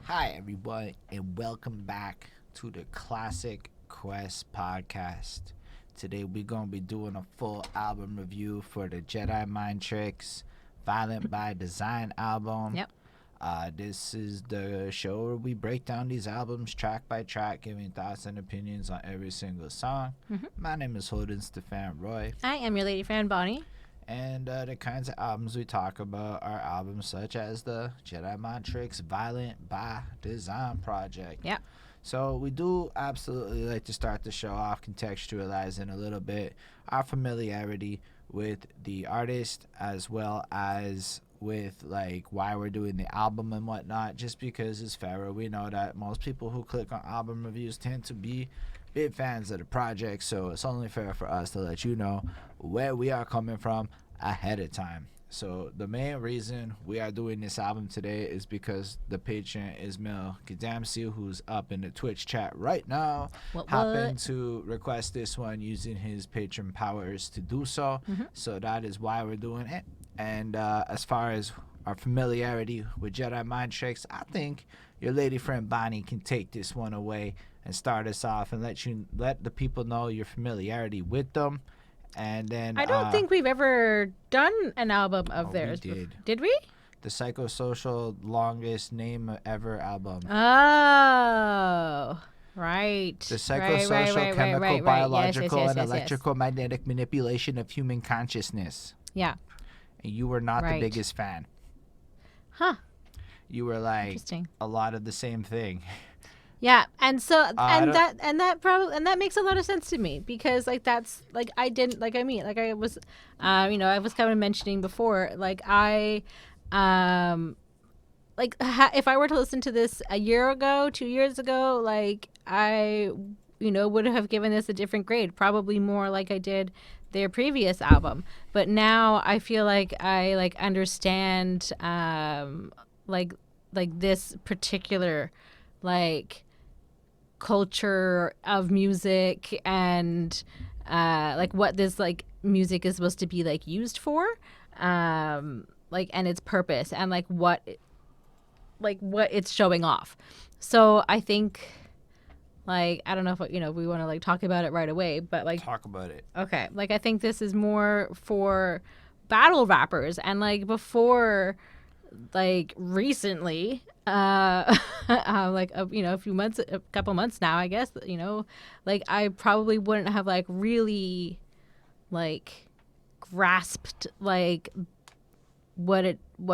Hi, everyone, and welcome back to the Classic Quest podcast. Today, we're going to be doing a full album review for the Jedi Mind Tricks Violent by Design album. Yep. This is the show where we break down these albums track by track, giving thoughts and opinions on every single song. Mm-hmm. My name is Holden Stephan Roy. I am your lady friend, Bonnie. And the kinds of albums we talk about are albums such as the Jedi Mind Tricks Violent by Design project. Yeah. So we do absolutely like to start the show off contextualizing a little bit our familiarity with the artist as well as with like why we're doing the album and whatnot, just because as Pharaoh we know that most people who click on album reviews tend to be big fans of the project, so it's only fair for us to let you know where we are coming from ahead of time. So the main reason we are doing this album today is because the patron Ismail Gadamsi, who's up in the Twitch chat right now, happened to request this one using his patron powers to do so. Mm-hmm. So that is why we're doing it. And as far as our familiarity with Jedi Mind Tricks, I think your lady friend Bonnie can take this one away and start us off and let the people know your familiarity with them. And then I don't think we've ever done an album of theirs. We did. Did we? The Psychosocial Longest Name Ever album. Oh, right. The psychosocial, chemical, biological, yes, and electrical magnetic manipulation of human consciousness. Yeah. And you were not the biggest fan. Huh. You were like a lot of the same thing. Yeah, and so that makes a lot of sense to me because like that's like I didn't like I mean like I was I was kind of mentioning before like I if I were to listen to this a year ago, 2 years ago, like I would have given this a different grade, probably more like I did their previous album. But now I feel like I like understand like this particular like culture of music and like what this like music is supposed to be like used for, like and its purpose and like what it's showing off. So I think like I don't know if we want to like talk about it right away, but like talk about it. Okay, like I think this is more for battle rappers and like before like recently like a couple months now, I guess, like I probably wouldn't have like really like grasped like what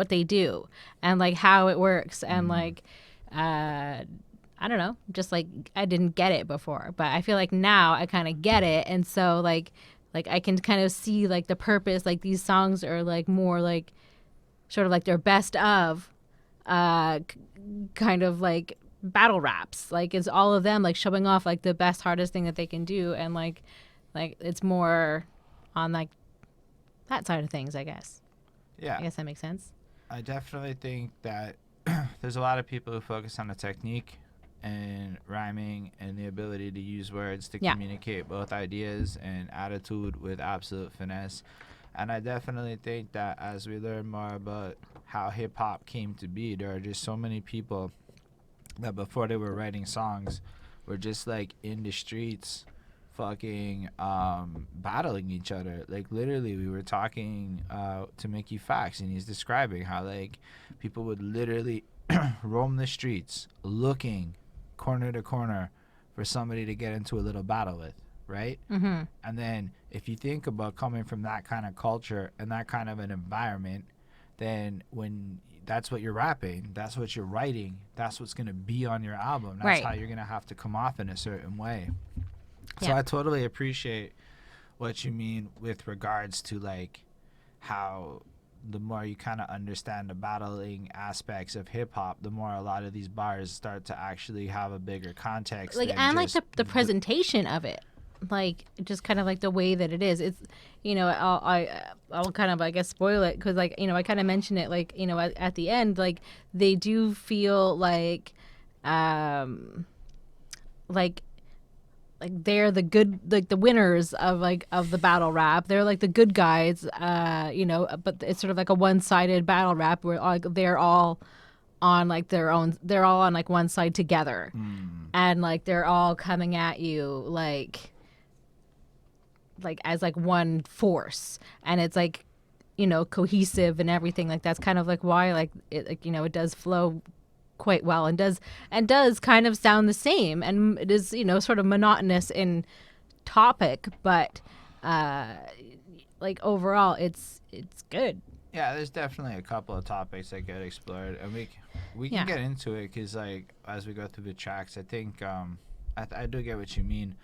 they do and like how it works and like I don't know, just like I didn't get it before, but I feel like now I kind of get it, and so like I can kind of see like the purpose, like these songs are like more like sort of like their best of kind of like battle raps, like it's all of them like showing off like the best hardest thing that they can do, and like it's more on like that side of things, I guess. Yeah, I guess that makes sense. I definitely think that there's a lot of people who focus on the technique and rhyming and the ability to use words to communicate both ideas and attitude with absolute finesse. And I definitely think that as we learn more about how hip-hop came to be, there are just so many people that before they were writing songs were just like in the streets fucking battling each other. Like literally we were talking to Mickey Fax, and he's describing how like people would literally roam the streets looking corner to corner for somebody to get into a little battle with, right? Mm-hmm. And then if you think about coming from that kind of culture and that kind of an environment, then when that's what you're rapping, that's what you're writing, that's what's going to be on your album. That's how you're going to have to come off in a certain way. So I totally appreciate what you mean with regards to like how the more you kind of understand the battling aspects of hip hop, the more a lot of these bars start to actually have a bigger context. Like and like the presentation of it, like just kind of like the way that it is. It's I'll kind of I guess spoil it because like I kind of mention it like at the end, like they do feel like like they're the good, like the winners of the battle rap. They're like the good guys, but it's sort of like a one-sided battle rap where like they're all on like their own. They're all on like one side together, and like they're all coming at you like as like one force, and it's like cohesive and everything. Like that's kind of like why like it it does flow quite well and does kind of sound the same, and it is sort of monotonous in topic, but like overall it's good. Yeah, there's definitely a couple of topics that get explored, and we can get into it because like as we go through the tracks, I think I do get what you mean.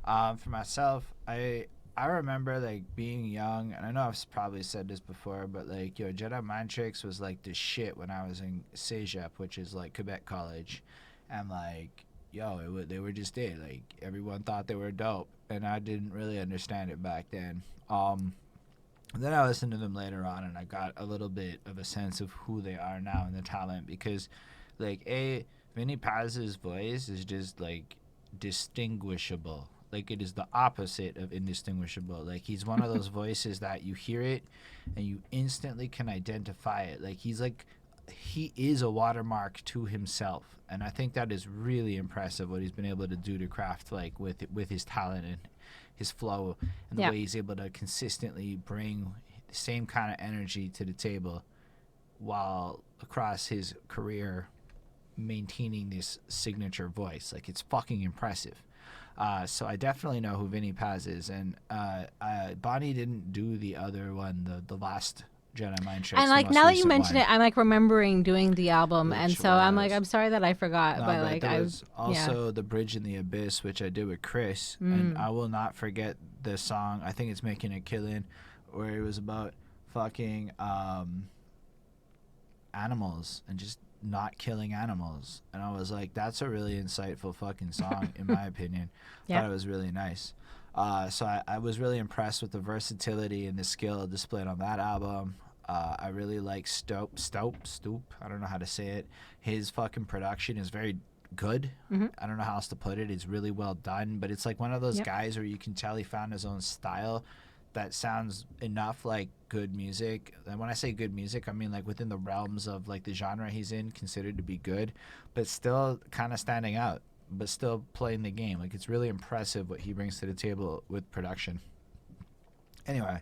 For myself, I remember like being young, and I know I've probably said this before, but like Jedi Mind Tricks was like the shit when I was in CEGEP, which is like Quebec College, and like they were just it. Like everyone thought they were dope, and I didn't really understand it back then. Then I listened to them later on, and I got a little bit of a sense of who they are now and the talent, because like Vinny Paz's voice is just like distinguishable. Like it is the opposite of indistinguishable. Like he's one of those voices that you hear it and you instantly can identify it. Like he is a watermark to himself, and I think that is really impressive what he's been able to do to craft like with his talent and his flow, and the way he's able to consistently bring the same kind of energy to the table while across his career maintaining this signature voice. Like it's fucking impressive. So I definitely know who Vinny Paz is, and Bonnie didn't do the other one, the last Jedi Mind Tricks. And like now that you mention it, I'm like remembering doing the album, and so I'm like, I'm sorry that I forgot, but like there was also The Bridge in the Abyss, which I did with Chris, and I will not forget the song. I think it's Making a Killin', where it was about fucking animals and just not killing animals, and I was like, that's a really insightful fucking song in my opinion. Thought it was really nice. So I was really impressed with the versatility and the skill displayed on that album. I really like Stoop. I don't know how to say it. His fucking production is very good. I don't know how else to put it. It's really well done, but it's like one of those guys where you can tell he found his own style that sounds enough like good music. And when I say good music, I mean like within the realms of like the genre he's in, considered to be good, but still kind of standing out, but still playing the game. Like it's really impressive what he brings to the table with production. Anyway,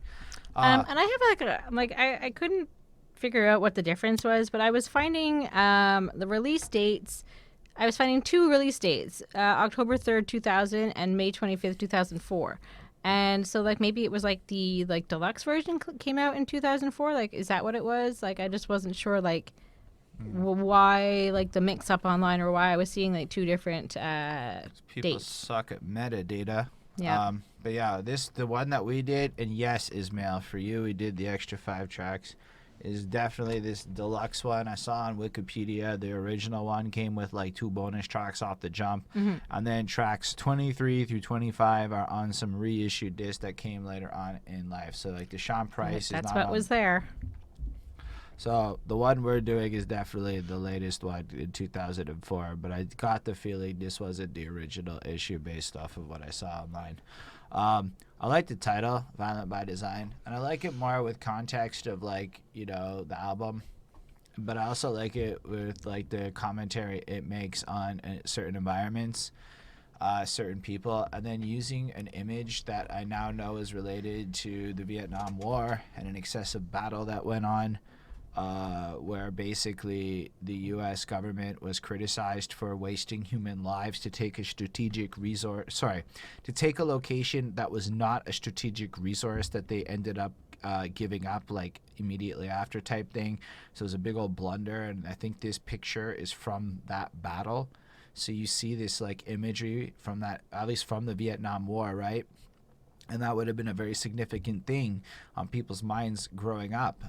and I have I couldn't figure out what the difference was, but I was finding the release dates. I was finding two release dates: October 3rd, 2000, and May 25th, 2004. And so like maybe it was like the like deluxe version came out in 2004. Like is that what it was? Like I just wasn't sure like why like the mix up online, or why I was seeing like two different people dates. Suck at metadata. Yeah. But yeah, the one that we did, and yes, Ismail, for you, we did the extra 5 tracks, is definitely this deluxe one. I saw on Wikipedia the original one came with like 2 bonus tracks off the jump, and then tracks 23 through 25 are on some reissued disc that came later on in life. So like the Sean Price That's is not what on. was there. So the one we're doing is definitely the latest one in 2004, but I got the feeling this wasn't the original issue based off of what I saw online. I like the title, Violent by Design, and I like it more with context of like, the album, but I also like it with like the commentary it makes on certain environments, certain people, and then using an image that I now know is related to the Vietnam War and an excessive battle that went on, where basically the U.S. government was criticized for wasting human lives to take a strategic resource, to take a location that was not a strategic resource that they ended up giving up like immediately after type thing. So it was a big old blunder, and I think this picture is from that battle. So you see this like imagery from that, at least from the Vietnam War, right? And that would have been a very significant thing on people's minds growing up,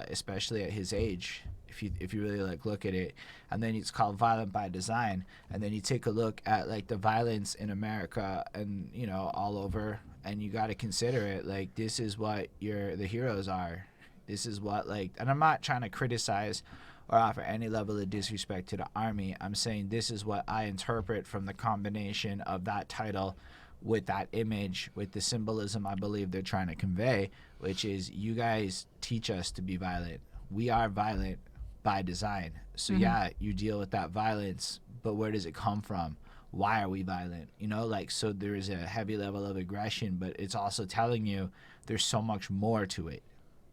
especially at his age, if you really like look at it. And then it's called Violent by Design. And then you take a look at like the violence in America and all over, and you got to consider it like this is what the heroes are. This is what and I'm not trying to criticize or offer any level of disrespect to the army. I'm saying this is what I interpret from the combination of that title with that image, with the symbolism I believe they're trying to convey, which is you guys teach us to be violent. We are violent by design. So yeah, you deal with that violence, but where does it come from? Why are we violent? You know, like, so there is a heavy level of aggression, but it's also telling you there's so much more to it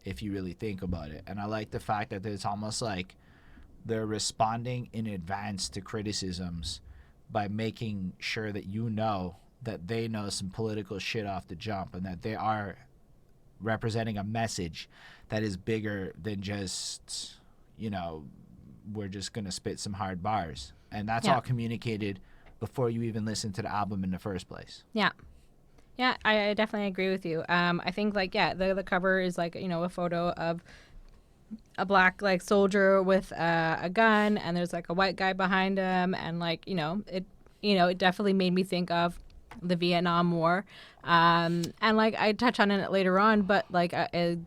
if you really think about it. And I like the fact that it's almost like they're responding in advance to criticisms by making sure that you know that they know some political shit off the jump, and that they are representing a message that is bigger than just, you know, we're just going to spit some hard bars. And that's all communicated before you even listen to the album in the first place. Yeah. Yeah, I definitely agree with you. I think, like, yeah, the cover is, like, you know, a photo of a black, like, soldier with a gun, and there's, like, a white guy behind him, and, like, it definitely made me think of the Vietnam War. And, like, I touch on it later on, but, like,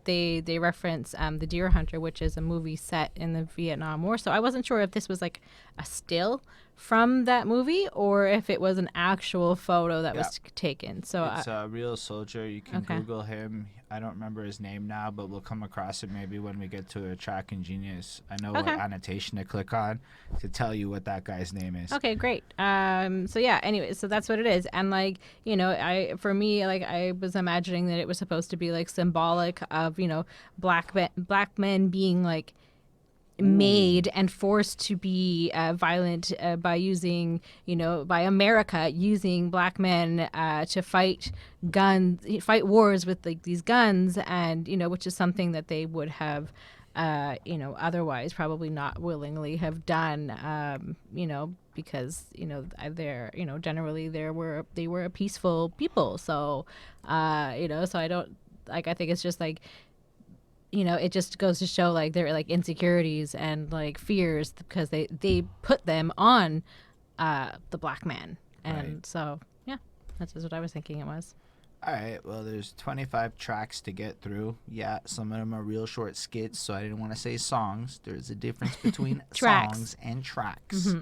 they reference The Deer Hunter, which is a movie set in the Vietnam War. So I wasn't sure if this was, like, a still from that movie or if it was an actual photo that was taken. So it's a real soldier. You can Google him. I don't remember his name now, but we'll come across it maybe when we get to a track in Genius. I know what annotation to click on to tell you what that guy's name is. Okay, great. So yeah, anyway, so that's what it is. And, like, you know, for me, like, I was imagining that it was supposed to be, like, symbolic of, you know, black men being, like, made and forced to be violent by using, you know, by America using black men to fight wars with, like, these guns, and, you know, which is something that they would have, you know, otherwise probably not willingly have done, you know, because, you know, they're, you know, generally they were a peaceful people. So, you know, so I don't, like, I think it's just, like, you know, it just goes to show, like, their, like, insecurities and, like, fears because they put them on the black man. And so, yeah, that's just what I was thinking it was. All right, well, there's 25 tracks to get through. Yeah, some of them are real short skits, so I didn't want to say songs. There's a difference between songs and tracks.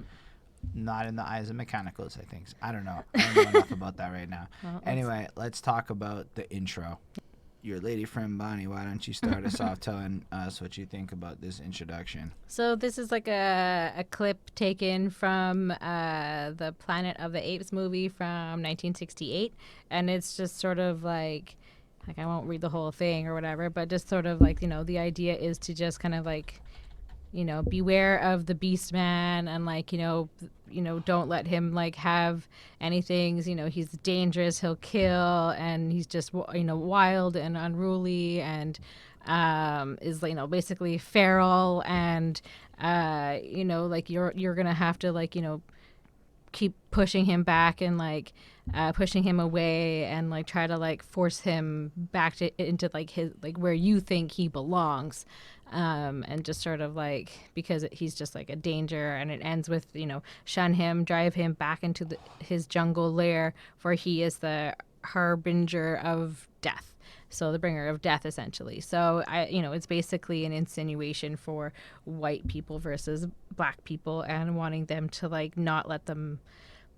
Not in the eyes of mechanicals, I think. I don't know. I don't know enough about that right now. Well, anyway, let's talk about the intro. Your lady friend Bonnie, why don't you start us off telling us what you think about this introduction? So this is like a clip taken from the Planet of the Apes movie from 1968, and it's just sort of like I won't read the whole thing or whatever, but just sort of like, you know, the idea is to just kind of like, you know, beware of the beast man, and, like, you know, don't let him, like, have anything. You know, he's dangerous, he'll kill, and he's just, you know, wild and unruly, and is, you know, basically feral, and you know, like, you're gonna have to, like, you know, keep pushing him back and, like, pushing him away, and, like, try to, like, force him back into, like, his, like, where you think he belongs. And just sort of, like, because he's just, like, a danger, and it ends with, you know, shun him, drive him back into his jungle lair, for he is the harbinger of death. So the bringer of death, essentially. So, you know, it's basically an insinuation for white people versus black people, and wanting them to, like, not let them,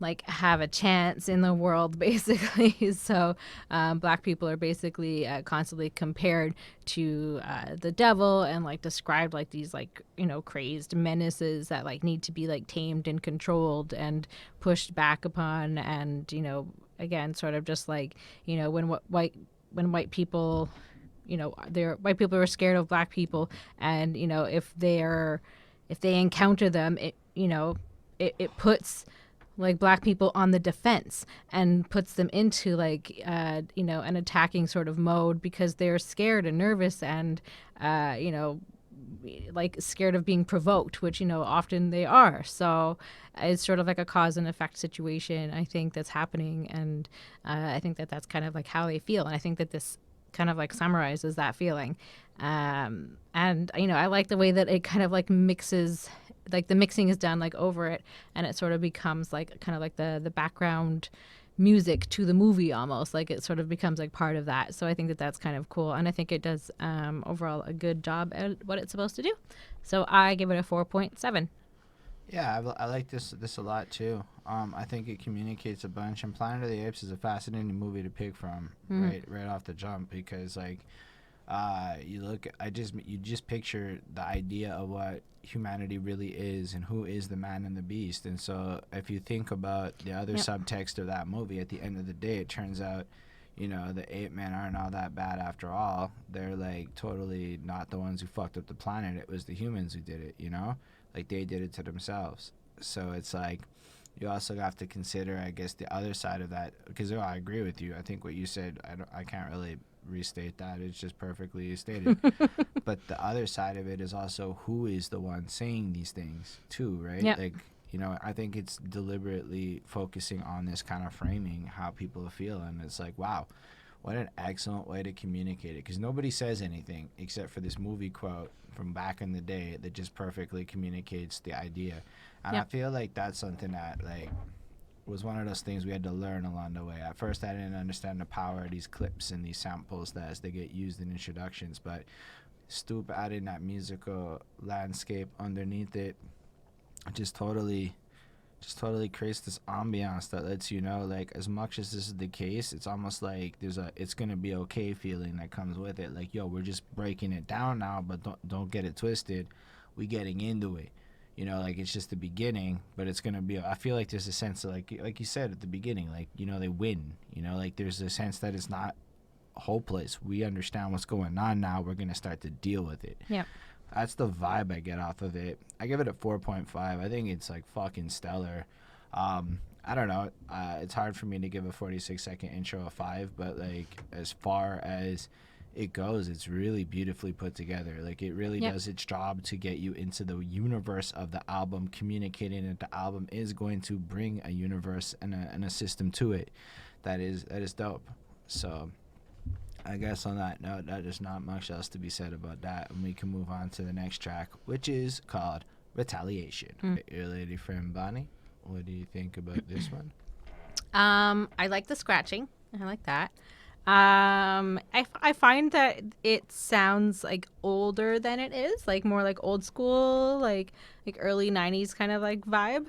like, have a chance in the world, basically. So black people are basically constantly compared to the devil, and, like, described like these, like, you know, crazed menaces that, like, need to be, like, tamed and controlled and pushed back upon. And, you know, again, sort of just like, you know, when white people, you know, white people are scared of black people, and, you know, if they encounter them, it, you know, it puts, like, black people on the defense and puts them into, like, you know, an attacking sort of mode, because they're scared and nervous, and, you know, like, scared of being provoked, which, you know, often they are. So it's sort of like a cause and effect situation, I think, that's happening. And I think that that's kind of like how they feel. And I think that this kind of, like, summarizes that feeling. And, you know, I like the way that it kind of, like, mixes, like, the mixing is done, like, over it, and it sort of becomes, like, kind of like the background music to the movie almost. Like it sort of becomes like part of that. So I think that that's kind of cool. And I think it does overall a good job at what it's supposed to do. So I give it a 4.7. Yeah, I like this a lot too. I think it communicates a bunch, and Planet of the Apes is a fascinating movie to pick from right off the jump, because like you just picture the idea of what humanity really is and who is the man and the beast. And so if you think about the other subtext of that movie, at the end of the day, it turns out, the ape men aren't all that bad after all. They're like totally not the ones who fucked up the planet. It was the humans who did it, like they did it to themselves. So it's like you also have to consider, I guess, the other side of that, because I agree with you. I think what you said, I can't really restate that. It's just perfectly stated. But the other side of it is also who is the one saying these things too, right? Yep. Like, I think it's deliberately focusing on this kind of framing, how people feel, and it's like, wow, what an excellent way to communicate it, because nobody says anything except for this movie quote from back in the day that just perfectly communicates the idea. And I feel like that's something that like was one of those things we had to learn along the way. At first, I didn't understand the power of these clips and these samples that as they get used in introductions, but Stoop adding that musical landscape underneath it just totally creates this ambiance that lets you know, like, as much as this is the case, it's almost like there's a it's gonna be okay feeling that comes with it. Like, yo, we're just breaking it down now, but don't get it twisted. We getting into it. Like, it's just the beginning, but it's going to be, I feel like there's a sense of, like you said at the beginning, like, they win, like, there's a sense that it's not hopeless. We understand what's going on now. We're going to start to deal with it. Yeah. That's the vibe I get off of it. I give it a 4.5. I think it's, like, fucking stellar. I don't know. It's hard for me to give a 46-second intro a 5, but, like, as far as it goes, it's really beautifully put together. Like, it really does its job to get you into the universe of the album, communicating that the album is going to bring a universe and a system to it that is dope. So I guess on that note, there's not much else to be said about that, and we can move on to the next track, which is called Retaliation. Your lady friend Bonnie, what do you think about this one? I like the scratching. I like that. I find that it sounds like older than it is, like more like old school, like early 90s kind of like vibe.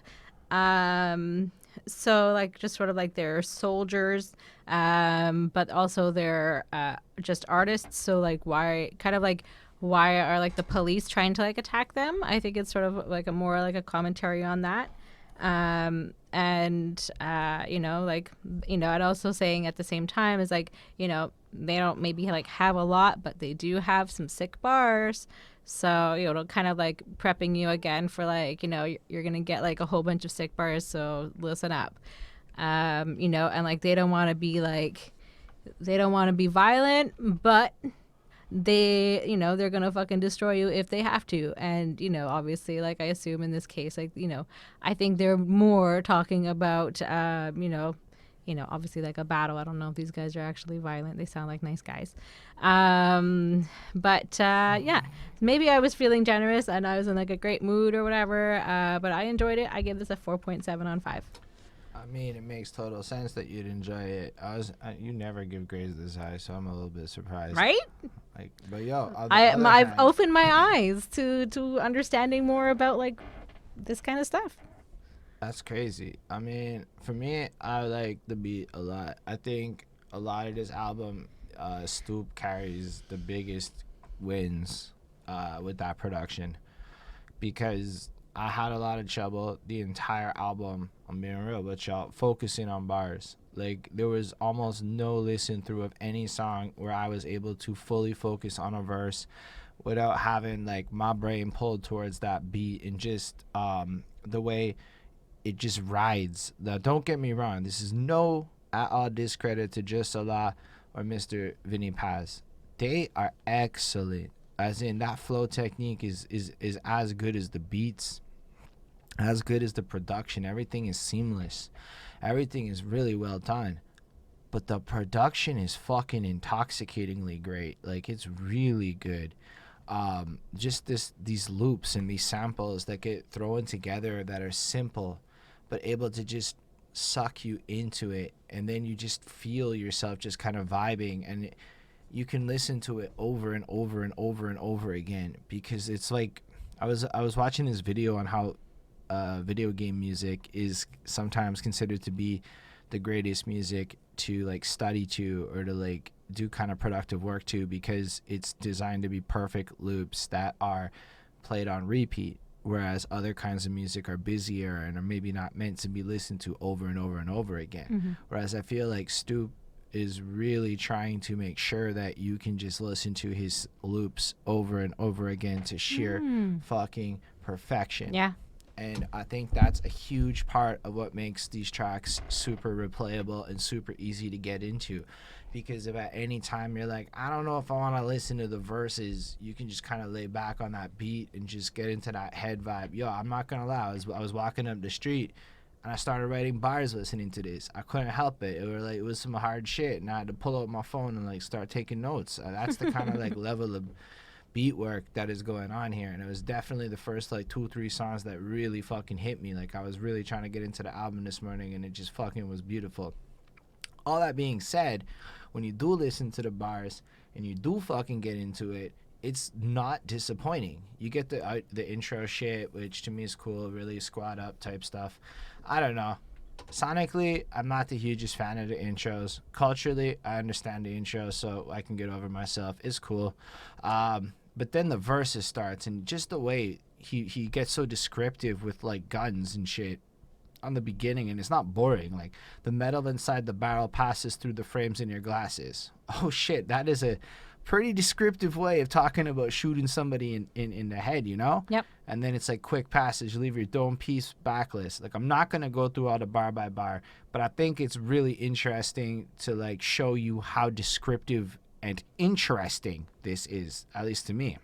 So like just sort of like they're soldiers, but also they're just artists. So like why are like the police trying to like attack them? I think it's sort of like a more like a commentary on that. And I'd also saying at the same time is like, they don't maybe like have a lot, but they do have some sick bars. So, it'll kind of like prepping you again for like, you're going to get like a whole bunch of sick bars. So listen up, and like, they don't want to be violent, but they're gonna fucking destroy you if they have to. And obviously, like, I assume in this case, like, I think they're more talking about obviously like a battle. I don't know if these guys are actually violent. They sound like nice guys. Yeah, maybe I was feeling generous and I was in like a great mood or whatever, but I enjoyed it. I give this a 4.7 on 5. I mean, it makes total sense that you'd enjoy it. You never give grades this high, so I'm a little bit surprised. Right? Like, but yo, I've opened my eyes to understanding more about like this kind of stuff. That's crazy. I mean, for me, I like the beat a lot. I think a lot of this album, Stoop carries the biggest wins with that production, because I had a lot of trouble the entire album, I'm being real with y'all, focusing on bars. Like, there was almost no listen through of any song where I was able to fully focus on a verse without having like my brain pulled towards that beat, and just the way it just rides. Now, don't get me wrong, this is no at all discredit to Jus Allah or Mr. Vinny Paz. They are excellent. As in, that flow technique is as good as the beats, as good as the production. Everything is seamless. Everything is really well done. But the production is fucking intoxicatingly great. Like, it's really good. Just these loops and these samples that get thrown together that are simple, but able to just suck you into it, and then you just feel yourself just kind of vibing, and you can listen to it over and over and over and over again, because it's like I was watching this video on how video game music is sometimes considered to be the greatest music to like study to, or to like do kind of productive work to, because it's designed to be perfect loops that are played on repeat, whereas other kinds of music are busier and are maybe not meant to be listened to over and over and over again. Whereas I feel like Stoop is really trying to make sure that you can just listen to his loops over and over again to sheer fucking perfection. Yeah. And I think that's a huge part of what makes these tracks super replayable and super easy to get into. Because if at any time you're like, I don't know if I want to listen to the verses, you can just kind of lay back on that beat and just get into that head vibe. Yo, I'm not going to lie. I was walking up the street and I started writing bars listening to this. I couldn't help it. It was some hard shit, and I had to pull out my phone and like start taking notes. That's the kind of like level of beat work that is going on here. And it was definitely the first like 2-3 songs that really fucking hit me. Like I was really trying to get into the album this morning, and it just fucking was beautiful. All that being said, when you do listen to the bars and you do fucking get into it, it's not disappointing. You get the intro shit, which to me is cool, really squad up type stuff. I don't know. Sonically, I'm not the hugest fan of the intros. Culturally, I understand the intro, so I can get over myself. It's cool. But then the verses starts, and just the way he gets so descriptive with like guns and shit on the beginning, and it's not boring. Like, the metal inside the barrel passes through the frames in your glasses. Oh shit, that is a pretty descriptive way of talking about shooting somebody in the head, you know? Yep. And then it's like quick passage, leave your dome piece backless. Like, I'm not going to go through all the bar by bar, but I think it's really interesting to like show you how descriptive and interesting this is, at least to me.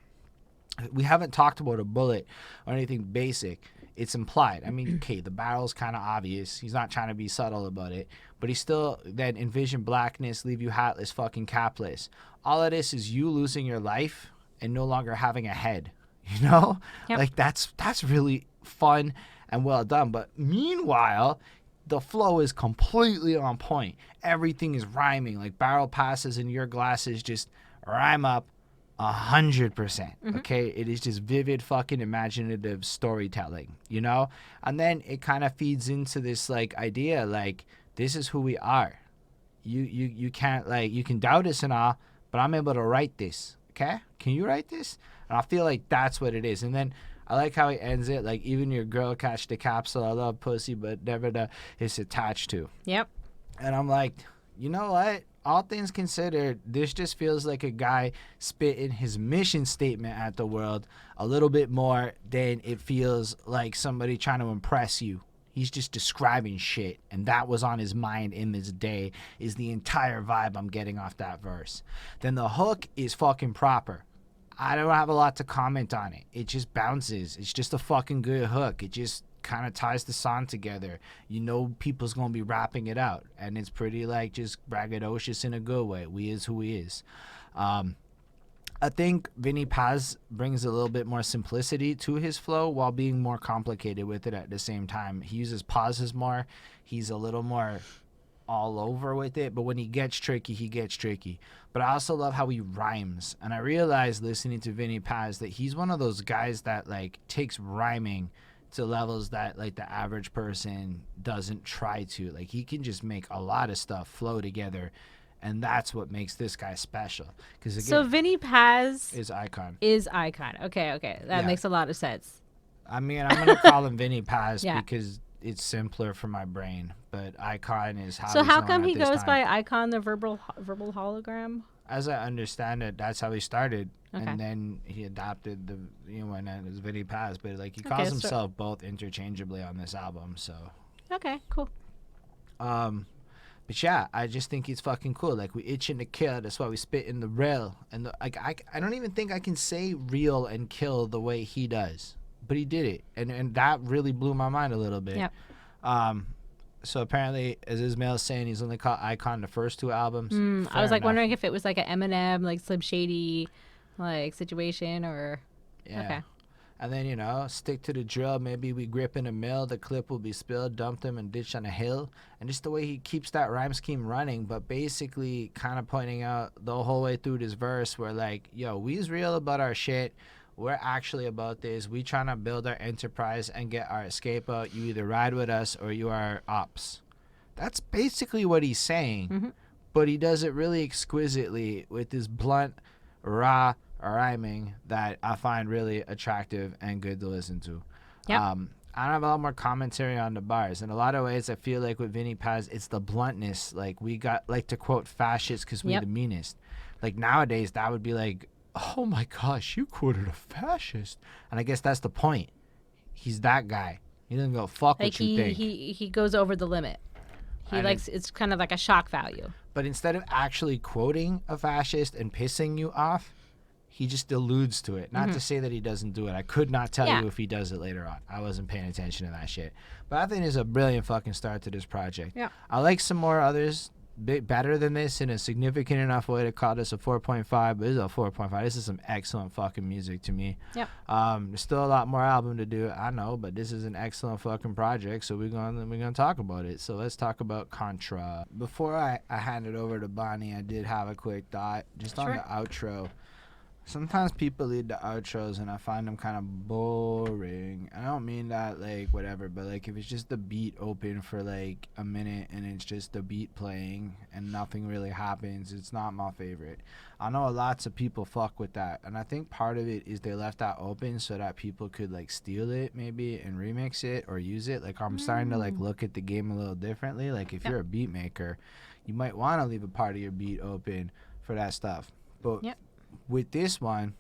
We haven't talked about a bullet or anything basic. It's implied. I mean, okay, the barrel's kind of obvious. He's not trying to be subtle about it. But he still then envision blackness, leave you hatless, fucking capless. All of this is you losing your life and no longer having a head. You know? Yep. Like, that's really fun and well done. But meanwhile, the flow is completely on point. Everything is rhyming. Like, barrel passes in your glasses just rhyme up 100%. Okay, it is just vivid fucking imaginative storytelling, you know. And then it kind of feeds into this like idea, like, this is who we are. You can't, like, you can doubt us and all, but I'm able to write this. Okay, can you write this? And I feel like that's what it is. And then I like how he ends it, like, even your girl catch the capsule, I love pussy but never the it's attached to. Yep. And I'm like, you know what? All things considered, this just feels like a guy spitting his mission statement at the world a little bit more than it feels like somebody trying to impress you. He's just describing shit, and that was on his mind in this day, is the entire vibe I'm getting off that verse. Then the hook is fucking proper. I don't have a lot to comment on it. It just bounces. It's just a fucking good hook. It just kind of ties the song together. You know people's gonna be rapping it out, and it's pretty like just braggadocious in a good way. We is who he is. I think Vinny Paz brings a little bit more simplicity to his flow while being more complicated with it at the same time. He uses pauses more. He's a little more all over with it, but when he gets tricky, he gets tricky. But I also love how he rhymes, and I realized listening to Vinny Paz that he's one of those guys that like takes rhyming to levels that like the average person doesn't try to. Like, he can just make a lot of stuff flow together, and that's what makes this guy special. Because again, So Vinny Paz is icon. Okay. That makes a lot of sense. I mean, I'm gonna call him Vinny Paz Yeah. because it's simpler for my brain. But icon is how. So he's how known come at he this goes time. by Icon, the verbal hologram? As I understand it, that's how he started, Okay. and then he adopted the and it was Vinny Paz. But like, he Okay, calls so- himself both interchangeably on this album. So. Okay, cool. But yeah, I just think it's fucking cool. Like, we itching to kill. That's why we spit in the rail. And I don't even think I can say real and kill the way he does. But he did it, and that really blew my mind a little bit. Yep. So apparently, as Ismail's saying, he's only caught Icon the first 2 albums. I was Fair like enough. wondering if it was like an Eminem, like Slim Shady, like situation, or Yeah. okay. And then, you know, stick to the drill. Maybe we grip in a mill. The clip will be spilled, dump them, and ditch on a hill. And just the way he keeps that rhyme scheme running, but basically kind of pointing out the whole way through this verse where, like, yo, we's real about our shit. We're actually about this. We trying to build our enterprise and get our escape out. You either ride with us or you are ops. That's basically what he's saying. Mm-hmm. But he does it really exquisitely with this blunt, raw rhyming that I find really attractive and good to listen to. Yep. I have a lot more commentary on the bars. In a lot of ways, I feel like with Vinny Paz, it's the bluntness. Like, we got, like, to quote fascists because we're the meanest. Like, nowadays, that would be like, oh my gosh, you quoted a fascist. And I guess that's the point. He's that guy. He doesn't go fuck like what you think. He goes over the limit. He likes, it's kind of like a shock value. But instead of actually quoting a fascist and pissing you off, he just alludes to it. Not to say that he doesn't do it. I could not tell you if he does it later on. I wasn't paying attention to that shit. But I think it's a brilliant fucking start to this project. Yeah. I like some more others bit better than this in a significant enough way to call this a 4.5, but this is a 4.5. This is some excellent fucking music to me. Yep. There's still a lot more album to do, I know, but this is an excellent fucking project, so we're gonna talk about it. So let's talk about Contra. Before I hand it over to Bonnie, I did have a quick thought just on the outro. Sometimes people lead the outros and I find them kind of boring. I don't mean that like whatever, but like if it's just the beat open for like a minute and it's just the beat playing and nothing really happens, it's not my favorite. I know lots of people fuck with that, and I think part of it is they left that open so that people could like steal it maybe and remix it or use it. Like I'm starting to like look at the game a little differently. Like if you're a beat maker, you might want to leave a part of your beat open for that stuff. But with this one,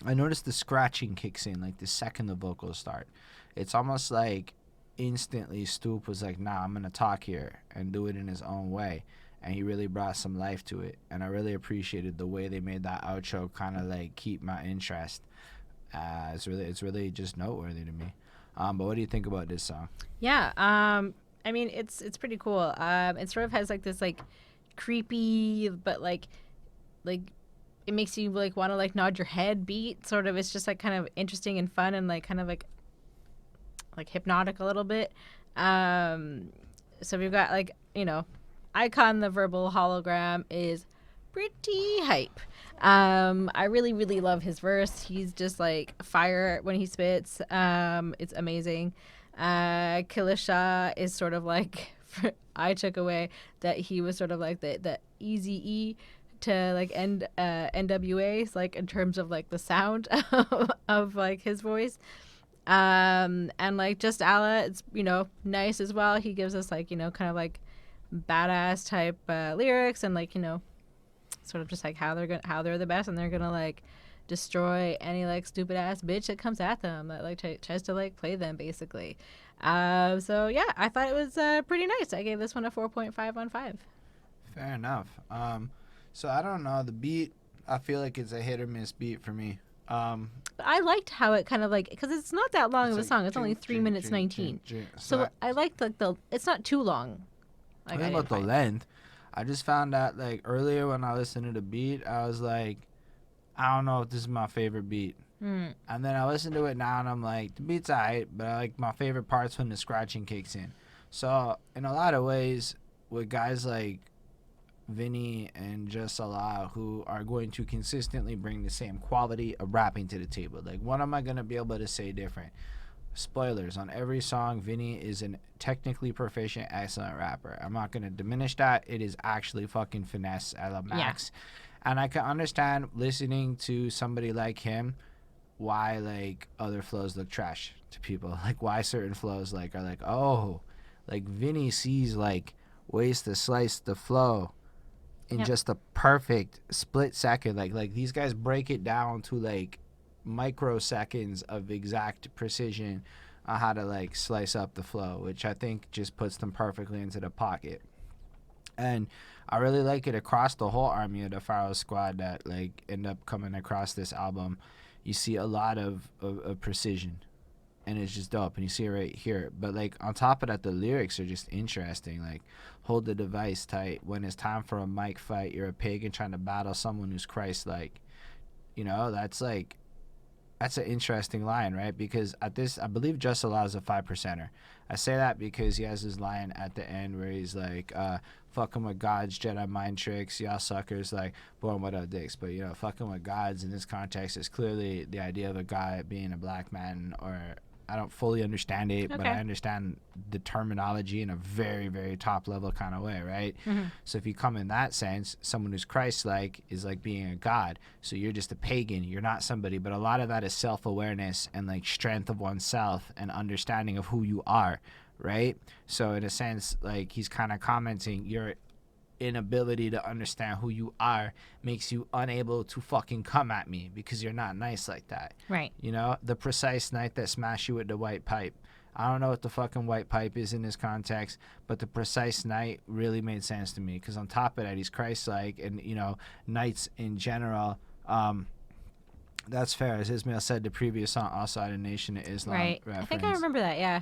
I noticed the scratching kicks in like the second the vocals start. It's almost like instantly Stoop was like, nah, I'm gonna talk here and do it in his own way, and he really brought some life to it, and I really appreciated the way they made that outro kind of like keep my interest. It's really just noteworthy to me. But what do you think about this song? I mean it's pretty cool. It sort of has like this like creepy but like it makes you like want to like nod your head beat sort of. It's just like kind of interesting and fun and like kind of like hypnotic a little bit. So we've got like, you know, Icon the verbal hologram is pretty hype. I really love his verse. He's just like fire when he spits. It's amazing. Killa Sha is sort of like I took away that he was sort of like the easy E to like NWA's like in terms of like the sound of like his voice. And like Jus Allah, it's, you know, nice as well. He gives us like, you know, kind of like badass type lyrics and like, you know, sort of just like how they're the best and they're gonna like destroy any like stupid ass bitch that comes at them that like tries to like play them basically. So yeah, I thought it was pretty nice. I gave this one a 4.5 on 5. Fair enough. So I don't know, the beat, I feel like it's a hit or miss beat for me. I liked how it kind of like, because it's not that long of a song. It's only 3 minutes 19. So I liked like it's not too long. Like, I about the length. I just found out like earlier when I listened to the beat, I was like, I don't know if this is my favorite beat. And then I listened to it now and I'm like, the beat's alright, but I like my favorite part's when the scratching kicks in. So in a lot of ways, with guys like Vinny and Jus Allah, who are going to consistently bring the same quality of rapping to the table, like what am I going to be able to say different? Spoilers, on every song, Vinny is an technically proficient, excellent rapper. I'm not going to diminish that. It is actually fucking finesse at a max. And I can understand listening to somebody like him why like other flows look trash to people, like why certain flows like are like, oh, like Vinny sees like ways to slice the flow in just a perfect split second. Like these guys break it down to like microseconds of exact precision on how to like slice up the flow, which I think just puts them perfectly into the pocket. And I really like it across the whole army of the Pharaohs squad that like end up coming across this album. You see a lot of precision, and it's just dope, and you see it right here. But like on top of that, the lyrics are just interesting. Like, hold the device tight. When it's time for a mic fight, you're a pagan trying to battle someone who's Christ-like. You know, that's like That's an interesting line, right? Because at this, I believe Jus Allah is a 5%er. I say that because he has his line at the end where he's like, fucking with gods, Jedi mind tricks, y'all suckers, like, born without dicks. But, you know, fucking with gods in this context is clearly the idea of a guy being a black man, or I don't fully understand it, but I understand the terminology in a very, very top level kind of way, right? Mm-hmm. So if you come in that sense, someone who's Christ-like is like being a god. So you're just a pagan. You're not somebody. But a lot of that is self-awareness and like strength of oneself and understanding of who you are, right? So in a sense, like he's kind of commenting, your inability to understand who you are makes you unable to fucking come at me because you're not nice like that. Right. You know, the precise knight that smashed you with the white pipe. I don't know what the fucking white pipe is in this context, but the precise knight really made sense to me because on top of that, he's Christ-like, and, you know, knights in general, that's fair. As Ismail said, the previous song, Outside a Nation of Islam. Right. Reference. I think I remember that, yeah.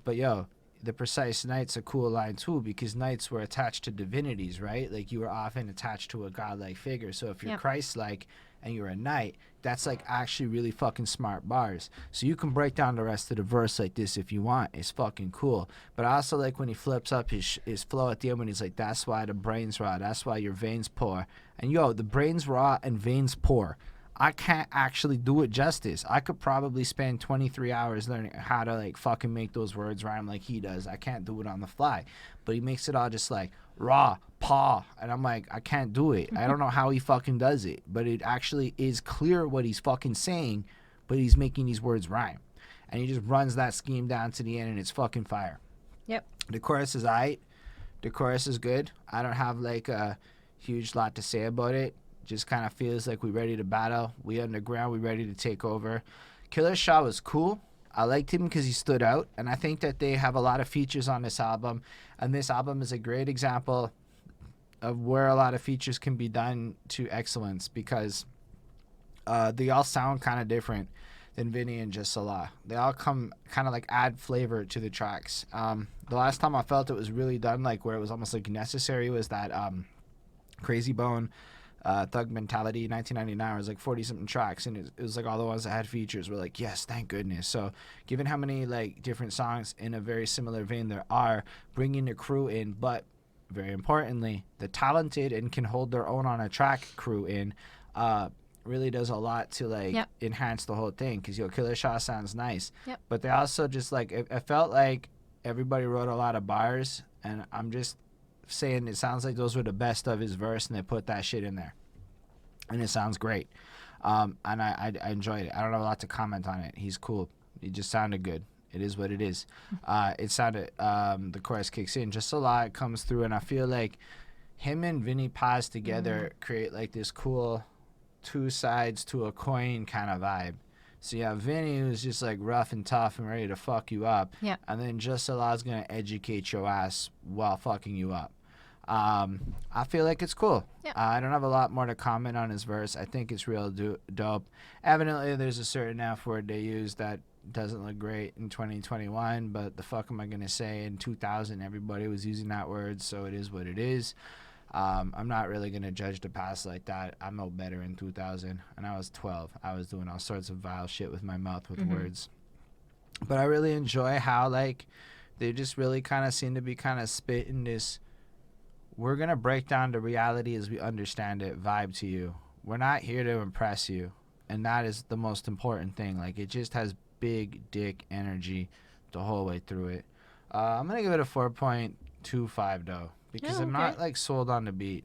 But yo, the precise knight's a cool line too because knights were attached to divinities, right? Like you were often attached to a godlike figure. So if you're Christ-like and you're a knight, that's like actually really fucking smart bars. So you can break down the rest of the verse like this if you want. It's fucking cool. But I also like when he flips up his flow at the end when he's like, that's why the brain's raw. That's why your veins pour. And yo, the brain's raw and veins pour. I can't actually do it justice. I could probably spend 23 hours learning how to like fucking make those words rhyme like he does. I can't do it on the fly. But he makes it all just like raw, paw. And I'm like, I can't do it. I don't know how he fucking does it. But it actually is clear what he's fucking saying, but he's making these words rhyme. And he just runs that scheme down to the end and it's fucking fire. Yep. The chorus is aight. The chorus is good. I don't have like a huge lot to say about it. Just kind of feels like we're ready to battle. We underground. We ready to take over. Killa Sha was cool. I liked him because he stood out. And I think that they have a lot of features on this album. And this album is a great example of where a lot of features can be done to excellence because they all sound kind of different than Vinny and Jus Allah. They all come kind of like add flavor to the tracks. The last time I felt it was really done, like where it was almost like necessary, was that Crazy Bone Thug Mentality 1999. It was like 40 something tracks, and it was like all the ones that had features were like, yes, thank goodness. So given how many like different songs in a very similar vein there are, bringing the crew in, but very importantly, the talented and can hold their own on a track crew in, really does a lot to like enhance the whole thing. Because Killa Sha sounds nice, but they also just like it felt like everybody wrote a lot of bars, and I'm just saying it sounds like those were the best of his verse, and they put that shit in there, and it sounds great. And I enjoyed it. I don't have a lot to comment on it. He's cool. He just sounded good. It is what it is. It sounded the chorus kicks in just a lot, comes through, and I feel like him and Vinny Paz together create like this cool two sides to a coin kind of vibe. So you have Vinny, who's just like rough and tough and ready to fuck you up. Yeah. And then Jus Allah's gonna educate your ass while fucking you up. I feel like it's cool. Yeah. I don't have a lot more to comment on his verse. I think it's real dope. Evidently, there's a certain F word they use that doesn't look great in 2021, but the fuck am I gonna say? In 2000, everybody was using that word, so it is what it is. I'm not really going to judge the past like that. I'm no better in 2000, and I was 12. I was doing all sorts of vile shit with my mouth with words. But I really enjoy how, like, they just really kind of seem to be kind of spitting this, we're going to break down the reality as we understand it vibe to you. We're not here to impress you, and that is the most important thing. Like, it just has big dick energy the whole way through it. I'm going to give it a 4.25, though. Because I'm not, like, sold on the beat.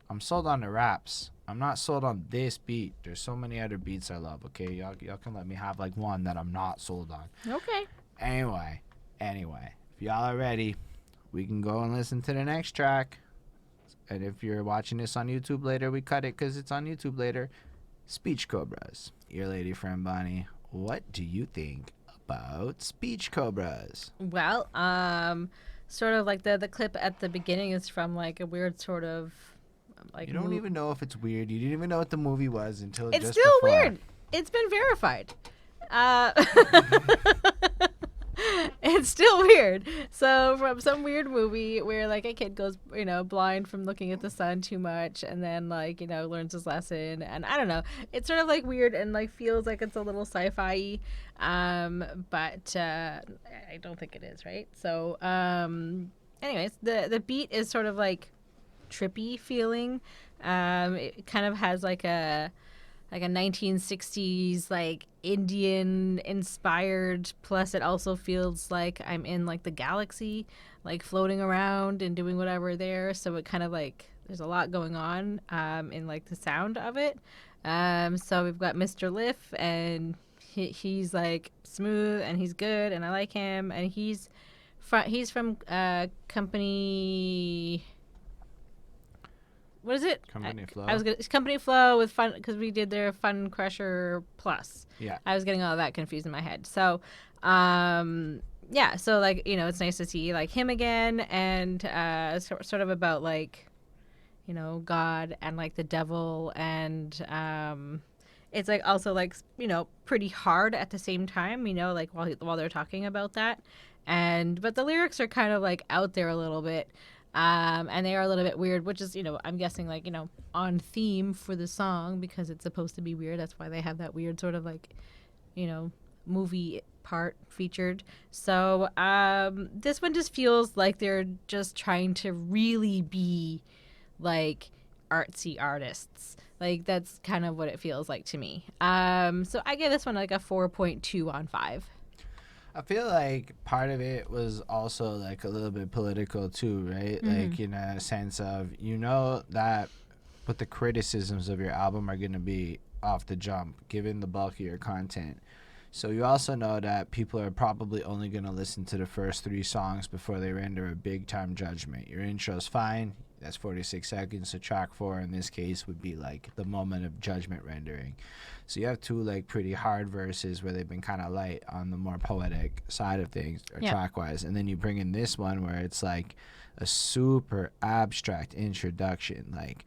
I'm sold on the raps. I'm not sold on this beat. There's so many other beats I love, okay? Y'all can let me have, like, one that I'm not sold on. Okay. Anyway, if y'all are ready, we can go and listen to the next track. And if you're watching this on YouTube later, we cut it because it's on YouTube later. Speech Cobras. Your lady friend Bonnie, what do you think about Speech Cobras? Well, sort of like the clip at the beginning is from like a weird sort of like. You don't even know if it's weird. You didn't even know what the movie was until it's just still before. Weird. It's been verified. It's still weird. So from some weird movie where like a kid goes, blind from looking at the sun too much, and then like, learns his lesson, and I don't know. It's sort of like weird and like feels like it's a little sci-fi, but I don't think it is, right? So, anyways, the beat is sort of like trippy feeling. It kind of has like a 1960s like Indian inspired, plus it also feels like I'm in like the galaxy, like floating around and doing whatever there. So it kind of like there's a lot going on in like the sound of it. So we've got Mr. Liff, and he's like smooth and he's good and I like him, and he's from company. What is it? Company Flow. It's Company Flow with Fun, because we did their Fun Crusher Plus. Yeah. I was getting all of that confused in my head. So, yeah. So like, it's nice to see like him again, and sort of about like, God and like the devil, and it's like also like pretty hard at the same time. Like while they're talking about that, but the lyrics are kind of like out there a little bit. And they are a little bit weird, which is, I'm guessing like, on theme for the song, because it's supposed to be weird. That's why they have that weird sort of like, movie part featured. So this one just feels like they're just trying to really be like artsy artists. Like that's kind of what it feels like to me. So I give this one like a 4.2 on 5. I feel like part of it was also like a little bit political too, right? Mm-hmm. Like in a sense of, that what the criticisms of your album are going to be off the jump, given the bulk of your content. So you also know that people are probably only going to listen to the first 3 songs before they render a big time judgment. Your intro's fine. That's 46 seconds. So track 4 in this case would be like the moment of judgment rendering. So you have 2 like pretty hard verses where they've been kind of light on the more poetic side of things, or track wise, and then you bring in this one where it's like a super abstract introduction. Like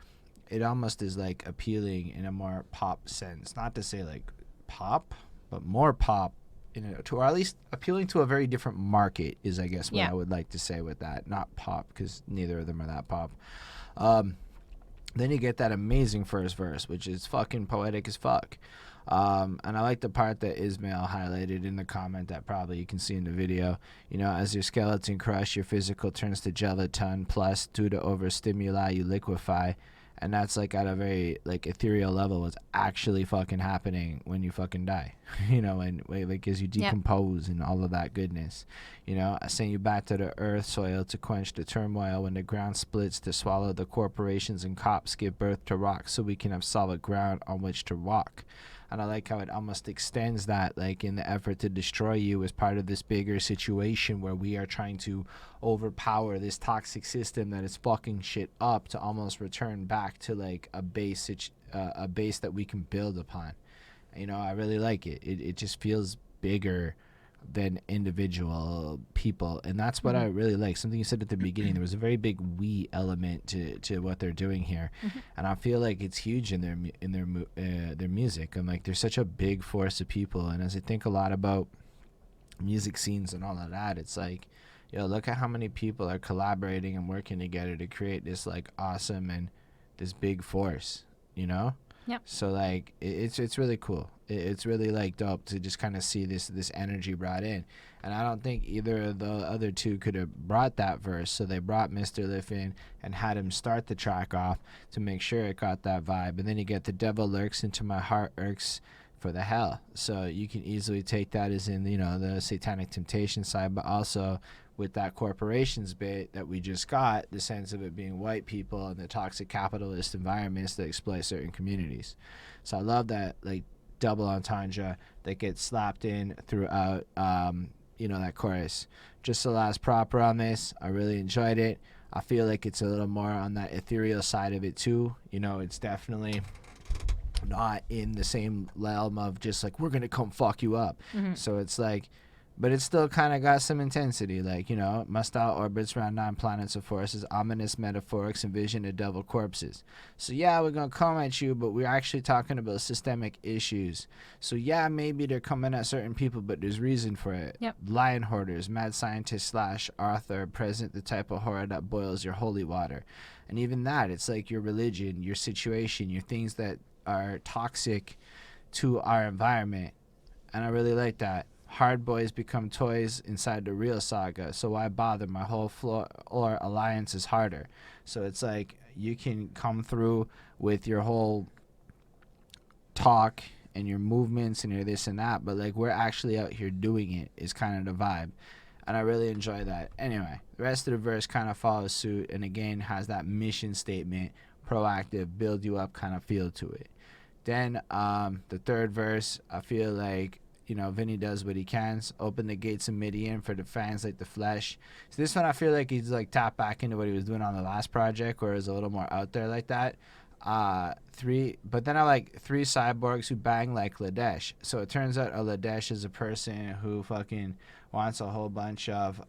it almost is like appealing in a more pop sense, not to say like pop, but more pop, or at least appealing to a very different market is, I guess, what I would like to say with that. Not pop, because neither of them are that pop. Then you get that amazing first verse, which is fucking poetic as fuck. And I like the part that Ismail highlighted in the comment that probably you can see in the video. As your skeleton crush, your physical turns to gelatin, plus due to overstimuli, you liquefy. And that's like at a very like ethereal level what's actually fucking happening when you fucking die, and like as you decompose and all of that goodness. I send you back to the earth soil to quench the turmoil when the ground splits to swallow the corporations, and cops give birth to rocks so we can have solid ground on which to walk. And I like how it almost extends that, like in the effort to destroy you as part of this bigger situation where we are trying to overpower this toxic system that is fucking shit up to almost return back to like a base that we can build upon. I really like it. It just feels bigger than individual people, and that's what I really like. Something you said at the beginning, there was a very big we element to what they're doing here, and I feel like it's huge in their music. I'm like, they're such a big force of people, and as I think a lot about music scenes and all of that, it's like, look at how many people are collaborating and working together to create this like awesome and this big force, Yep. So like it's really cool. It's really like dope to just kind of see this energy brought in, and I don't think either of the other 2 could have brought that verse. So they brought Mr. Liff in and had him start the track off to make sure it got that vibe, and then you get the devil lurks into my heart irks for the hell. So you can easily take that as in the satanic temptation side, but also with that corporations bit that we just got, the sense of it being white people and the toxic capitalist environments that exploit certain communities. So I love that like double entendre that gets slapped in throughout that chorus. Just the last proper on this, I really enjoyed it. I feel like it's a little more on that ethereal side of it too. It's definitely not in the same realm of just like we're gonna come fuck you up. So it's like but it still kind of got some intensity. Like, you know, my style orbits around 9 planets of forces, ominous metaphorics, and vision of devil corpses. So yeah, we're going to come at you, but we're actually talking about systemic issues. So yeah, maybe they're coming at certain people, but there's reason for it. Yep. Lion hoarders, mad scientist / author, present the type of horror that boils your holy water. And even that, it's like your religion, your situation, your things that are toxic to our environment. And I really like that. Hard boys become toys inside the real saga, so why bother? My whole floor or alliance is harder. So it's like you can come through with your whole talk and your movements and your this and that, but like we're actually out here doing it is kind of the vibe. And I really enjoy that. Anyway, the rest of the verse kind of follows suit and again has that mission statement, proactive, build you up kind of feel to it. Then the third verse, I feel like, you know, Vinny does what he can. Open the gates of Midian for the fans like the flesh. So this one, I feel like he's like tapped back into what he was doing on the last project, where it was a little more out there like that. But then I like 3 cyborgs who bang like Ladesh. So it turns out a Ladesh is a person who fucking wants a whole bunch of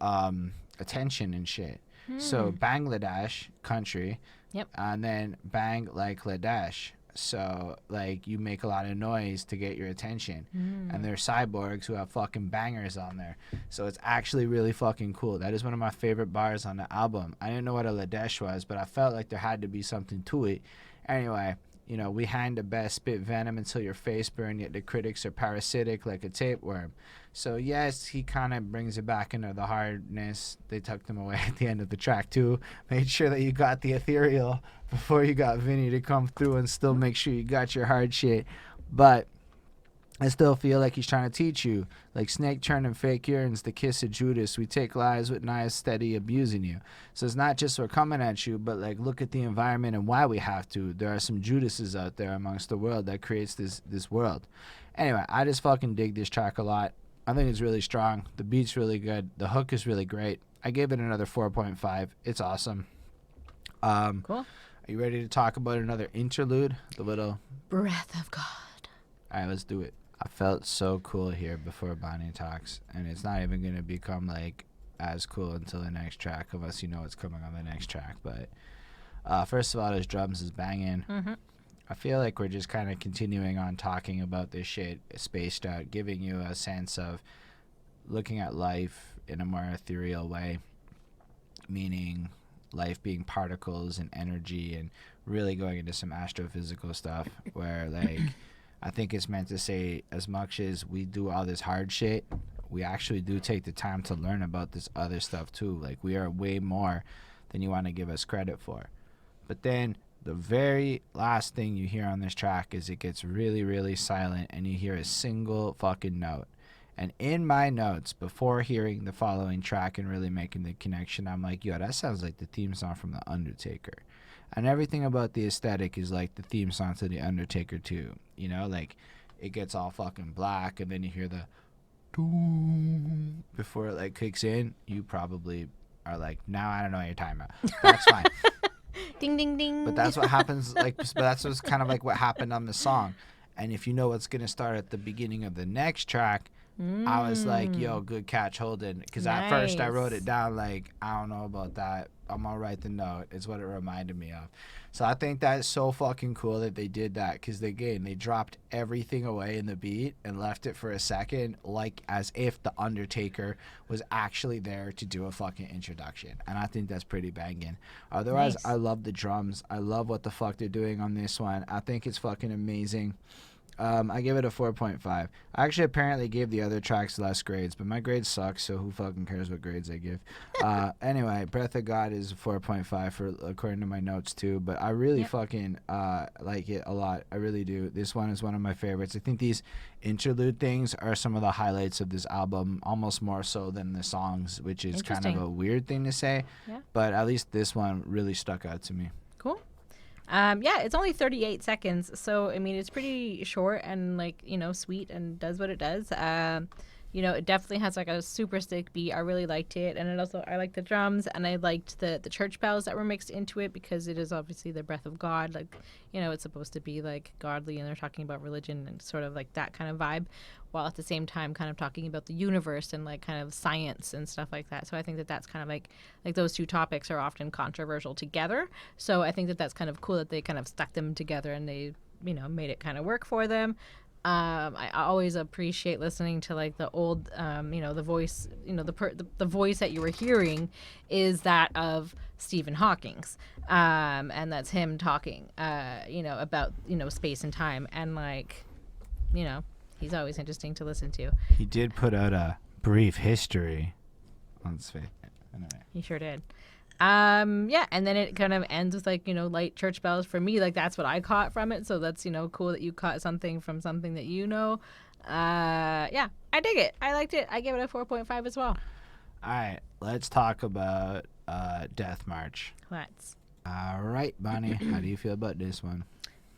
attention and shit. So Bangladesh, country. Yep. And then bang like Ladesh. So, like, you make a lot of noise to get your attention. And they're cyborgs who have fucking bangers on there. So it's actually really fucking cool. That is one of my favorite bars on the album. I didn't know what a Ladesh was, but I felt like there had to be something to it. Anyway, you know, we hang the best, spit venom until your face burn, yet the critics are parasitic like a tapeworm. So, yes, he kind of brings it back into the hardness. They tucked him away at the end of the track, too. Made sure that you got the ethereal before you got Vinny to come through and still make sure you got your hard shit. But I still feel like he's trying to teach you. Like snake turning fake urines, the kiss of Judas. We take lives with knives steady abusing you. So it's not just we're coming at you, but like look at the environment and why we have to. There are some Judases out there amongst the world that creates this world. Anyway, I just fucking dig this track a lot. I think it's really strong. The beat's really good. The hook is really great. I gave it another 4.5. It's awesome. Cool. Are you ready to talk about another interlude? The little Breath of God. All right, let's do it. I felt so cool here before Bonnie talks, and it's not even going to become like as cool until the next track, unless you know what's coming on the next track. But first of all, his drums is banging. I feel like we're just kind of continuing on talking about this shit spaced out, giving you a sense of looking at life in a more ethereal way, meaning life being particles and energy, and really going into some astrophysical stuff where like I think it's meant to say as much as we do all this hard shit, we actually do take the time to learn about this other stuff too. Like we are way more than you want to give us credit for. But then the very last thing you hear on this track is it gets really, really silent and you hear a single fucking note. And in my notes, before hearing the following track and really making the connection, I'm like, yo, that sounds like the theme song from The Undertaker. And everything about the aesthetic is like the theme song to The Undertaker too. You know, like it gets all fucking black and then you hear the doom before it like kicks in. You probably are like, now I don't know what you're talking about. That's fine. Ding, ding, ding. But that's what happens. But that's what's kind of like what happened on the song. And if you know what's going to start at the beginning of the next track, I was like, yo, good catch, Holden. Because at first I wrote it down like, I don't know about that. I'm going to write the note. It's what it reminded me of. So I think that's so fucking cool that they did that. Because, again, they dropped everything away in the beat and left it for a second like as if The Undertaker was actually there to do a fucking introduction. And I think that's pretty banging. Otherwise, I love the drums. I love what the fuck they're doing on this one. I think it's fucking amazing. I give it a 4.5. I actually apparently gave the other tracks less grades, but my grades suck, so who fucking cares what grades I give? Anyway, Breath of God is 4.5 for according to my notes too, but I really fucking like it a lot. I really do. This one is one of my favorites. I think these interlude things are some of the highlights of this album, almost more so than the songs, which is kind of a weird thing to say, but at least this one really stuck out to me. Cool. Yeah, it's only 38 seconds, so I mean it's pretty short and like, you know, sweet and does what it does. you know, it definitely has like a super sick beat. I really liked it, and it also I liked the drums, and I liked the church bells that were mixed into it because it is obviously the breath of God. Like, you know, it's supposed to be like godly, and they're talking about religion and sort of like that kind of vibe, while at the same time kind of talking about the universe and like kind of science and stuff like that. So I think that that's kind of like those two topics are often controversial together. So I think that that's kind of cool that they kind of stuck them together and they, you know, made it kind of work for them. I always appreciate listening to like the old, you know, the voice, you know, the voice that you were hearing is that of Stephen Hawking's, and that's him talking, you know, about, you know, space and time, and like, you know, he's always interesting to listen to. He did put out a brief history on space. Anyway. He sure did. Yeah, and then it kind of ends with like, you know, light church bells. For me, like that's what I caught from it. So that's, you know, cool that you caught something from something that you know. Yeah, I dig it. I liked it. I gave it a 4.5 as well. All right, let's talk about Death March. Let's. All right, Bonnie, how do you feel about this one?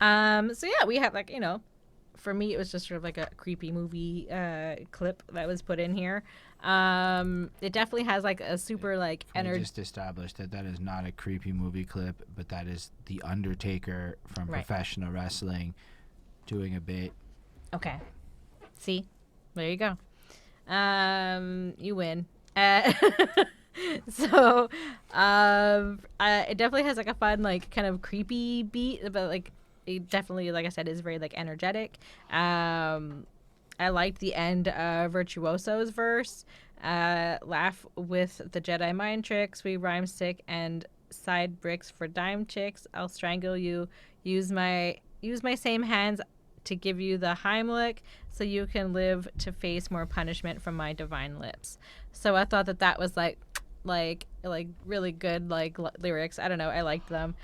So yeah, we have like, you know, for me it was just sort of like a creepy movie clip that was put in here. It definitely has like a super like energy. Just established that is not a creepy movie clip, but that is the Undertaker from professional wrestling doing a bit. Okay. See? There you go. You win. So it definitely has like a fun like kind of creepy beat, but like it definitely, like I said, is very like energetic. I liked the end of Virtuoso's verse. Laugh with the Jedi mind tricks. We rhyme sick and side bricks for dime chicks. I'll strangle you. Use my same hands to give you the Heimlich so you can live to face more punishment from my divine lips. So I thought that was like really good like lyrics. I don't know. I liked them.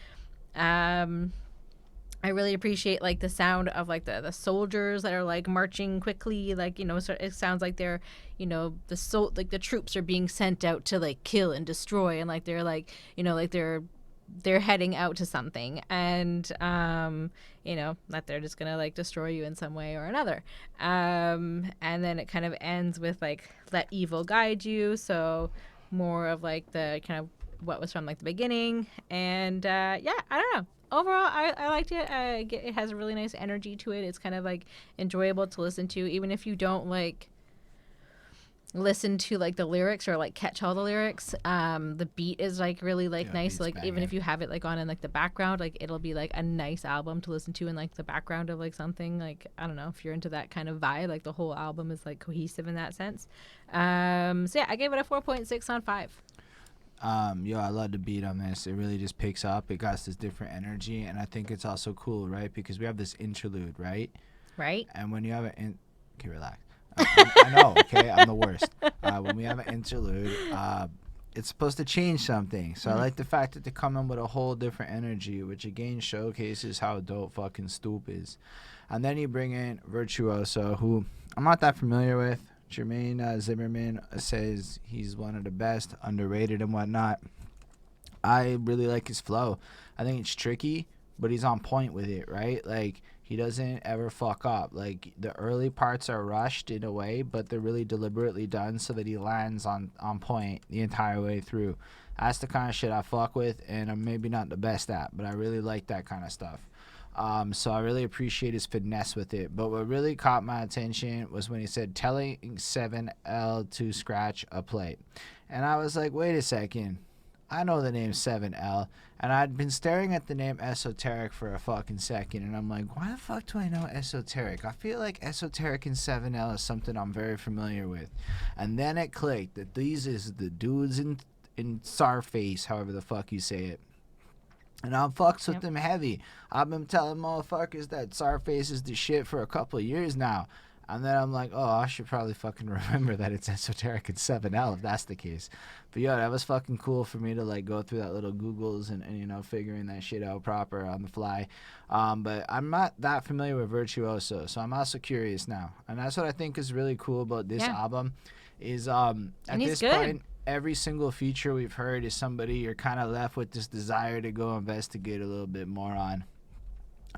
I really appreciate like the sound of like the soldiers that are like marching quickly, like, you know, so it sounds like they're, you know, like the troops are being sent out to like kill and destroy, and like they're like, you know, like they're heading out to something, and you know, that they're just gonna like destroy you in some way or another. And then it kind of ends with like let evil guide you, so more of like the kind of what was from like the beginning. And yeah, I don't know. Overall, I liked it. It has a really nice energy to it. It's kind of like enjoyable to listen to, even if you don't like listen to like the lyrics or like catch all the lyrics. The beat is like really like nice. Like even if you have it like on in like the background, like it'll be like a nice album to listen to in like the background of like something. Like, I don't know if you're into that kind of vibe. Like the whole album is like cohesive in that sense. So yeah, I gave it a 4.6 on 5. I love the beat on this. It really just picks up. It got this different energy, and I think it's also cool, right? Because we have this interlude, right? Right. And when you have an okay, relax. I know, okay, I'm the worst. When we have an interlude, it's supposed to change something. So I like the fact that they come in with a whole different energy, which again showcases how dope fucking Stoop is. And then you bring in Virtuoso, who I'm not that familiar with. Jermaine Zimmerman says he's one of the best, underrated and whatnot. I really like his flow. I think it's tricky, but he's on point with it, right? Like, he doesn't ever fuck up. Like, the early parts are rushed in a way, but they're really deliberately done so that he lands on point the entire way through. That's the kind of shit I fuck with, and I'm maybe not the best at, but I really like that kind of stuff. So I really appreciate his finesse with it. But what really caught my attention was when he said, telling 7L to scratch a plate. And I was like, wait a second. I know the name 7L. And I'd been staring at the name Esoteric for a fucking second. And I'm like, why the fuck do I know Esoteric? I feel like Esoteric and 7L is something I'm very familiar with. And then it clicked that these is the dudes in Scarface, however the fuck you say it. And I'm fucks with them heavy. I've been telling motherfuckers that Scarface is the shit for a couple of years now. And then I'm like, oh, I should probably fucking remember that it's Esoteric and 7L if that's the case. But yeah, that was fucking cool for me to like go through that little Googles and you know, figuring that shit out proper on the fly. But I'm not that familiar with Virtuoso, so I'm also curious now. And that's what I think is really cool about this album is at this point, every single feature we've heard is somebody you're kind of left with this desire to go investigate a little bit more on.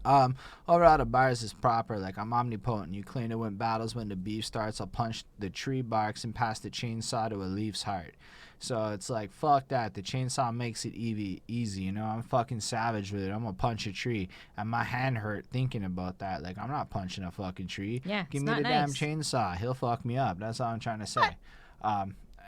Overall, the bars is proper. Like, I'm omnipotent. You clean it when battles. When the beef starts, I'll punch the tree barks and pass the chainsaw to a leaf's heart. So it's like, fuck that. The chainsaw makes it easy. You know, I'm fucking savage with it. I'm gonna punch a tree, and my hand hurt thinking about that. Like, I'm not punching a fucking tree. Yeah, Give it's me not the damn nice. chainsaw. He'll fuck me up. That's all I'm trying to say.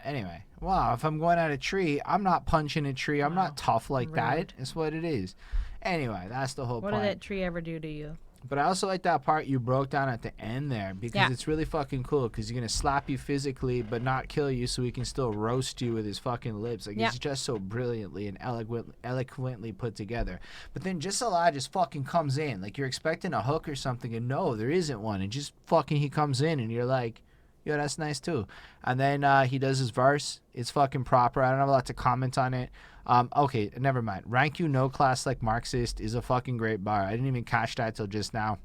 Anyway, wow. If I'm going at a tree, I'm not punching a tree. I'm not tough like that. Rude. It's what it is. Anyway, that's the whole What point. did that tree ever do to you? But I also like that part you broke down at the end there, because it's really fucking cool, because he's going to slap you physically but not kill you, so he can still roast you with his fucking lips. Like, it's just so brilliantly and eloquently put together. But then Jus Allah just fucking comes in. Like, you're expecting a hook or something, and no, there isn't one. And just fucking he comes in, and you're like, yo, that's nice too. And then he does his verse. It's fucking proper. I don't have a lot to comment on it. Okay, never mind. Rank you no class like Marxist is a fucking great bar. I didn't even catch that till just now.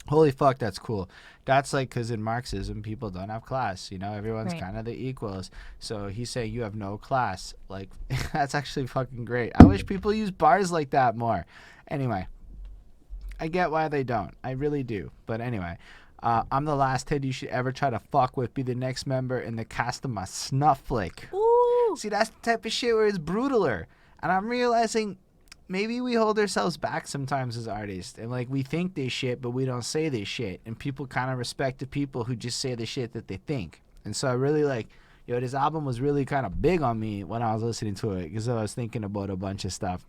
Holy fuck, that's cool. That's like, because in Marxism, people don't have class. You know, everyone's kind of the equals. So he's saying you have no class. Like, that's actually fucking great. I wish people use bars like that more. Anyway, I get why they don't. I really do. But anyway, I'm the last head you should ever try to fuck with. Be the next member in the cast of my snuff flick. Ooh. See, that's the type of shit where it's brutaler. And I'm realizing maybe we hold ourselves back sometimes as artists. And, like, we think this shit, but we don't say this shit. And people kind of respect the people who just say the shit that they think. And so I really like, this album was really kind of big on me when I was listening to it, because I was thinking about a bunch of stuff.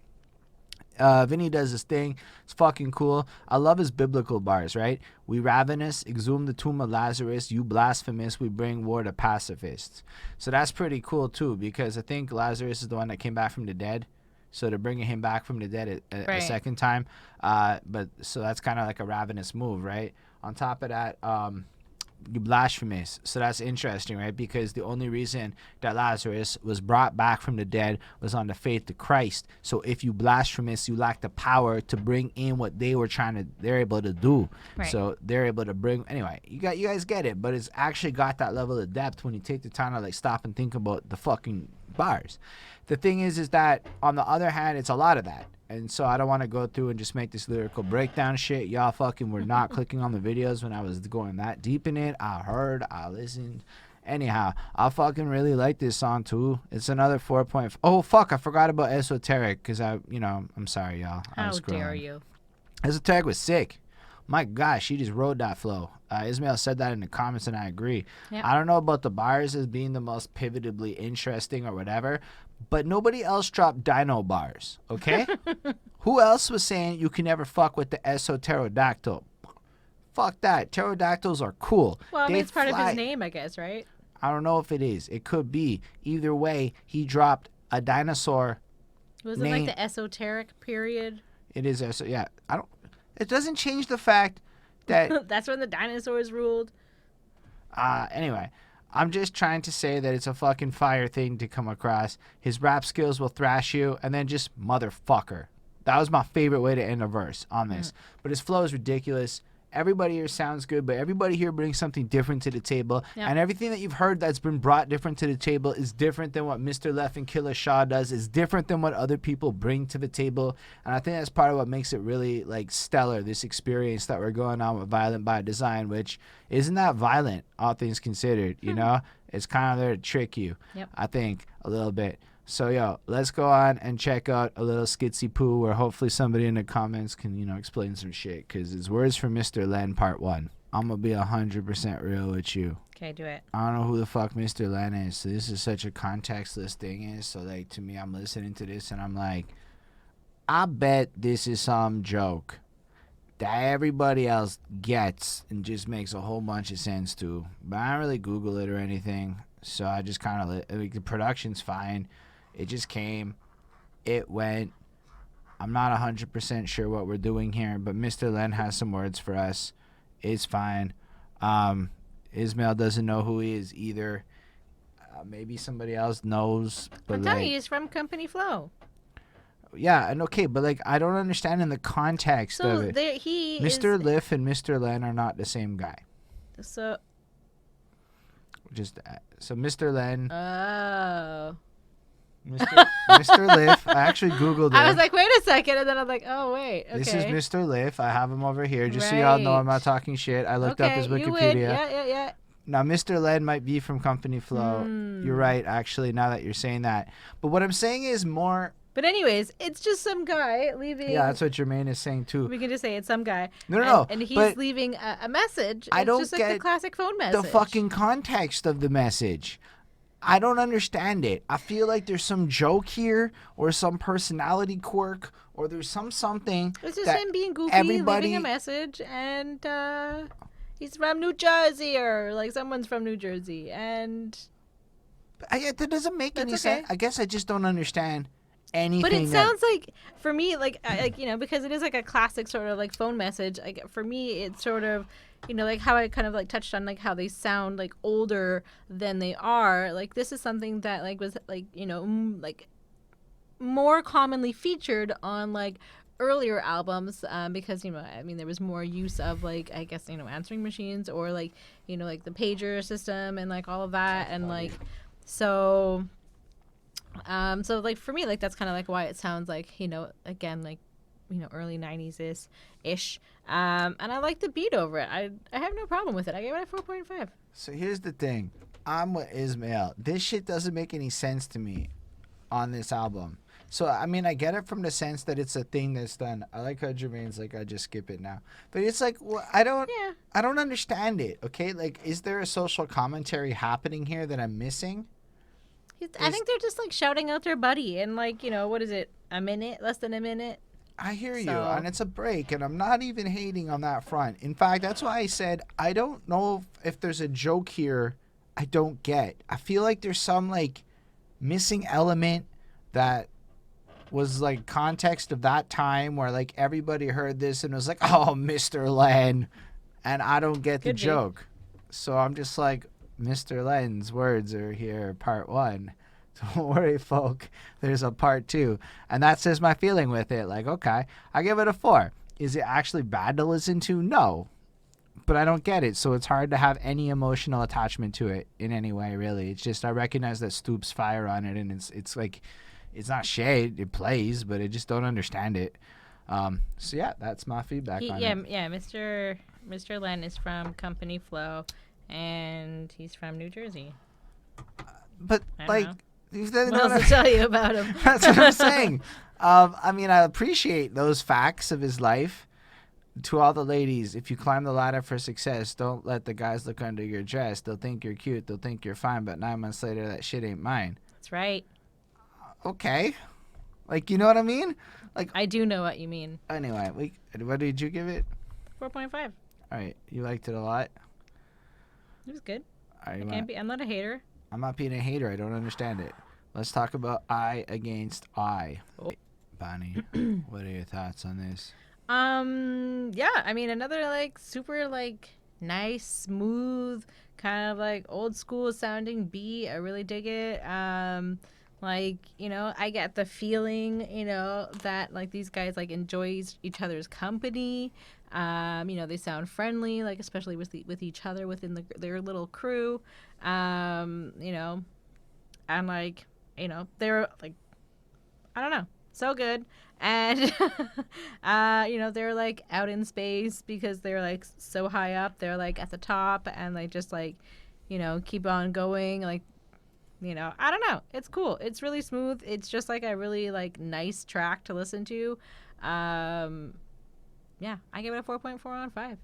Vinny does this thing. It's fucking cool. I love his biblical bars, right? We ravenous, exhume the tomb of Lazarus. You blasphemous, we bring war to pacifists. So that's pretty cool, too, because I think Lazarus is the one that came back from the dead. So they're bringing him back from the dead a second time. But so that's kind of like a ravenous move, right? On top of that, you blasphemous. So that's interesting, right? Because the only reason that Lazarus was brought back from the dead was on the faith of Christ. So if you blasphemous, you lack the power to bring in what they're able to do. Right. So they're able to bring, anyway, you guys get it, but it's actually got that level of depth when you take the time to like stop and think about the fucking bars. The thing is that on the other hand, it's a lot of that. And so I don't want to go through and just make this lyrical breakdown shit. Y'all fucking were not clicking on the videos when I was going that deep in it. I heard, I listened. Anyhow, I fucking really like this song too. It's another 4.5. Oh, fuck, I forgot about Esoteric, because I'm sorry, y'all. How dare you? Esoteric was sick. My gosh, she just rode that flow. Ismail said that in the comments, and I agree. Yep. I don't know about the bars as being the most pivotably interesting or whatever, but nobody else dropped dino bars, okay? Who else was saying you can never fuck with the Esoterodactyl? Fuck that. Pterodactyls are cool. Well, I mean, it's part of his name, I guess, right? I don't know if it is. It could be. Either way, he dropped a dinosaur. Was it like the esoteric period? It is. Yeah. It doesn't change the fact that that's when the dinosaurs ruled. Anyway, I'm just trying to say that it's a fucking fire thing to come across. His rap skills will thrash you, and then just motherfucker. That was my favorite way to end a verse on this. But his flow is ridiculous. Everybody here sounds good, but everybody here brings something different to the table. Yep. And everything that you've heard that's been brought different to the table is different than what Mr. Left and Killa Sha does. It's different than what other people bring to the table. And I think that's part of what makes it really like stellar, this experience that we're going on with Violent by Design, which isn't that violent, all things considered, you know? It's kind of there to trick you, I think, a little bit. So, yo, let's go on and check out a little skitsy poo where hopefully somebody in the comments can, explain some shit. Because it's Words from Mr. Len Part 1. I'm going to be 100% real with you. Okay, do it. I don't know who the fuck Mr. Len is. So this is such a contextless thing. So, like, to me, I'm listening to this and I'm like, I bet this is some joke that everybody else gets and just makes a whole bunch of sense to. But I don't really Google it or anything. So I just kind of, like, the production's fine. It just came. It went. I'm not 100% sure what we're doing here, but Mr. Len has some words for us. It's fine. Ismail doesn't know who he is either. Maybe somebody else knows. But I'm telling you, he's from Company Flow. Yeah, and okay, but like I don't understand in the context of it. Mr. Liff and Mr. Len are not the same guy. So Mr. Len. Oh. Mr. Liff. I actually Googled it. I was like, wait a second, and then I'm like, oh wait, okay. This is Mr. Liff. I have him over here, just so y'all know I'm not talking shit. I looked up his Wikipedia. You win. Yeah. Now, Mr. Len might be from Company Flow. You're right, actually, now that you're saying that. But what I'm saying is more... But anyways, it's just some guy leaving... Yeah, that's what Jermaine is saying, too. We can just say it's some guy. No. And he's leaving a message. I don't just get like the classic phone message. the fucking context of the message. I don't understand it. I feel like there's some joke here or some personality quirk or there's something. It's just him being goofy, leaving a message, and he's from New Jersey, or like someone's from New Jersey, and that doesn't make any sense. I guess I just don't understand anything. But it sounds like, for me, like because it is like a classic sort of like phone message. Like for me, it's sort of, like how I kind of like touched on like how they sound like older than they are. Like this is something that like was like like more commonly featured on like earlier albums, because there was more use of like, I guess, answering machines, or like like the pager system and like all of that. And like so like for me, like that's kind of like why it sounds like again like early 90s ish. And I like the beat over it. I have no problem with it. I gave it a 4.5. So here's the thing, I'm with Ismail. This shit doesn't make any sense to me on this album. So, I mean, I get it from the sense that it's a thing that's done. I like how Jermaine's like, I just skip it now. But it's like, well, I don't understand it, okay? Like, is there a social commentary happening here that I'm missing? I think they're just, like, shouting out their buddy in, like, what is it, a minute? Less than a minute? I hear you, and it's a break, and I'm not even hating on that front. In fact, that's why I said I don't know if there's a joke here I don't get. I feel like there's some, like, missing element that was like context of that time where like everybody heard this and was like, oh, Mr. Len, and I don't get the joke. So I'm just like, Mr. Len's words are here, part 1. Don't worry, folk, there's a part 2. And that's just my feeling with it. Like, okay, I give it a 4. Is it actually bad to listen to? No, but I don't get it, so it's hard to have any emotional attachment to it in any way, really. It's just I recognize that Stoop's fire on it, and it's like, it's not shade, it plays, but I just don't understand it. So yeah, that's my feedback on it. Yeah, Mr. Len is from Company Flow, and he's from New Jersey. But like, what else to tell you about him? That's what I'm saying. I mean, I appreciate those facts of his life. To all the ladies, if you climb the ladder for success, don't let the guys look under your dress. They'll think you're cute, they'll think you're fine, but 9 months later, that shit ain't mine. That's right. Okay, like, you know what I mean? Like, I do know what you mean. Anyway, what did you give it? 4.5. All right, you liked it a lot. It was good. All right, I'm not a hater. I'm not being a hater. I don't understand it. Let's talk about I against I. Oh. Bonnie, what are your thoughts on this? Yeah, I mean, another like super like nice, smooth, kind of like old school sounding beat. I really dig it. Like, I get the feeling, that like these guys like enjoy each other's company. They sound friendly, like especially with each other within their little crew. And like, they're like, I don't know, so good. And they're like out in space because they're like so high up. They're like at the top, and they just like, keep on going, like. I don't know. It's cool. It's really smooth. It's just like a really like nice track to listen to. Yeah, I give it a 4.4 on 5.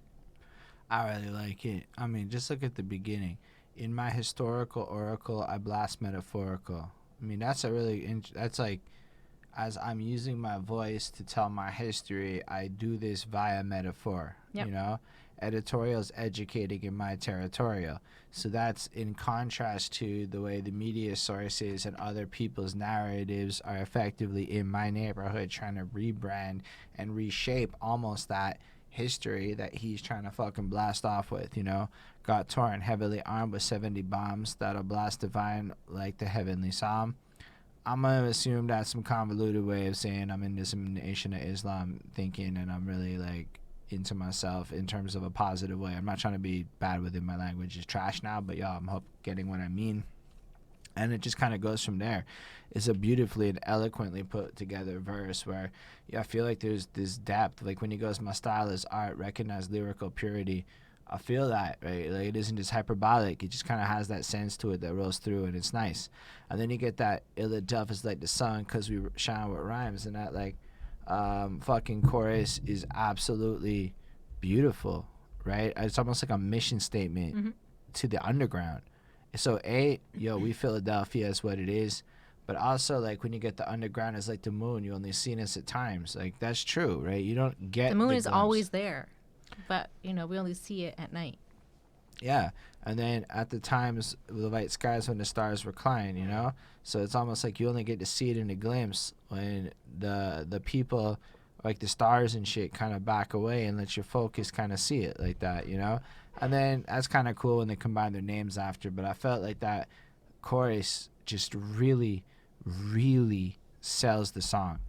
I really like it. I mean, just look at the beginning. In my historical oracle, I blast metaphorical. I mean, that's that's like, as I'm using my voice to tell my history, I do this via metaphor. Yep. Editorial's educating in my territorial. So that's in contrast to the way the media sources and other people's narratives are effectively in my neighborhood trying to rebrand and reshape almost that history that he's trying to fucking blast off with, Got torn, heavily armed with 70 bombs that'll blast divine like the heavenly psalm. I'm going to assume that's some convoluted way of saying I'm in this Nation of Islam thinking, and I'm really like into myself in terms of a positive way. I'm not trying to be bad within my language. It's trash now, but y'all, I'm getting what I mean. And it just kind of goes from there. It's a beautifully and eloquently put together verse where I feel like there's this depth. Like when he goes, my style is art, recognize lyrical purity. I feel that, right? Like it isn't just hyperbolic. It just kind of has that sense to it that rolls through, and it's nice. And then you get that illa duff is like the sun because we shine with rhymes, and that like fucking chorus is absolutely beautiful, right? It's almost like a mission statement to the underground. So we Philadelphia is what it is, but also like when you get the underground is like the moon. You only seen us at times. Like that's true, right? You don't get the moon is glimpse. always there, but we only see it at night. Yeah, and then at the times the light skies when the stars recline, So it's almost like you only get to see it in a glimpse when the people like the stars and shit kind of back away and let your focus kind of see it like that, And then that's kind of cool when they combine their names after. But I felt like that chorus just really, really sells the song.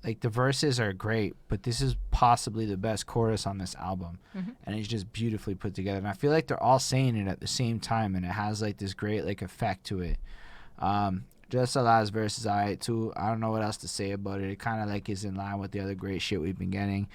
Like the verses are great, but this is possibly the best chorus on this album. And it's just beautifully put together. And I feel like they're all saying it at the same time, and it has like this great like effect to it. Jus Allah's verse is alright too. I don't know what else to say about it. It kind of like is in line with the other great shit we've been getting.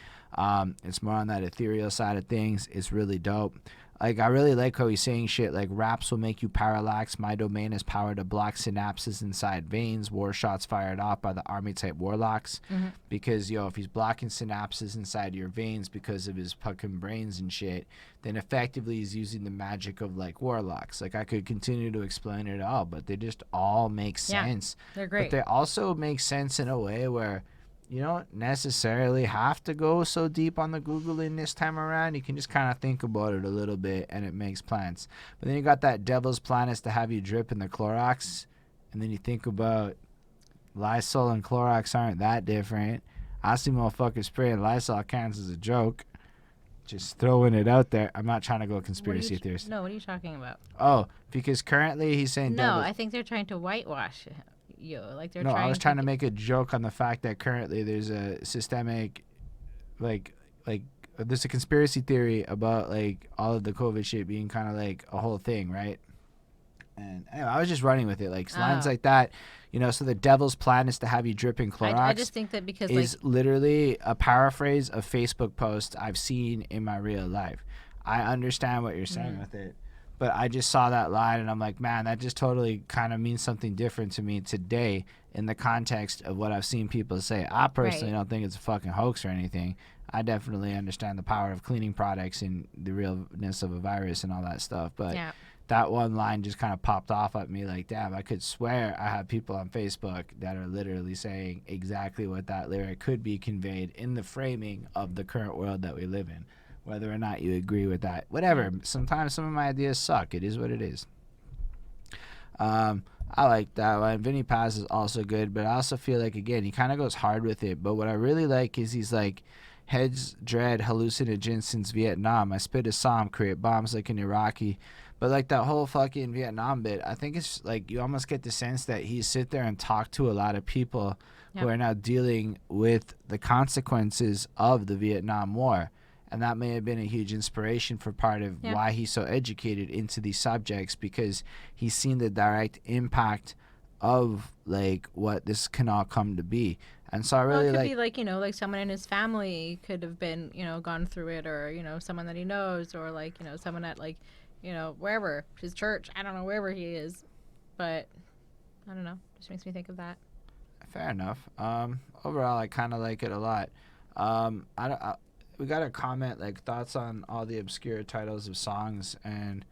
It's more on that ethereal side of things. It's really dope. Like I really like how he's saying shit like raps will make you parallax. My domain is power to block synapses inside veins. War shots fired off by the army type warlocks. Because if he's blocking synapses inside your veins because of his fucking brains and shit, then effectively he's using the magic of like warlocks. Like I could continue to explain it all, but they just all make sense. They're great. But they also make sense in a way where you don't necessarily have to go so deep on the Googling this time around. You can just kind of think about it a little bit and it makes plans. But then you got that devil's plan is to have you drip in the Clorox. And then you think about Lysol and Clorox aren't that different. I see motherfuckers spraying Lysol cans as a joke. Just throwing it out there. I'm not trying to go conspiracy theorist. No, what are you talking about? Oh, because currently he's saying no, I think they're trying to whitewash it. I was trying to make a joke on the fact that currently there's a systemic like there's a conspiracy theory about like all of the COVID shit being kind of like a whole thing, right? And anyway, I was just running with it, like lines like that, so the devil's plan is to have you dripping Clorox. I just think that because is literally a paraphrase of Facebook posts I've seen in my real life. I understand what you're saying with it. But I just saw that line and I'm like, man, that just totally kind of means something different to me today in the context of what I've seen people say. I personally don't think it's a fucking hoax or anything. I definitely understand the power of cleaning products and the realness of a virus and all that stuff. But that one line just kind of popped off at me like, damn, I could swear I have people on Facebook that are literally saying exactly what that lyric could be conveyed in the framing of the current world that we live in. Whether or not you agree with that. Whatever. Sometimes some of my ideas suck. It is what it is. I like that one. Vinny Paz is also good, but I also feel like, again, he kind of goes hard with it. But what I really like is he's like, heads dread hallucinogens since Vietnam. I spit a psalm, create bombs like an Iraqi. But like that whole fucking Vietnam bit, I think it's like you almost get the sense that he sit there and talk to a lot of people who are now dealing with the consequences of the Vietnam War. And that may have been a huge inspiration for part of why he's so educated into these subjects, because he's seen the direct impact of like what this can all come to be. And so I really it could be like someone in his family could have been, gone through it, or, someone that he knows, or like, someone at like, wherever, his church, I don't know, wherever he is. But I don't know, just makes me think of that. Fair enough. Overall, I kind of like it a lot. We got a comment, like, thoughts on all the obscure titles of songs, and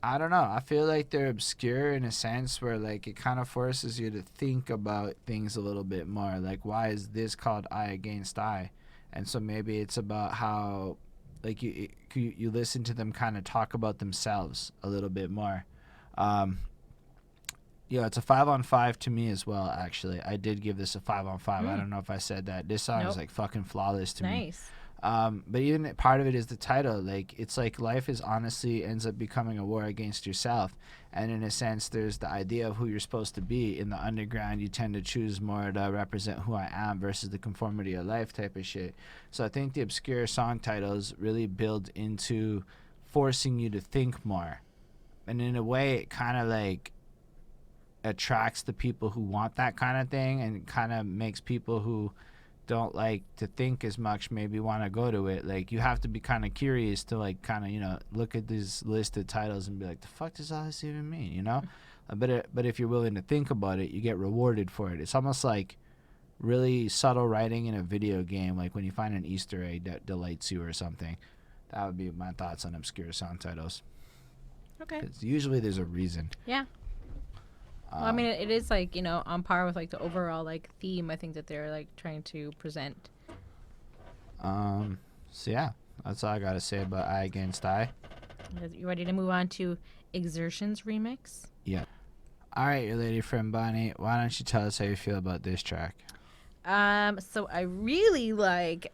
I don't know. I feel like they're obscure in a sense where, like, it kind of forces you to think about things a little bit more. Like, why is this called I Against I? And so maybe it's about how, like, you listen to them kind of talk about themselves a little bit more. It's a 5-on-5 to me as well, actually. I did give this a 5-on-5. I don't know if I said that. This song is, like, fucking flawless to me. Nice. But even part of it is the title. Like, it's like life is honestly ends up becoming a war against yourself. And in a sense, there's the idea of who you're supposed to be. In the underground, you tend to choose more to represent who I am versus the conformity of life type of shit. So I think the obscure song titles really build into forcing you to think more. And in a way, it kind of like attracts the people who want that kind of thing, and kind of makes people who don't like to think as much maybe want to go to it. Like, you have to be kind of curious to like kind of, you know, look at this list of titles and be like, the fuck does all this even mean, you know? But if you're willing to think about it, you get rewarded for it. It's almost like really subtle writing in a video game, like when you find an Easter egg that delights you or something. That would be my thoughts on obscure sound titles. Okay. 'Cause usually there's a reason. Yeah. Well, I mean, it is like, you know, on par with like the overall like theme I think that they're like trying to present. So yeah, that's all I gotta say about Eye Against Eye. You ready to move on to Exertions remix? Yeah. All right, your lady friend Bonnie, why don't you tell us how you feel about this track? So I really like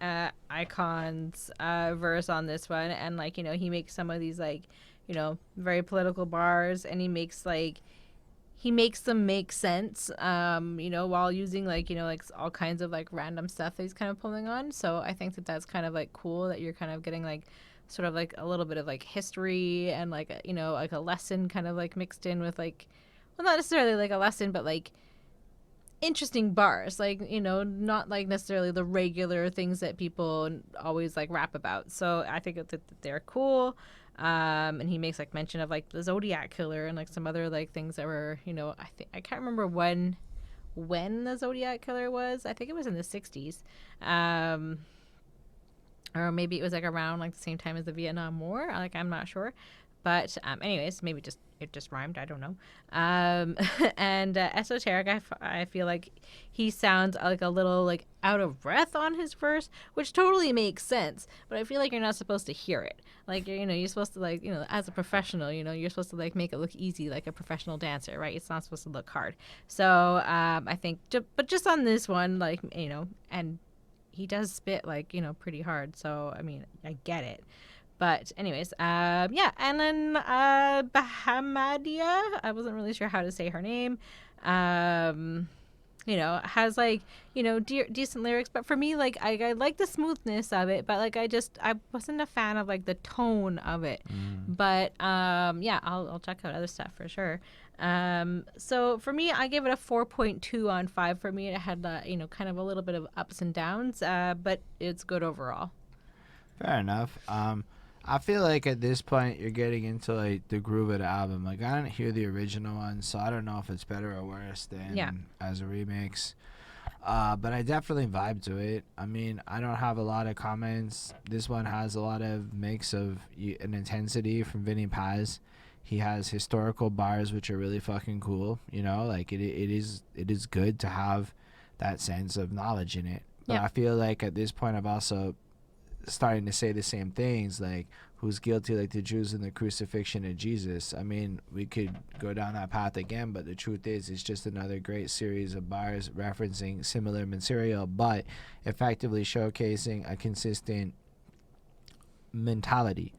Icon's verse on this one, and like, you know, he makes some of these like, you know, very political bars, and he makes them make sense, you know, while using like, you know, like all kinds of like random stuff that he's kind of pulling on. So I think that that's kind of like cool that you're kind of getting like sort of like a little bit of like history and like a, you know, like a lesson kind of like mixed in with like, well, not necessarily like a lesson, but like interesting bars, like, you know, not like necessarily the regular things that people always like rap about. So I think that they're cool. And he makes like mention of like the Zodiac killer and like some other like things that were, you know, I can't remember when the Zodiac killer was. I think it was in the 60s. Or maybe it was like around like the same time as the Vietnam War. Like, I'm not sure. But anyways, maybe it just rhymed. I don't know. And Esoteric, I feel like he sounds like a little like out of breath on his verse, which totally makes sense. But I feel like you're not supposed to hear it. Like, you know, you're supposed to like, you know, as a professional, you know, you're supposed to like make it look easy, like a professional dancer, right? It's not supposed to look hard. So I think, but just on this one, like, you know, and he does spit like, you know, pretty hard. So I mean, I get it. But anyways, yeah, and then Bahamadia, I wasn't really sure how to say her name, you know, has like, you know, decent lyrics, but for me, like, I like the smoothness of it, but like, I wasn't a fan of like the tone of it. But yeah, I'll check out other stuff for sure. So for me, I gave it a 4.2 on 5. For me, it had you know, kind of a little bit of ups and downs, but it's good overall. Fair enough. I feel like at this point you're getting into like the groove of the album. Like, I didn't hear the original one, so I don't know if it's better or worse than as a remix. But I definitely vibe to it. I mean, I don't have a lot of comments. This one has a lot of mix of an intensity from Vinny Paz. He has historical bars which are really fucking cool. You know, like it is good to have that sense of knowledge in it. But I feel like at this point I've also starting to say the same things, like who's guilty, like the Jews in the crucifixion of Jesus. I mean, we could go down that path again, but the truth is it's just another great series of bars referencing similar material but effectively showcasing a consistent mentality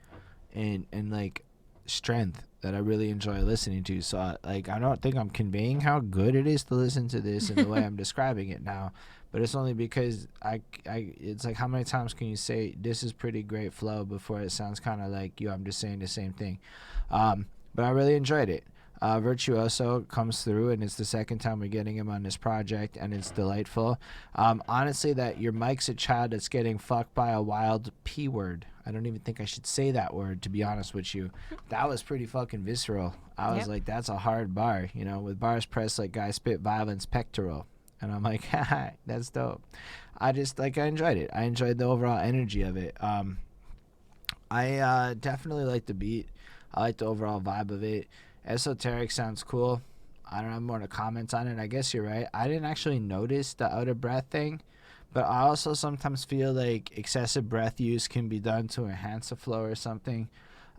and like strength that I really enjoy listening to. So like, I don't think I'm conveying how good it is to listen to this in the way I'm describing it now, but it's only because I it's like, how many times can you say this is pretty great flow before it sounds kind of like I'm just saying the same thing. But I really enjoyed it. Virtuoso comes through, and it's the second time we're getting him on this project, and it's delightful. Honestly, that your mic's a child that's getting fucked by a wild P word. I don't even think I should say that word, to be honest with you. That was pretty fucking visceral. I was like, that's a hard bar, you know, with bars pressed like guy spit violence pectoral. And I'm like, haha, that's dope. I enjoyed it. I enjoyed the overall energy of it. I definitely like the beat. I like the overall vibe of it. Esoteric sounds cool. I don't have more to comment on it. I guess you're right. I didn't actually notice the out of breath thing, but I also sometimes feel like excessive breath use can be done to enhance a flow or something.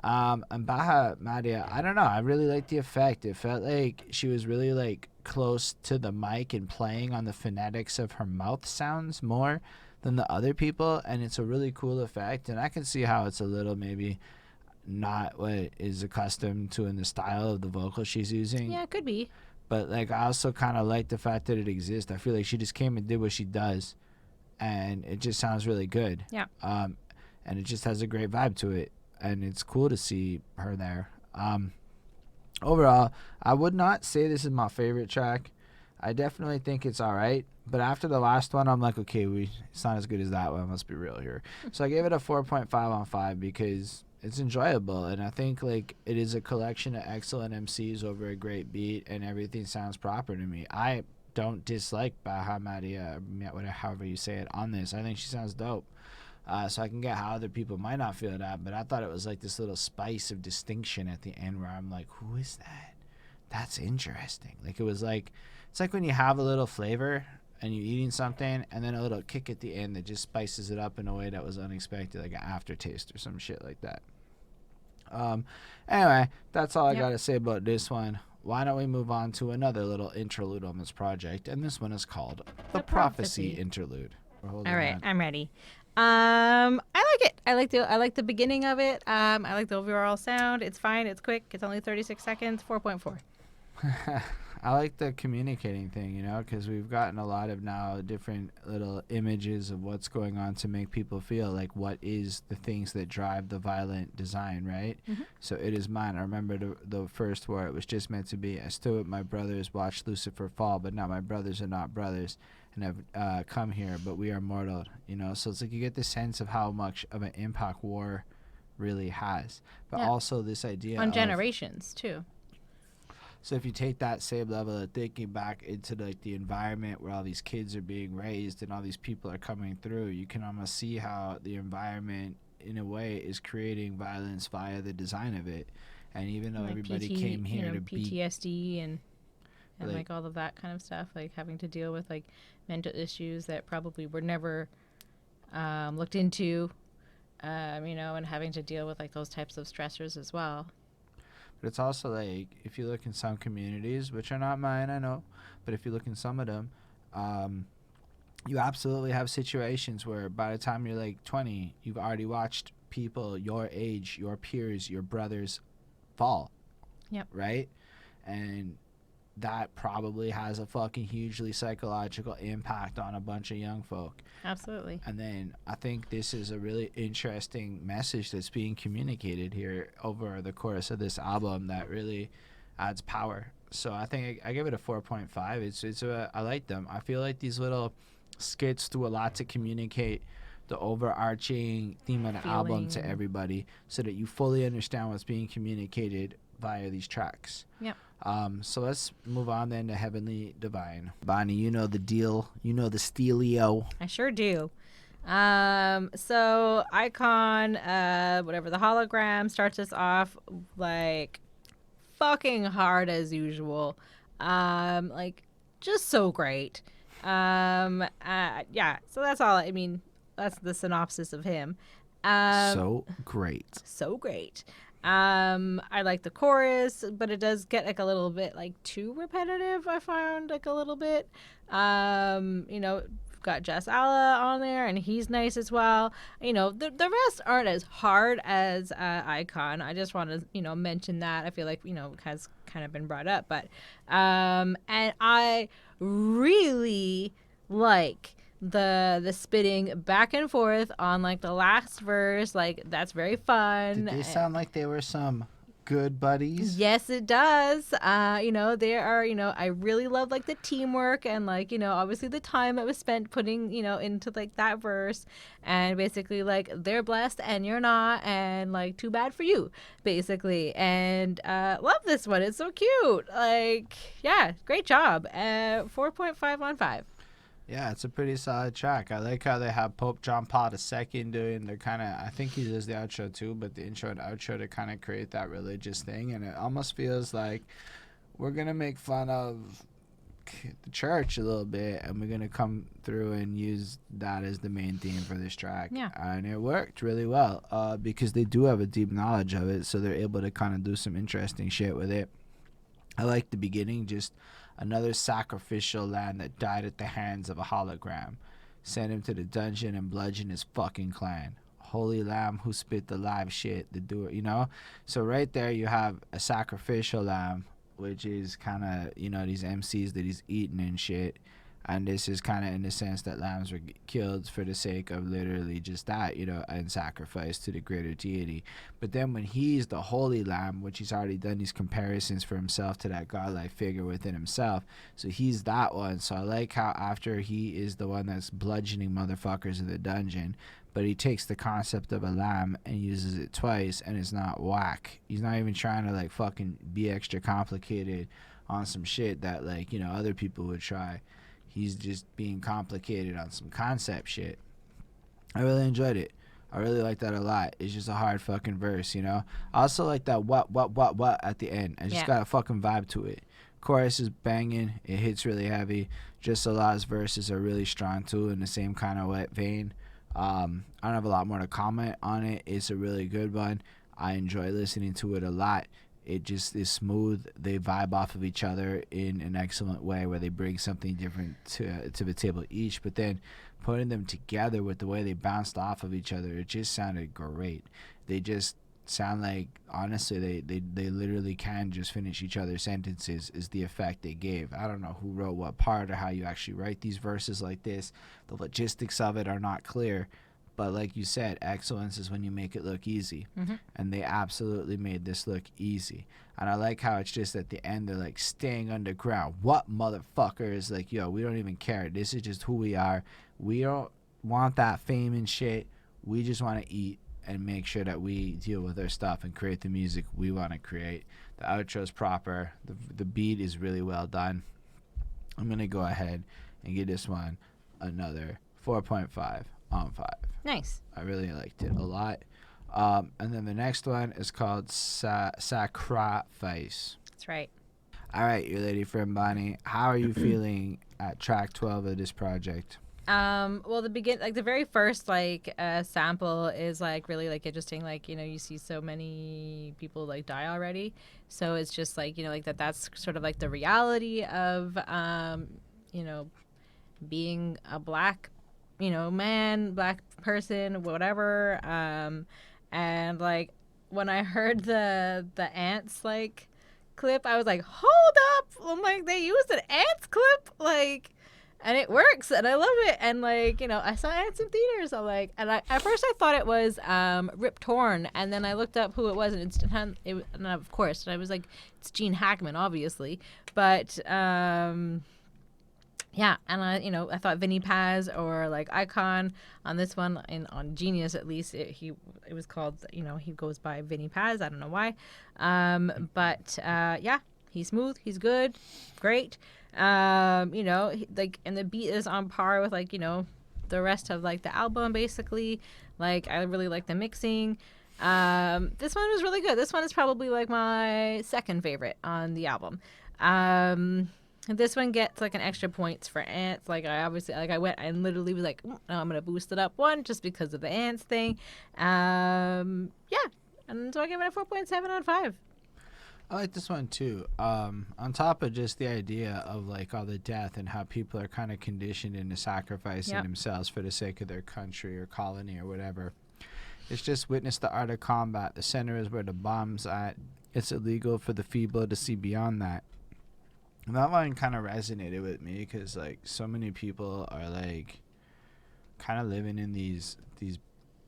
And Bahamadia, I don't know. I really liked the effect. It felt like she was really like close to the mic and playing on the phonetics of her mouth sounds more than the other people, and it's a really cool effect. And I can see how it's a little maybe not what is accustomed to in the style of the vocal she's using. Yeah, it could be. But like, I also kind of like the fact that it exists. I feel like she just came and did what she does, and it just sounds really good. Yeah. And it just has a great vibe to it, and it's cool to see her there. overall, I would not say this is my favorite track. I definitely think it's all right. But after the last one, I'm like, okay, it's not as good as that one. Let's be real here. So I gave it a 4.5 on 5 because it's enjoyable. And I think, like, it is a collection of excellent MCs over a great beat, and everything sounds proper to me. I don't dislike Bahamadia, whatever, however you say it, on this. I think she sounds dope. So I can get how other people might not feel that, but I thought it was like this little spice of distinction at the end where I'm like, who is that? That's interesting. Like, it was like, it's like when you have a little flavor and you're eating something and then a little kick at the end that just spices it up in a way that was unexpected, like an aftertaste or some shit like that. Anyway, that's all I got to say about this one. Why don't we move on to another little interlude on this project, and this one is called the Prophecy Interlude. All right, I'm ready. I like it. I like the beginning of it. I like the overall sound. It's fine. It's quick. It's only 36 seconds. 4.4. I like the communicating thing, you know, because we've gotten a lot of now different little images of what's going on to make people feel like what is the things that drive the violent design, right? Mm-hmm. So it is mine. I remember the first where it was just meant to be, I stood with my brothers, watched Lucifer fall, but now my brothers are not brothers and have come here, but we are mortal, you know? So it's like you get the sense of how much of an impact war really has, but also this idea on generations too. So if you take that same level of thinking back into like the environment where all these kids are being raised and all these people are coming through, you can almost see how the environment in a way is creating violence via the design of it. And even though like everybody came here to PTSD and like all of that kind of stuff, like having to deal with like mental issues that probably were never looked into, you know, and having to deal with like those types of stressors as well. But it's also like, if you look in some communities, which are not mine, I know, but if you look in some of them, you absolutely have situations where by the time you're like 20, you've already watched people your age, your peers, your brothers fall. Yep. Right? And that probably has a fucking hugely psychological impact on a bunch of young folk. Absolutely. And then I think this is a really interesting message that's being communicated here over the course of this album that really adds power. So I think I give it a 4.5. I like them. I feel like these little skits do a lot to communicate the overarching theme of the album to everybody so that you fully understand what's being communicated via these tracks. Yep. So let's move on then to Heavenly Divine. Bonnie, you know the deal. You know the steelio. I sure do. So Icon, whatever, the hologram starts us off like fucking hard as usual. Like just so great. Yeah, so that's all. I mean, that's the synopsis of him. So great. So great. I like the chorus, but it does get like a little bit like too repetitive. I found like a little bit. You know, we've got Jus Allah on there, and he's nice as well. You know, the rest aren't as hard as Icon. I just want to mention that. I feel like has kind of been brought up, but and I really like the spitting back and forth on like the last verse. Like that's very fun. Did they sound like they were some good buddies? Yes, it does. There are, I really love like the teamwork and like, obviously the time that was spent putting, into like that verse, and basically like they're blessed and you're not, and like too bad for you, basically. And love this one. It's so cute. Like, yeah, great job. 4.5 on 5. Yeah, it's a pretty solid track. I like how they have Pope John Paul II doing the kind of, I think he does the outro too, but the intro and outro to kind of create that religious thing. And it almost feels like we're going to make fun of the church a little bit, and we're going to come through and use that as the main theme for this track. Yeah. And it worked really well because they do have a deep knowledge of it, so they're able to kind of do some interesting shit with it. I like the beginning, just another sacrificial lamb that died at the hands of a hologram. Sent him to the dungeon and bludgeoned his fucking clan. Holy lamb who spit the live shit, the doer, So right there you have a sacrificial lamb, which is kind of, these MCs that he's eating and shit. And this is kind of in the sense that lambs were killed for the sake of literally just that, you know, and sacrifice to the greater deity. But then when he's the holy lamb, which he's already done these comparisons for himself to that godlike figure within himself, so he's that one. So I like how after he is the one that's bludgeoning motherfuckers in the dungeon, but he takes the concept of a lamb and uses it twice, and it's not whack. He's not even trying to like fucking be extra complicated on some shit that, like, you know, other people would try. He's just being complicated on some concept shit. I really enjoyed it. I really like that a lot. It's just a hard fucking verse, you know. I also like that what at the end. I just got a fucking vibe to it. Chorus is banging. It hits really heavy. Jus Allah's verses are really strong too, in the same kind of wet vein. I don't have a lot more to comment on it. It's a really good one. I enjoy listening to it a lot. It just is smooth. They vibe off of each other in an excellent way, where they bring something different to the table each, but then putting them together with the way they bounced off of each other, it just sounded great. They just sound like, honestly, they literally can just finish each other's sentences, is the effect they gave. I don't know who wrote what part or how you actually write these verses like this. The logistics of it are not clear. But like you said, excellence is when you make it look easy. Mm-hmm. And they absolutely made this look easy. And I like how it's just at the end, they're like, staying underground. What motherfuckers? Like, yo, we don't even care. This is just who we are. We don't want that fame and shit. We just want to eat and make sure that we deal with our stuff and create the music we want to create. The outro's proper. The beat is really well done. I'm going to go ahead and give this one another 4.5 on 5. Nice. I really liked it a lot. And then the next one is called Sacrafice. That's right. All right, your lady friend Bonnie, how are you feeling at track 12 of this project? Well, the very first sample is like really like interesting. Like, you know, you see so many people like die already, so it's just like, you know, like that's sort of like the reality of you know, being a black, you know, man, black person, whatever. And like when I heard the ants like clip, I was like, hold up! I'm like, they used an ants clip, like, and it works, and I love it. And like, you know, I saw ants in theaters. I'm like, and at first I thought it was Rip Torn, and then I looked up who it was, and and of course, and I was like, it's Gene Hackman, obviously, but yeah, and I thought Vinny Paz or like Icon on this one, on Genius at least, it was called, you know, he goes by Vinny Paz. I don't know why, but yeah, he's smooth, he's good, great. You know, and the beat is on par with, like, you know, the rest of like the album basically. Like, I really like the mixing. This one was really good. This one is probably like my second favorite on the album. This one gets like an extra points for ants. Like, I obviously, like, I went and literally was like, I'm gonna boost it up one just because of the ants thing. Yeah, and so I give it a 4.7 out of 5. I like this one too. On top of just the idea of like all the death and how people are kind of conditioned into sacrificing themselves for the sake of their country or colony or whatever. It's just witness the art of combat. The center is where the bomb's at. It's illegal for the feeble to see beyond that. And that line kind of resonated with me because like so many people are like kind of living in these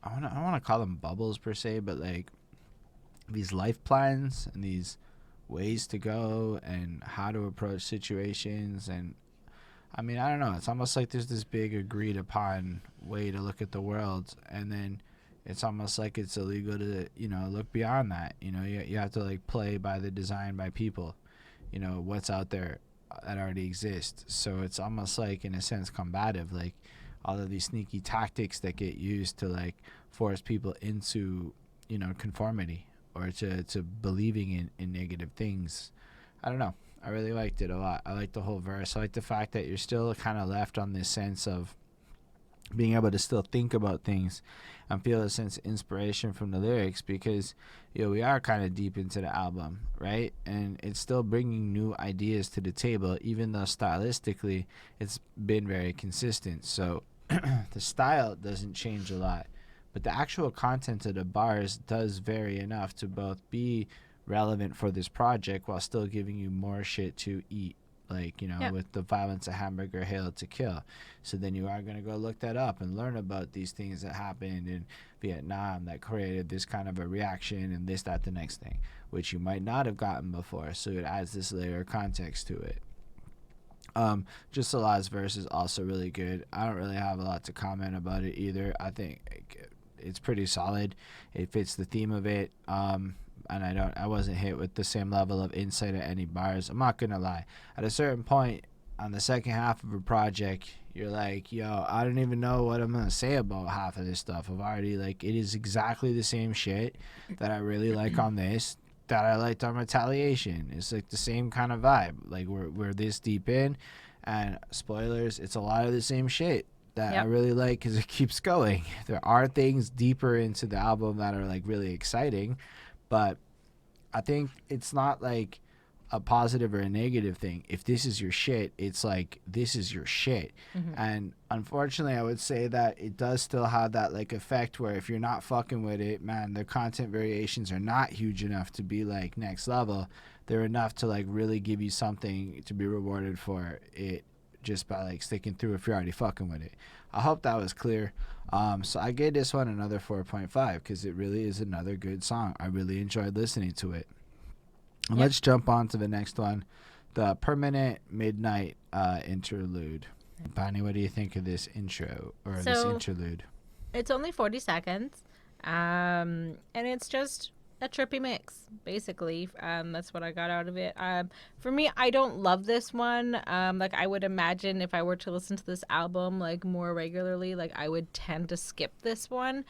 I don't want to call them bubbles per se, but like these life plans and these ways to go and how to approach situations. And I mean, I don't know, it's almost like there's this big agreed upon way to look at the world, and then it's almost like it's illegal to, you know, look beyond that. You know, you have to like play by the design by people, you know, what's out there that already exists. So it's almost like, in a sense, combative, like all of these sneaky tactics that get used to like force people into, you know, conformity or to believing in negative things. I don't know. I really liked it a lot. I like the whole verse. I like the fact that you're still kind of left on this sense of being able to still think about things and feel a sense of inspiration from the lyrics, because, you know, we are kind of deep into the album, right? And it's still bringing new ideas to the table, even though stylistically it's been very consistent. So the style doesn't change a lot, but the actual content of the bars does vary enough to both be relevant for this project while still giving you more shit to eat. like, with the violence of hamburger, hail to kill. So then you are going to go look that up and learn about these things that happened in Vietnam that created this kind of a reaction and this, that, the next thing, which you might not have gotten before. So it adds this layer of context to it. Jus Allah's verse is also really good. I don't really have a lot to comment about it either. I think it's pretty solid. It fits the theme of it. And I wasn't hit with the same level of insight at any bars. I'm not gonna lie. At a certain point on the second half of a project, you're like, yo, I don't even know what I'm gonna say about half of this stuff. I've already, like, it is exactly the same shit that I really like on this that I liked on Retaliation. It's like the same kind of vibe. Like we're this deep in, and spoilers, it's a lot of the same shit that I really like because it keeps going. There are things deeper into the album that are like really exciting, but I think it's not like a positive or a negative thing. If this is your shit, it's like, this is your shit. And unfortunately, I would say that it does still have that like effect where if you're not fucking with it, man, the content variations are not huge enough to be like next level. They're enough to like really give you something to be rewarded for it just by like sticking through if you're already fucking with it. I hope that was clear. So I gave this one another 4.5 because it really is another good song. I really enjoyed listening to it. And let's jump on to the next one, the Permanent Midnight Interlude. Bonnie, what do you think of this intro or this interlude? It's only 40 seconds, and it's just a trippy mix, basically. That's what I got out of it. For me, I don't love this one. Like, I would imagine if I were to listen to this album like more regularly, like I would tend to skip this one,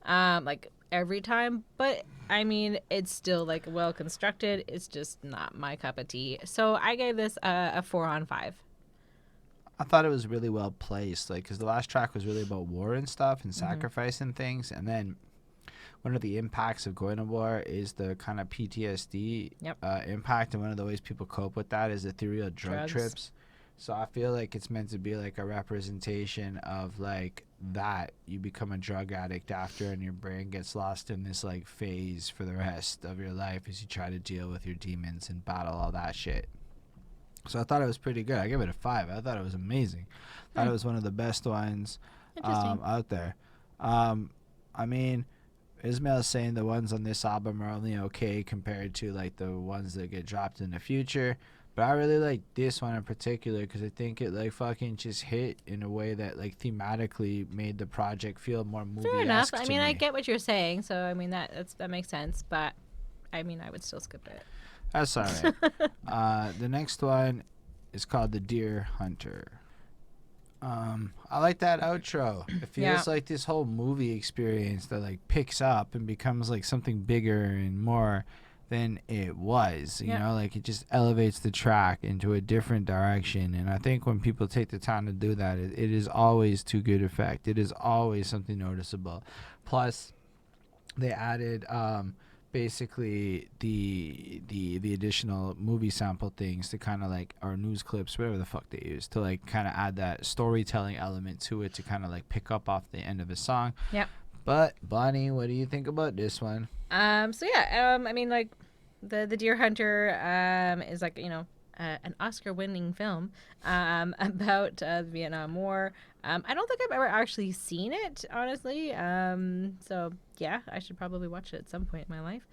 like every time. But I mean, it's still like well constructed. It's just not my cup of tea. So I gave this a 4 on 5. I thought it was really well placed, like, because the last track was really about war and stuff and sacrifice and things, and then one of the impacts of going to war is the kind of PTSD impact, and one of the ways people cope with that is ethereal drug trips. So I feel like it's meant to be like a representation of like that. You become a drug addict after, and your brain gets lost in this like phase for the rest of your life as you try to deal with your demons and battle all that shit. So I thought it was pretty good. I give it a 5. I thought it was amazing. I thought it was one of the best ones out there. I mean, Ismail's saying the ones on this album are only okay compared to like the ones that get dropped in the future. But I really like this one in particular because I think it like fucking just hit in a way that like thematically made the project feel more movie-esque. Fair enough. I mean, I get what you're saying, so I mean that makes sense. But I mean, I would still skip it. That's all right. The next one is called The Deer Hunter. I like that outro. It feels like this whole movie experience that like picks up and becomes like something bigger and more than it was. You know, like it just elevates the track into a different direction. And I think when people take the time to do that, it is always to good effect. It is always something noticeable. Plus, they added basically the additional movie sample things to kind of like, or news clips, whatever the fuck they use, to like kind of add that storytelling element to it to kind of like pick up off the end of a song. But Bonnie, what do you think about this one? I mean, like the Deer Hunter is like, you know, an Oscar-winning film about the Vietnam War. I don't think I've ever actually seen it, honestly. So yeah, I should probably watch it at some point in my life.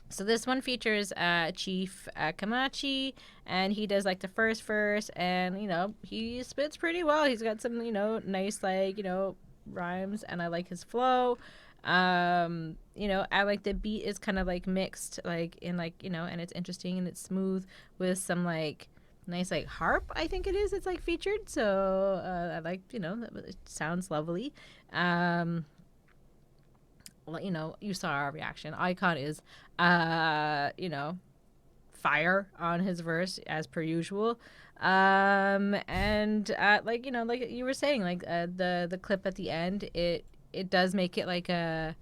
So this one features Chief Kamachi, and he does like the first verse, and you know, he spits pretty well. He's got some, you know, nice like, you know, rhymes, and I like his flow. You know, I like the beat is kind of like mixed, like in like, you know, and it's interesting and it's smooth with some like nice like harp, I think it is. It's like featured, so I like, you know, it sounds lovely. You know, you saw our reaction. Icon is, you know, fire on his verse as per usual. And like, you know, like you were saying, like the clip at the end, it does make it like a,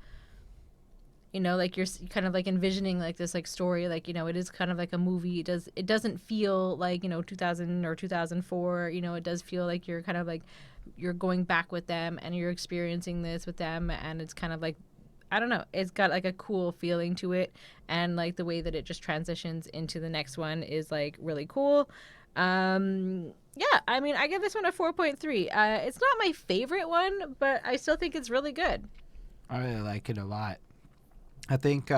you know, like you're kind of like envisioning like this like story, like, you know, it is kind of like a movie. It doesn't feel like, you know, 2000 or 2004, you know, it does feel like you're kind of like you're going back with them and you're experiencing this with them, and it's kind of like I don't know, it's got like a cool feeling to it, and like the way that it just transitions into the next one is like really cool. Yeah, I mean, I give this one a 4.3. It's not my favorite one, but I still think it's really good. I really like it a lot. I think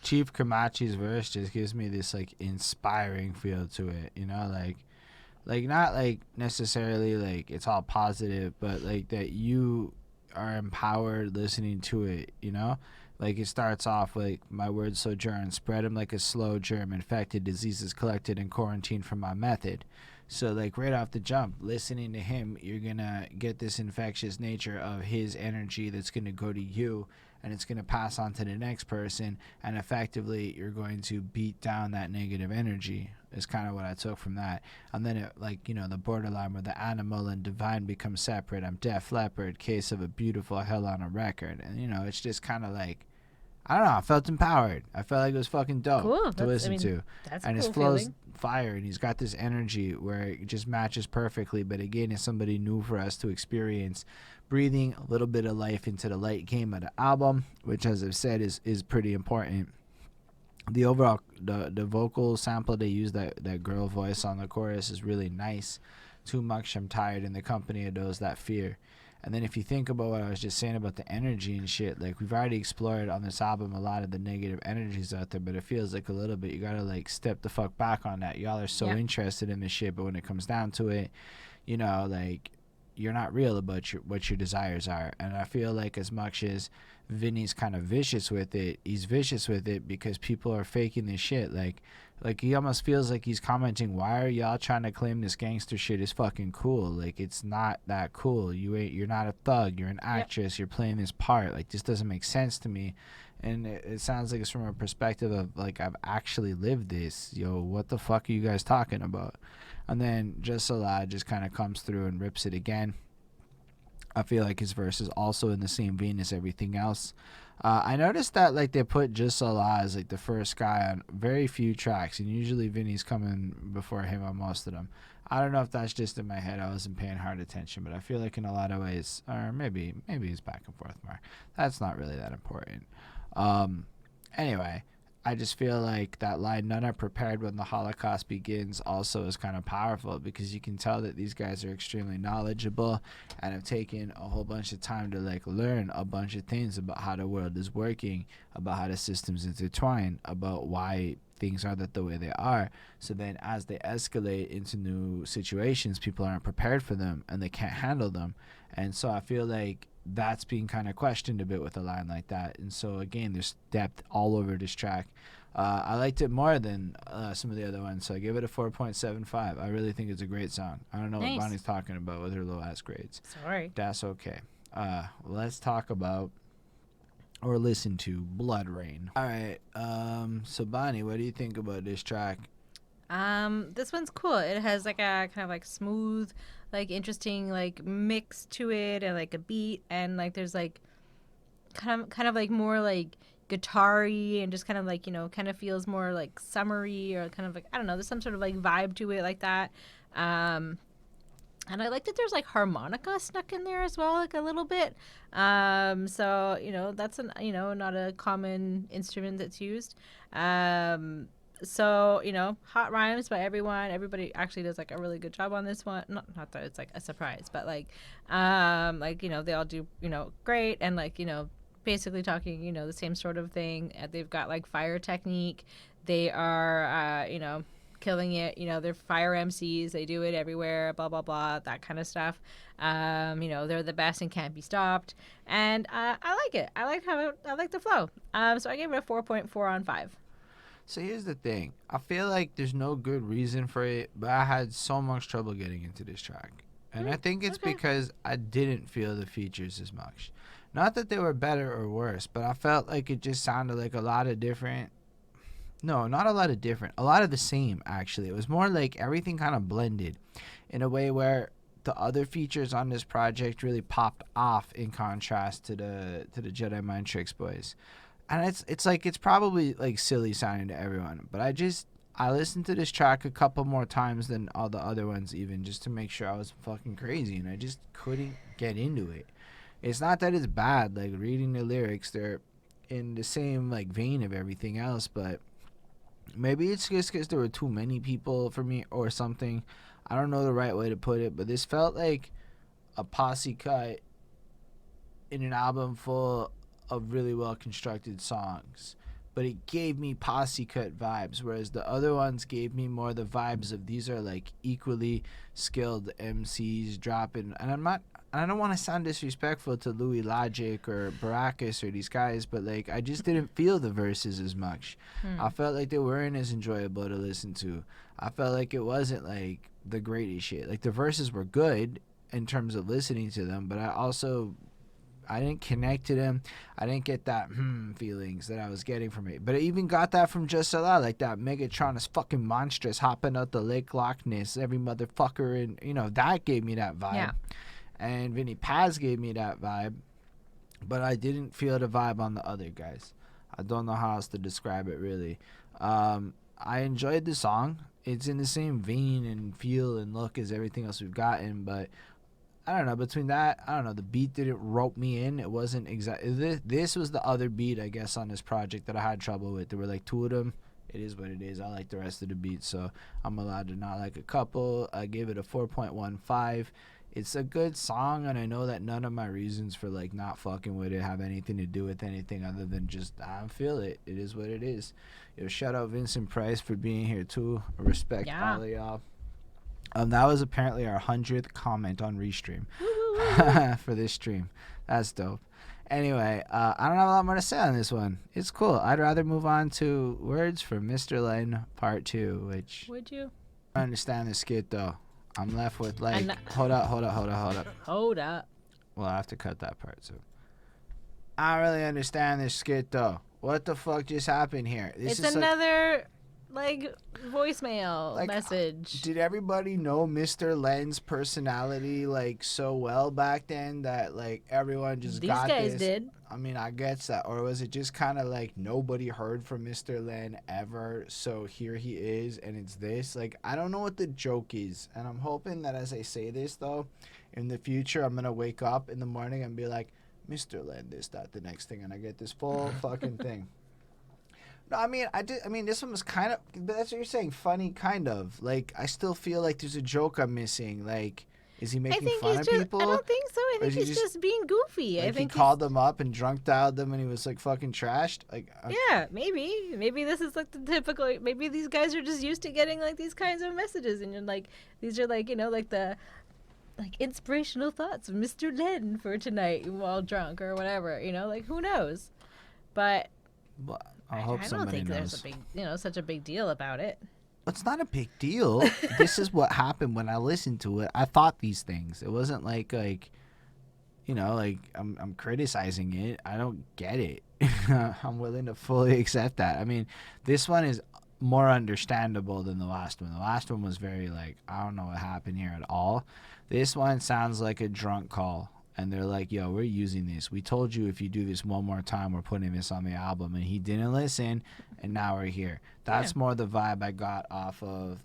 Chief Kamachi's verse just gives me this like inspiring feel to it, you know, like not like necessarily like it's all positive, but like that you are empowered listening to it, you know. Like it starts off like my words sojourn, spread them like a slow germ, infected diseases collected and quarantined from my method. So like right off the jump, listening to him, you're gonna get this infectious nature of his energy that's gonna go to you, and it's gonna pass on to the next person, and effectively you're going to beat down that negative energy. Is kind of what I took from that. And then it, like, you know, the borderline where the animal and divine become separate. I'm deaf leopard, case of a beautiful hell on a record. And, you know, it's just kind of like, I don't know, I felt empowered. I felt like it was fucking dope to listen to. That's and a his cool flow's feeling. fire, and he's got this energy where it just matches perfectly. But again, it's somebody new for us to experience. Breathing a little bit of life into the light game of the album, which, as I've said, is pretty important. The overall the vocal sample they use, that girl voice on the chorus, is really nice. Too much I'm tired in the company of those that fear. And then if you think about what I was just saying about the energy and shit, like we've already explored on this album a lot of the negative energies out there, but it feels like a little bit you gotta like step the fuck back on that. Y'all are so interested in this shit, but when it comes down to it, you know, like you're not real about what your desires are. And I feel like as much as Vinny's kind of vicious with it, he's vicious with it because people are faking this shit. Like he almost feels like he's commenting, why are y'all trying to claim this gangster shit is fucking cool? Like it's not that cool. You're not a thug, you're an actress, you're playing this part. Like this doesn't make sense to me. And it sounds like it's from a perspective of like, I've actually lived this. Yo, what the fuck are you guys talking about? And then Jus Allah just kind of comes through and rips it again. I feel like his verse is also in the same vein as everything else. I noticed that like they put Jus Allah as like the first guy on very few tracks, and usually Vinny's coming before him on most of them. I don't know if that's just in my head. I wasn't paying hard attention, but I feel like in a lot of ways, or maybe he's back and forth more. That's not really that important. Anyway, I just feel like that line, none are prepared when the Holocaust begins, also is kind of powerful because you can tell that these guys are extremely knowledgeable and have taken a whole bunch of time to like learn a bunch of things about how the world is working, about how the systems intertwine, about why things are the way they are. So then as they escalate into new situations, people aren't prepared for them and they can't handle them. And so I feel like that's being kind of questioned a bit with a line like that. And so again, there's depth all over this track. I liked it more than some of the other ones, so I give it a 4.75. I really think it's a great song. I don't know what Bonnie's talking about with her low ass grades. Sorry. That's okay. Let's talk about or listen to Blood Rain. All right. So Bonnie, what do you think about this track? This one's cool. It has like a kind of like smooth, like interesting like mix to it, and like a beat, and like there's like kind of like more like guitar-y, and just kind of like, you know, kind of feels more like summery, or kind of like, I don't know, there's some sort of like vibe to it like that. And I like that there's like harmonica stuck in there as well, like a little bit. So, you know, that's not a common instrument that's used. So, you know, hot rhymes by everyone. Everybody actually does like a really good job on this one. Not that it's like a surprise, but like, you know, they all do, you know, great. And like, you know, basically talking, you know, the same sort of thing. They've got like fire technique. They are, you know, killing it. You know, they're fire MCs. They do it everywhere, blah, blah, blah, that kind of stuff. You know, they're the best and can't be stopped. And I like it. I like the flow. So I gave it a 4.4 on 5. So here's the thing. I feel like there's no good reason for it, but I had so much trouble getting into this track. And I think it's because I didn't feel the features as much. Not that they were better or worse, but I felt like it just sounded like a lot of different. No, not a lot of different. A lot of the same, actually. It was more like everything kind of blended in a way where the other features on this project really popped off in contrast to the Jedi Mind Tricks boys. And it's like, it's probably like silly sounding to everyone, but I listened to this track a couple more times than all the other ones, even just to make sure I was fucking crazy, and I just couldn't get into it. It's not that it's bad. Like, reading the lyrics, they're in the same like vein of everything else, but maybe it's just because there were too many people for me or something. I don't know the right way to put it, but this felt like a posse cut in an album full of really well constructed songs. But it gave me posse cut vibes, whereas the other ones gave me more the vibes of these are like equally skilled MCs dropping. And I don't want to sound disrespectful to Louis Logic or Barakus or these guys, but like I just didn't feel the verses as much. I felt like they weren't as enjoyable to listen to. I felt like it wasn't like the greatest shit. Like the verses were good in terms of listening to them, but I didn't connect to them. I didn't get that feelings that I was getting from it. But I even got that from Jus Allah, like that Megatron is fucking monstrous hopping out the Lake Loch Ness, every motherfucker, and you know that gave me that vibe. Yeah. And Vinny Paz gave me that vibe, but I didn't feel the vibe on the other guys. I don't know how else to describe it really. I enjoyed the song. It's in the same vein and feel and look as everything else we've gotten, but I don't know, between that, I don't know, the beat didn't rope me in. It wasn't exactly, this was the other beat, I guess, on this project that I had trouble with. There were like two of them. It is what it is. I like the rest of the beats, so I'm allowed to not like a couple. I gave it a 4.15. It's a good song, and I know that none of my reasons for like not fucking with it have anything to do with anything other than just I don't feel it. It is what it is. Yo, shout out Vincent Price for being here too. I respect all of y'all. That was apparently our 100th comment on Restream for this stream. That's dope. Anyway, I don't have a lot more to say on this one. It's cool. I'd rather move on to Words from Mr. Len Part 2, which... Would you? I understand the skit, though. I'm left with, like... Hold up. Hold up. Well, I have to cut that part, so... I don't really understand this skit, though. What the fuck just happened here? It's another... like voicemail message. Did everybody know Mr. Len's personality like so well back then that like everyone just got this? These guys did. I mean, I guess that, or was it just kind of like nobody heard from Mr. Len ever, so here he is, and it's this. Like, I don't know what the joke is, and I'm hoping that as I say this though, in the future, I'm gonna wake up in the morning and be like, Mr. Len, this, that, the next thing, and I get this full fucking thing. No, I mean, this one was kind of, but that's what you're saying, funny, kind of. Like, I still feel like there's a joke I'm missing. Like, is he making fun of people? I don't think so. I think he's just being goofy. Like, I think he called them up and drunk dialed them and he was, like, fucking trashed? Like, yeah, maybe. Maybe this is, like, the typical, maybe these guys are just used to getting, like, these kinds of messages. And, you're like, these are, like, you know, like, the, like, inspirational thoughts of Mr. Len for tonight while drunk or whatever. You know, like, who knows? But... Well, I hope somebody knows. There's a big, such a big deal about it. It's not a big deal. This is what happened when I listened to it. I thought these things. It wasn't like you know, like I'm criticizing it. I don't get it. I'm willing to fully accept that. I mean, this one is more understandable than the last one. The last one was very like, I don't know what happened here at all. This one sounds like a drunk call. And they're like, yo, we're using this. We told you if you do this one more time, we're putting this on the album. And he didn't listen, and now we're here. That's more the vibe I got off of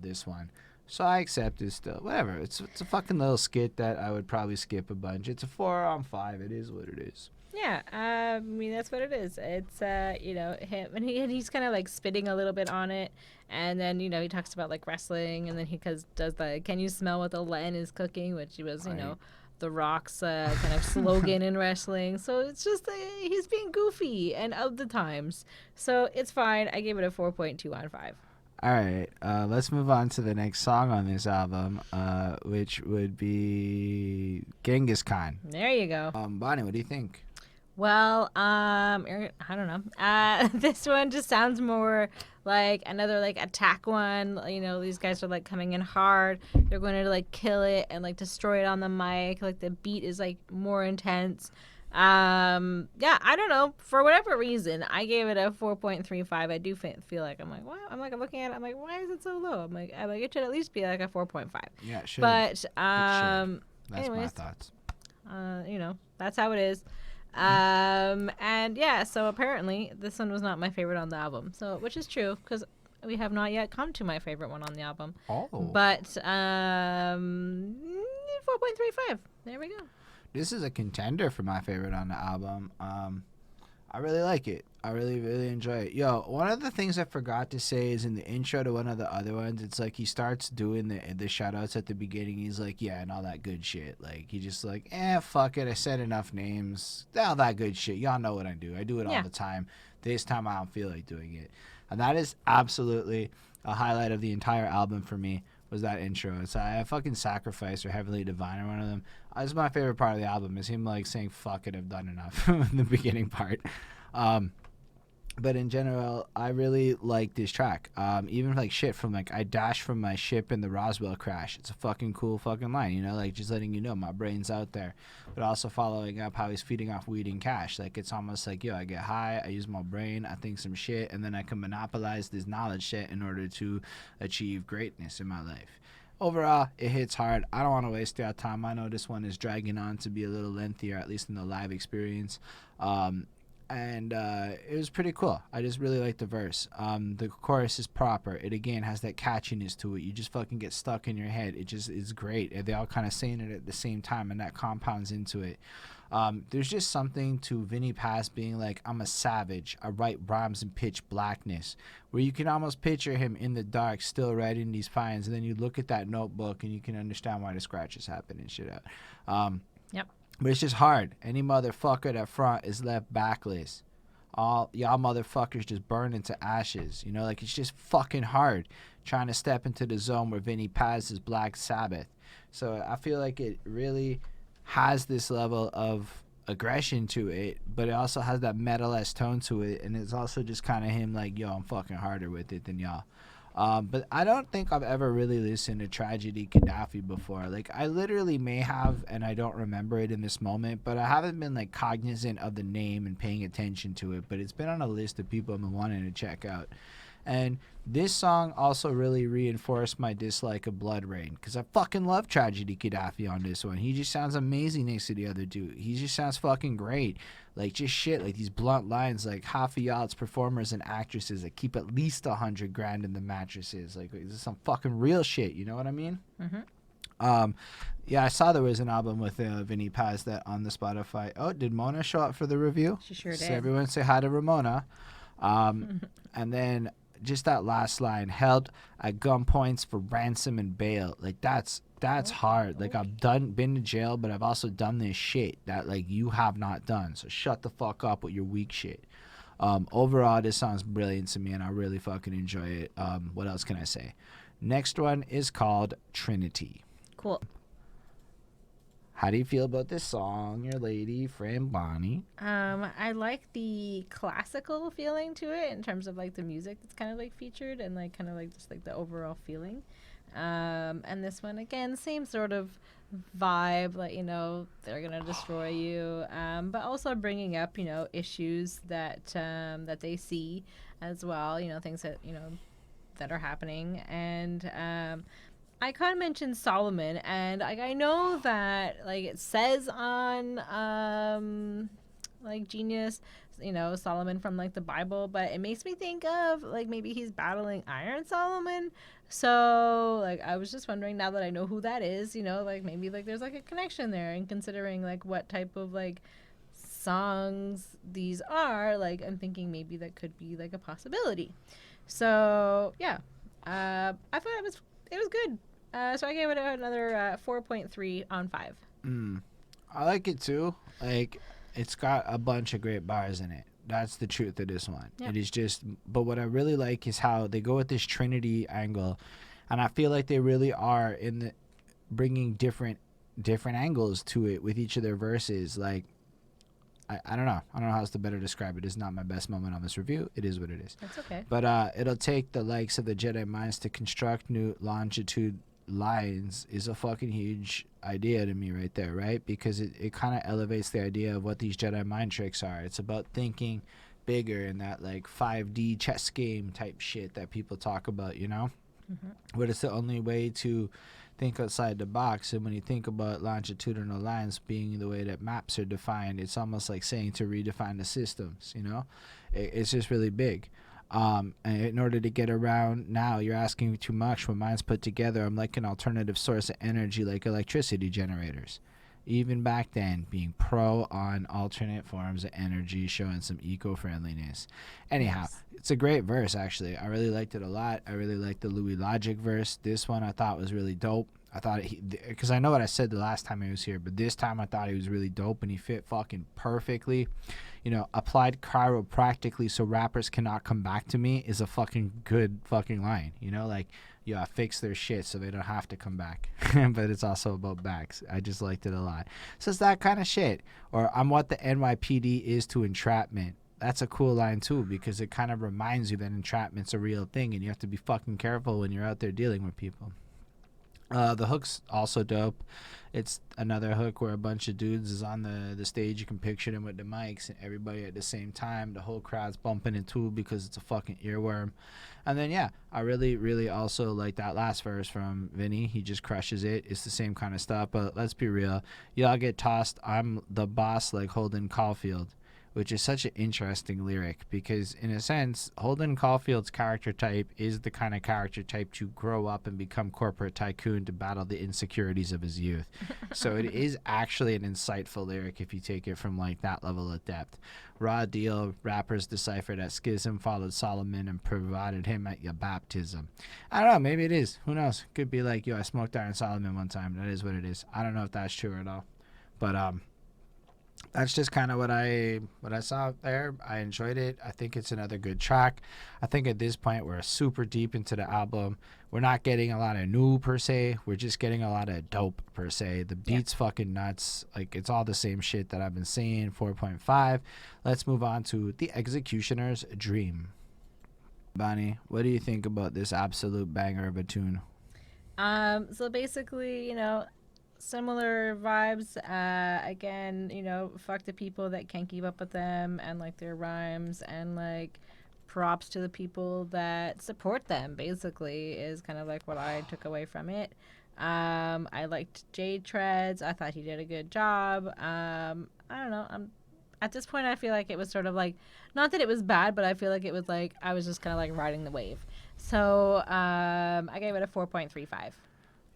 this one. So I accept it still. Whatever. It's a fucking little skit that I would probably skip a bunch. It's a 4 on 5. It is what it is. Yeah, I mean, that's what it is. It's, you know, him, and he's kind of, like, spitting a little bit on it. And then, you know, he talks about, like, wrestling. And then he does the, can you smell what the Len is cooking? Which was, you know... The Rock's kind of slogan in wrestling. So it's just he's being goofy and of the times. So it's fine. I gave it a 4.2 on 5. All right. Let's move on to the next song on this album, which would be Genghis Khan. There you go. Bonnie, what do you think? Well, I don't know. This one just sounds more like another like attack one. You know, these guys are like coming in hard. They're going to like kill it and like destroy it on the mic. Like the beat is like more intense. Yeah, I don't know. For whatever reason, I gave it a 4.35. I do feel like I'm like, what? I'm looking at it. I'm like, why is it so low? I'm like, it should at least be like a 4.5. Yeah, it should. But That's anyways, my thoughts. You know, that's how it is. And yeah, so apparently this one was not my favorite on the album. So, which is true because we have not yet come to my favorite one on the album. Oh. But 4.35. There we go. This is a contender for my favorite on the album. I really like it. I really, really enjoy it. Yo, one of the things I forgot to say is in the intro to one of the other ones, it's like he starts doing the shout outs at the beginning. He's like, yeah, and all that good shit. Like, he just like, fuck it. I said enough names. All that good shit. Y'all know what I do. I do it all the time. This time I don't feel like doing it. And that is absolutely a highlight of the entire album for me, was that intro. It's I fucking Sacrafice or Heavenly Divine or one of them. That's my favorite part of the album, is him like saying fuck it, I've done enough in the beginning part. But in general, I really like this track. Even like shit from like, I dashed from my ship in the Roswell crash. It's a fucking cool fucking line, you know, like just letting you know my brain's out there. But also following up how he's feeding off weed and cash. Like it's almost like, yo, I get high, I use my brain, I think some shit, and then I can monopolize this knowledge set in order to achieve greatness in my life. Overall, it hits hard. I don't want to waste your time. I know this one is dragging on to be a little lengthier, at least in the live experience. And it was pretty cool. I just really like the verse. The chorus is proper. It again has that catchiness to it. You just fucking get stuck in your head. It just is great. And they all kind of saying it at the same time, and that compounds into it. There's just something to Vinny Paz being like, I'm a savage. I write rhymes in pitch blackness, where you can almost picture him in the dark still writing these lines, and then you look at that notebook and you can understand why the scratches happen and shit out. Yep. But it's just hard. Any motherfucker that front is left backless. All y'all motherfuckers just burn into ashes. You know, like it's just fucking hard trying to step into the zone where Vinny Paz is Black Sabbath. So I feel like it really has this level of aggression to it, but it also has that metal-esque tone to it, and it's also just kind of him like, yo, I'm fucking harder with it than y'all. But I don't think I've ever really listened to Tragedy Khadafi before. Like, I literally may have, and I don't remember it in this moment, but I haven't been, like, cognizant of the name and paying attention to it, but it's been on a list of people I've been wanting to check out. And this song also really reinforced my dislike of Blood Rain, because I fucking love Tragedy Khadafi on this one. He just sounds amazing next to the other dude. He just sounds fucking great. Like, just shit, like these blunt lines, like half of y'all, it's performers and actresses that keep at least $100,000 in the mattresses. Like, this is some fucking real shit, you know what I mean? Mm-hmm. Yeah, I saw there was an album with Vinny Paz that on the Spotify. Oh, did Mona show up for the review? She sure did. So everyone say hi to Ramona. And then just that last line, held at gunpoints for ransom and bail. Like, that's hard. Like, I've been to jail, but I've also done this shit that, like, you have not done. So shut the fuck up with your weak shit. Overall, this song's brilliant to me, and I really fucking enjoy it. What else can I say? Next one is called Trinity. Cool. How do you feel about this song, your lady friend Bonnie? I like the classical feeling to it in terms of like the music that's kind of like featured and like kind of like just like the overall feeling. And this one again, same sort of vibe, like, you know, they're gonna destroy you, but also bringing up, you know, issues that that they see as well, you know, things that, you know, that are happening. And I kind of mentioned Solomon, and like I know that like it says on like Genius, you know, Solomon from like the Bible, but it makes me think of like maybe he's battling Iron Solomon. So like I was just wondering, now that I know who that is, you know, like maybe like there's like a connection there, and considering like what type of like songs these are, like I'm thinking maybe that could be like a possibility. So yeah, I thought it was good. So I gave it another 4.3 on 5. I like it too. Like, it's got a bunch of great bars in it. That's the truth of this one. Yep. It is just, but what I really like is how they go with this Trinity angle, and I feel like they really are in the bringing different angles to it with each of their verses. Like, I don't know how else to better describe it. It's not my best moment on this review. It is what it is. That's okay. But it'll take the likes of the Jedi Minds to construct new longitude lines is a fucking huge idea to me right there, right? Because it kind of elevates the idea of what these Jedi mind tricks are. It's about thinking bigger in that like 5D chess game type shit that people talk about, you know? Mm-hmm. But it's the only way to think outside the box. And when you think about longitudinal lines being the way that maps are defined, it's almost like saying to redefine the systems, you know? It's just really big. And in order to get around now, you're asking too much. When mine's put together, I'm like an alternative source of energy, like electricity generators. even back then, being pro on alternate forms of energy, showing some eco-friendliness. Anyhow, it's a great verse, actually. I really liked it a lot. I really liked the Louis Logic verse. This one I thought was really dope. I thought, because I know what I said the last time he was here, but this time I thought he was really dope and he fit fucking perfectly. You know, applied chiropractically so rappers cannot come back to me is a fucking good fucking line. You know, like, yo, I fix their shit so they don't have to come back. But it's also about backs. I just liked it a lot. So it's that kind of shit. Or I'm what the NYPD is to entrapment. That's a cool line too, because it kind of reminds you that entrapment's a real thing and you have to be fucking careful when you're out there dealing with people. The hook's also dope. It's another hook where a bunch of dudes is on the stage. You can picture them with the mics and everybody at the same time. The whole crowd's bumping it too because it's a fucking earworm. And then, yeah, I really, really also like that last verse from Vinny. He just crushes it. It's the same kind of stuff, but let's be real. Y'all get tossed. I'm the boss like Holden Caulfield, which is such an interesting lyric because, in a sense, Holden Caulfield's character type is the kind of character type to grow up and become corporate tycoon to battle the insecurities of his youth. So it is actually an insightful lyric if you take it from, like, that level of depth. Raw deal, rappers deciphered that schism followed Solomon and provided him at your baptism. I don't know, maybe it is. Who knows? Could be like, yo, I smoked Iron Solomon one time. That is what it is. I don't know if that's true at all. But, that's just kind of what I saw there. I enjoyed it. I think it's another good track. I think at this point we're super deep into the album. We're not getting a lot of new per se. We're just getting a lot of dope per se. The beat's fucking nuts. Like, it's all the same shit that I've been saying. 4.5. Let's move on to The Executioner's Dream. Bonnie, what do you think about this absolute banger of a tune? So basically, you know, similar vibes. Again, you know, fuck the people that can't keep up with them and like their rhymes, and like props to the people that support them, basically, is kind of like what I took away from it. I liked J-Treds. I thought he did a good job. I don't know. At this point, I feel like it was sort of like, not that it was bad, but I feel like it was like I was just kind of like riding the wave. So I gave it a 4.35.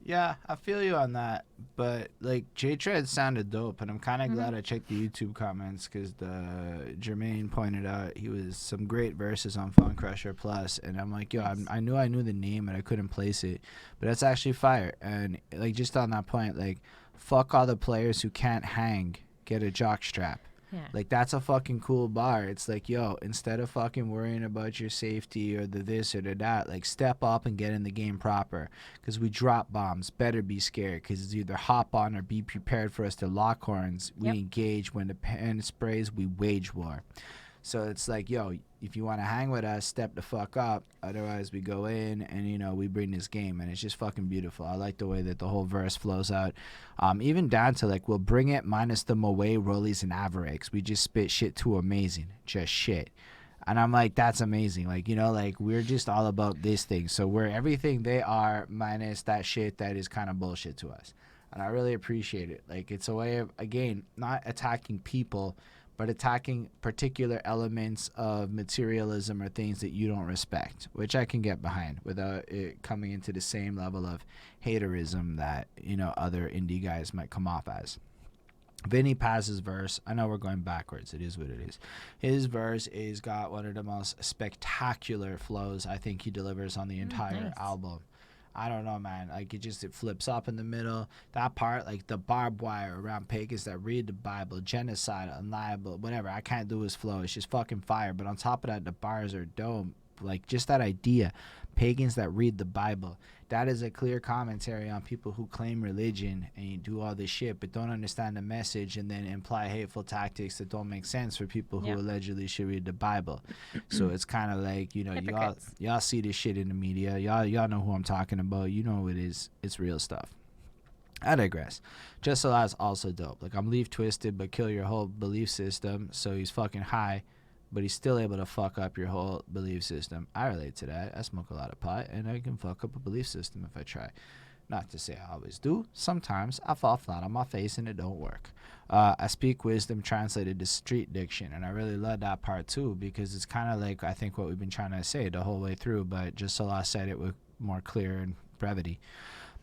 Yeah, I feel you on that, but like J-Treds sounded dope, and I'm kind of glad I checked the YouTube comments because Jermaine pointed out he was some great verses on Fun Crusher Plus, and I'm like, yo, I knew the name and I couldn't place it, but that's actually fire. And like, just on that point, like, fuck all the players who can't hang, get a jock strap. Yeah. Like, that's a fucking cool bar. It's like, yo, instead of fucking worrying about your safety or the this or the that, like, step up and get in the game proper. Because we drop bombs. Better be scared. Because it's either hop on or be prepared for us to lock horns. We engage. When the pen sprays, we wage war. So it's like, yo, if you want to hang with us, step the fuck up. Otherwise, we go in and, you know, we bring this game. And it's just fucking beautiful. I like the way that the whole verse flows out. Even down to, like, we'll bring it minus the Moe, Rollies, and Avericks. We just spit shit too amazing. Just shit. And I'm like, that's amazing. Like, you know, like, we're just all about this thing. So we're everything they are minus that shit that is kind of bullshit to us. And I really appreciate it. Like, it's a way of, again, not attacking people, but attacking particular elements of materialism or things that you don't respect, which I can get behind without it coming into the same level of haterism that, you know, other indie guys might come off as. Vinny Paz's verse, I know we're going backwards, it is what it is. His verse is got one of the most spectacular flows I think he delivers on the entire album. I don't know, man. Like, it flips up in the middle. That part, like, the barbed wire around pagans that read the Bible, genocide, unliable, whatever. I can't do his flow. It's just fucking fire. But on top of that, the bars are dope. Like, just that idea, pagans that read the Bible. That is a clear commentary on people who claim religion and you do all this shit but don't understand the message and then imply hateful tactics that don't make sense for people who allegedly should read the Bible. So it's kind of like, you know, y'all see this shit in the media. Y'all know who I'm talking about. You know who it is. It's real stuff. I digress. Jus Allah is also dope. Like, I'm leaf twisted but kill your whole belief system. So he's fucking high, but he's still able to fuck up your whole belief system. I relate to that. I smoke a lot of pot, and I can fuck up a belief system if I try. Not to say I always do. Sometimes I fall flat on my face and it don't work. I speak wisdom translated to street diction, and I really love that part too, because it's kind of like, I think, what we've been trying to say the whole way through, but Jus Allah said it with more clear and brevity.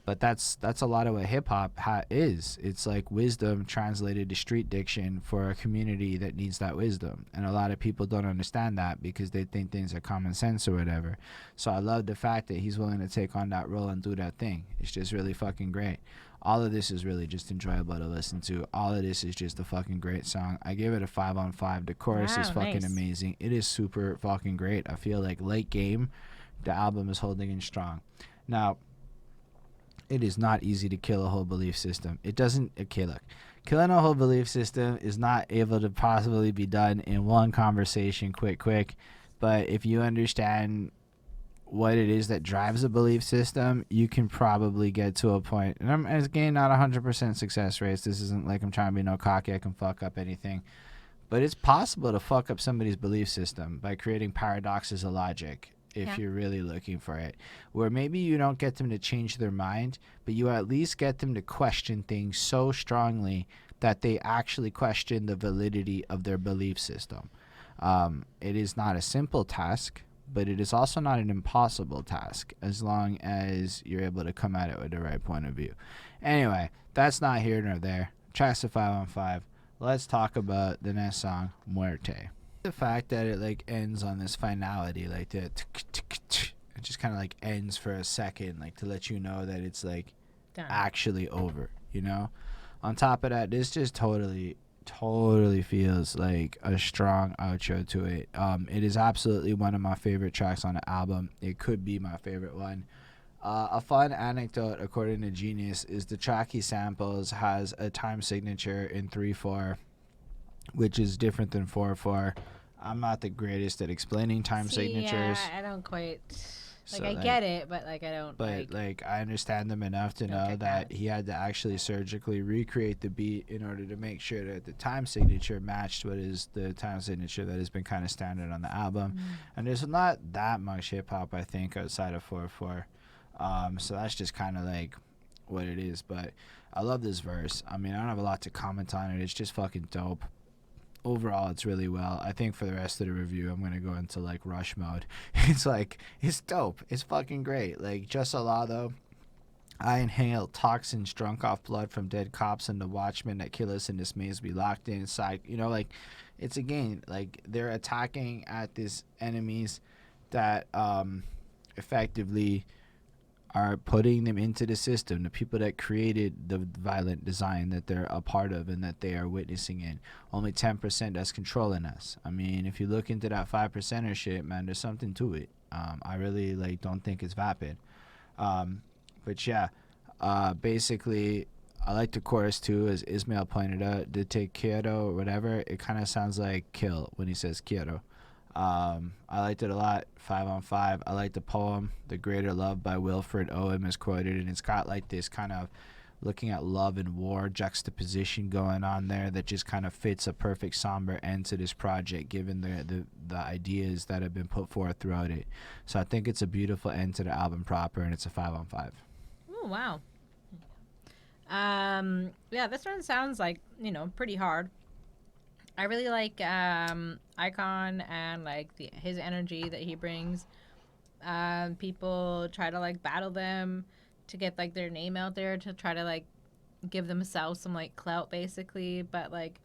But that's a lot of what hip hop is. It's like wisdom translated to street diction for a community that needs that wisdom. And a lot of people don't understand that because they think things are common sense or whatever. So I love the fact that he's willing to take on that role and do that thing. It's just really fucking great. All of this is really just enjoyable to listen to. All of this is just a fucking great song. I give it a 5 on 5. The chorus is fucking amazing. It is super fucking great. I feel like late game, the album is holding in strong. Now, it is not easy to kill a whole belief system. It doesn't. Okay, look. Killing a whole belief system is not able to possibly be done in one conversation, quick. But if you understand what it is that drives a belief system, you can probably get to a point. And I'm, again, not 100% success rates. This isn't like I'm trying to be no cocky. I can fuck up anything. But it's possible to fuck up somebody's belief system by creating paradoxes of logic. If you're really looking for it, where maybe you don't get them to change their mind, but you at least get them to question things so strongly that they actually question the validity of their belief system. It is not a simple task, but it is also not an impossible task as long as you're able to come at it with the right point of view. Anyway, that's not here nor there. Tracks of 5 on 5. Let's talk about the next song, Muerte. The fact that it like ends on this finality, like the it just kind of like ends for a second, like to let you know that it's like done. Actually over, you know. On top of that, this just totally feels like a strong outro to it. It is absolutely one of my favorite tracks on the album. It could be my favorite one. A fun anecdote, according to Genius, is the track he samples has a time signature in 3/4, which is different than 4/4. I'm not the greatest at explaining time signatures. Yeah, I don't quite. Like, so, I get it, but like I don't. But like I understand them enough to know that he had to actually surgically recreate the beat in order to make sure that the time signature matched what is the time signature that has been kind of standard on the album. And there's not that much hip hop, I think, outside of 4/4. So that's just kind of like what it is. But I love this verse. I mean, I don't have a lot to comment on it. It's just fucking dope. Overall, it's really well. I think for the rest of the review, I'm going to go into, like, rush mode. It's, like, it's dope. It's fucking great. Like, Jus Allah, though, I inhale toxins drunk off blood from dead cops and the watchmen that kill us in this maze we locked inside. You know, like, it's, again, like, they're attacking at these enemies that effectively are putting them into the system, the people that created the violent design that they're a part of and that they are witnessing in. Only 10% that's controlling us. I mean, if you look into that 5%er shit, man, there's something to it. I really like don't think it's vapid. But yeah, basically, I like the chorus too, as Ismail pointed out. The te quiero or whatever, it kind of sounds like kill when he says quiero. I liked it a lot. 5 on 5. I like the poem The Greater Love by Wilfred Owen is quoted, and it's got like this kind of looking at love and war juxtaposition going on there that just kind of fits a perfect somber end to this project given the ideas that have been put forth throughout it. So I think it's a beautiful end to the album proper, and it's a 5 on 5. Oh wow. Yeah, this one sounds like, you know, pretty hard. I really like Icon and like his energy that he brings. People try to like battle them to get like their name out there, to try to like give themselves some like clout basically, but like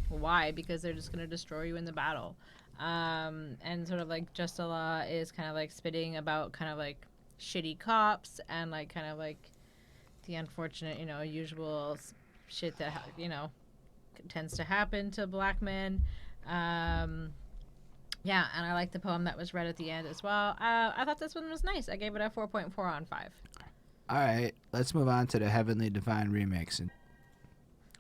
why? Because they're just gonna destroy you in the battle. And sort of like Jus Allah is kind of like spitting about kind of like shitty cops and like kind of like the unfortunate, you know, usual shit that, you know, tends to happen to black men. Yeah, and I like the poem that was read at the end as well. I thought this one was nice. I gave it a 4.4 on 5. All right, let's move on to the Heavenly Divine remix. And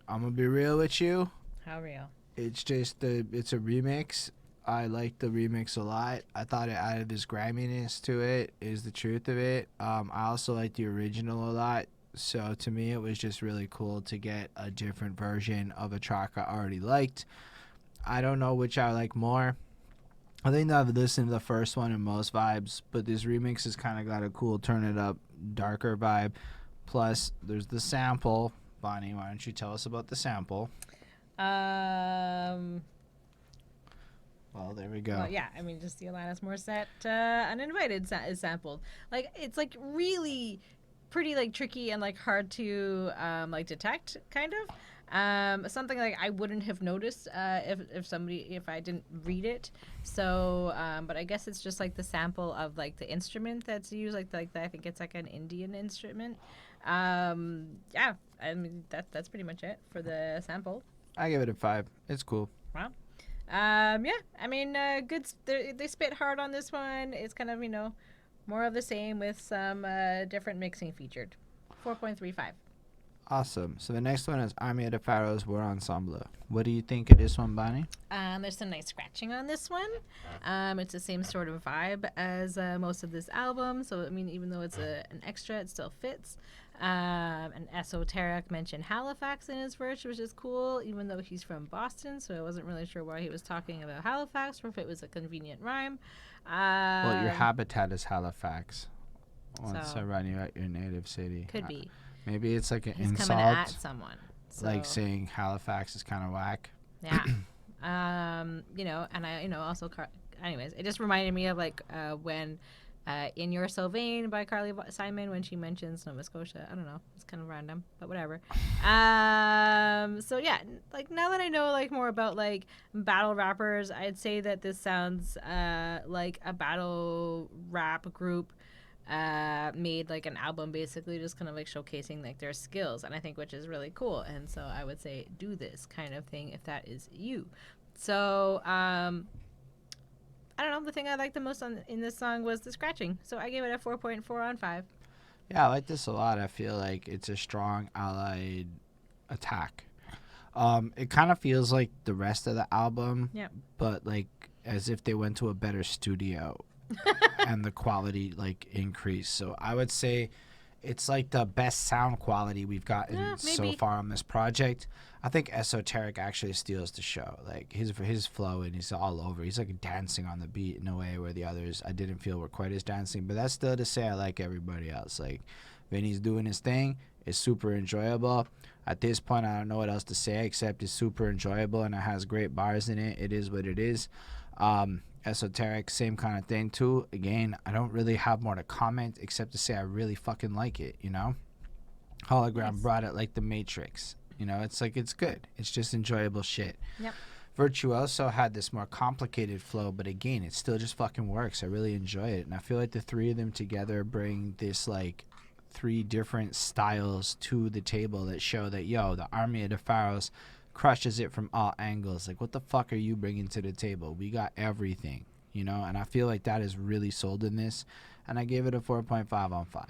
I'm gonna be real with you. How real? It's just it's a remix. I like the remix a lot. I thought it added this griminess to it, is the truth of it. I also like the original a lot. So to me, it was just really cool to get a different version of a track I already liked. I don't know which I like more. I think I've listened to the first one in most vibes, but this remix has kind of got a cool turn it up, darker vibe. Plus, there's the sample. Bonnie, why don't you tell us about the sample? Well, there we go. Well, yeah, I mean, just the Alanis Morissette Uninvited is sampled. Like, it's like really pretty like tricky and like hard to like detect, kind of. Something like I wouldn't have noticed if I didn't read it. So, but I guess it's just like the sample of like the instrument that's used, I think it's like an Indian instrument. Yeah, I mean that's pretty much it for the sample. I give it a 5. It's cool. Wow. Yeah, I mean, good. They spit hard on this one. It's kind of more of the same with some different mixing featured. 4.35. Awesome. So the next one is Army of the Pharaohs War Ensemble. What do you think of this one, Bonnie? There's some nice scratching on this one. It's the same sort of vibe as most of this album. So, I mean, even though it's an extra, it still fits. And Esoteric mentioned Halifax in his verse, which is cool, even though he's from Boston. So I wasn't really sure why he was talking about Halifax or if it was a convenient rhyme. Well, your habitat is Halifax. Once So- I run you at your native city. Could be. Maybe it's like an He's insult. coming at someone. So. Like saying Halifax is kind of whack. Yeah. And I, also, anyways, it just reminded me of like when In Your Sylvain by Carly Simon, when she mentions Nova Scotia. I don't know. It's kind of random, but whatever. So yeah, like now that I know like more about like battle rappers, I'd say that this sounds like a battle rap group made like an album basically just kind of like showcasing like their skills, and I think which is really cool. And so I would say do this kind of thing if that is you. So I don't know, the thing I liked the most in this song was the scratching, so I gave it a 4.4 on 5. Yeah, I like this a lot. I feel like it's a strong allied attack. It kind of feels like the rest of the album, but like as if they went to a better studio and the quality like increased. So I would say it's like the best sound quality we've gotten so far on this project. I think Esoteric actually steals the show. Like his flow, and he's all over. He's like dancing on the beat in a way where the others I didn't feel were quite as dancing. But that's still to say I like everybody else. Like Vinny's doing his thing. It's super enjoyable. At this point, I don't know what else to say except it's super enjoyable and it has great bars in it. It is what it is. Esoteric, same kind of thing too. Again, I don't really have more to comment except to say I really fucking like it, Hologram brought it like the Matrix. It's like it's good. It's just enjoyable shit. Yep. Virtuoso had this more complicated flow, but again, it still just fucking works. I really enjoy it. And I feel like the three of them together bring this like 3 different styles to the table that show that, the Army of the Pharaohs crushes it from all angles. Like, what the fuck are you bringing to the table? We got everything, and I feel like that is really sold in this, and I gave it a 4.5 on 5.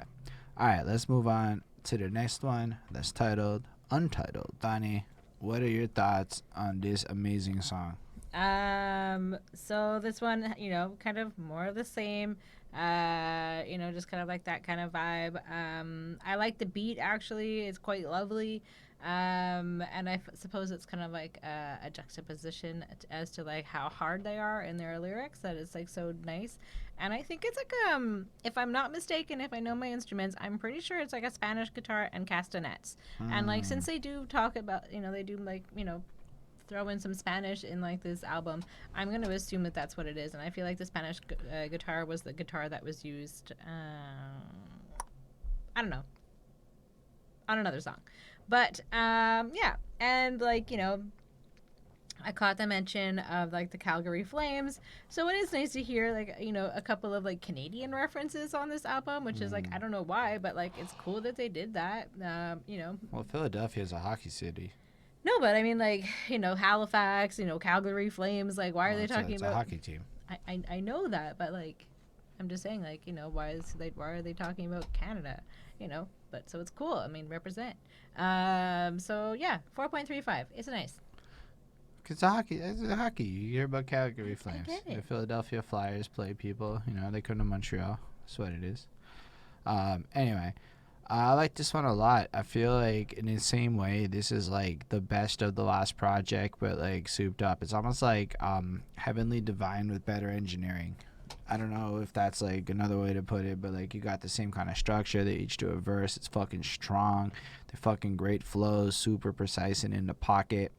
All right, let's move on to the next one that's titled Untitled. Donnie, what are your thoughts on this amazing song? So this one, kind of more of the same, just kind of like that kind of vibe. I like the beat, actually. It's quite lovely. And I suppose it's kind of like a juxtaposition as to like how hard they are in their lyrics, that it's like so nice. And I think it's like if I'm not mistaken, if I know my instruments, I'm pretty sure it's like a Spanish guitar and castanets. And like since they do talk about they do like throw in some Spanish in like this album, I'm going to assume that that's what it is. And I feel like the Spanish guitar was the guitar that was used I don't know, on another song. But yeah, and like I caught the mention of like the Calgary Flames, so it is nice to hear like a couple of like Canadian references on this album, which is like I don't know why, but like it's cool that they did that. Well, Philadelphia is a hockey city. No, but I mean like Halifax, Calgary Flames, like why are they talking it's about a hockey team? I know that, but like I'm just saying like why are they talking about Canada? But so it's cool. I mean, represent. So yeah, 4.35. It's nice. It's a hockey. You hear about Calgary Flames. I get it. The Philadelphia Flyers play people. They come to Montreal. That's what it is. Anyway, I like this one a lot. I feel like in the same way, this is like the best of the last project, but like souped up. It's almost like Heavenly Divine with better engineering. I don't know if that's like another way to put it, but like you got the same kind of structure. They each do a verse. It's fucking strong. They're fucking great flows, super precise and in the pocket.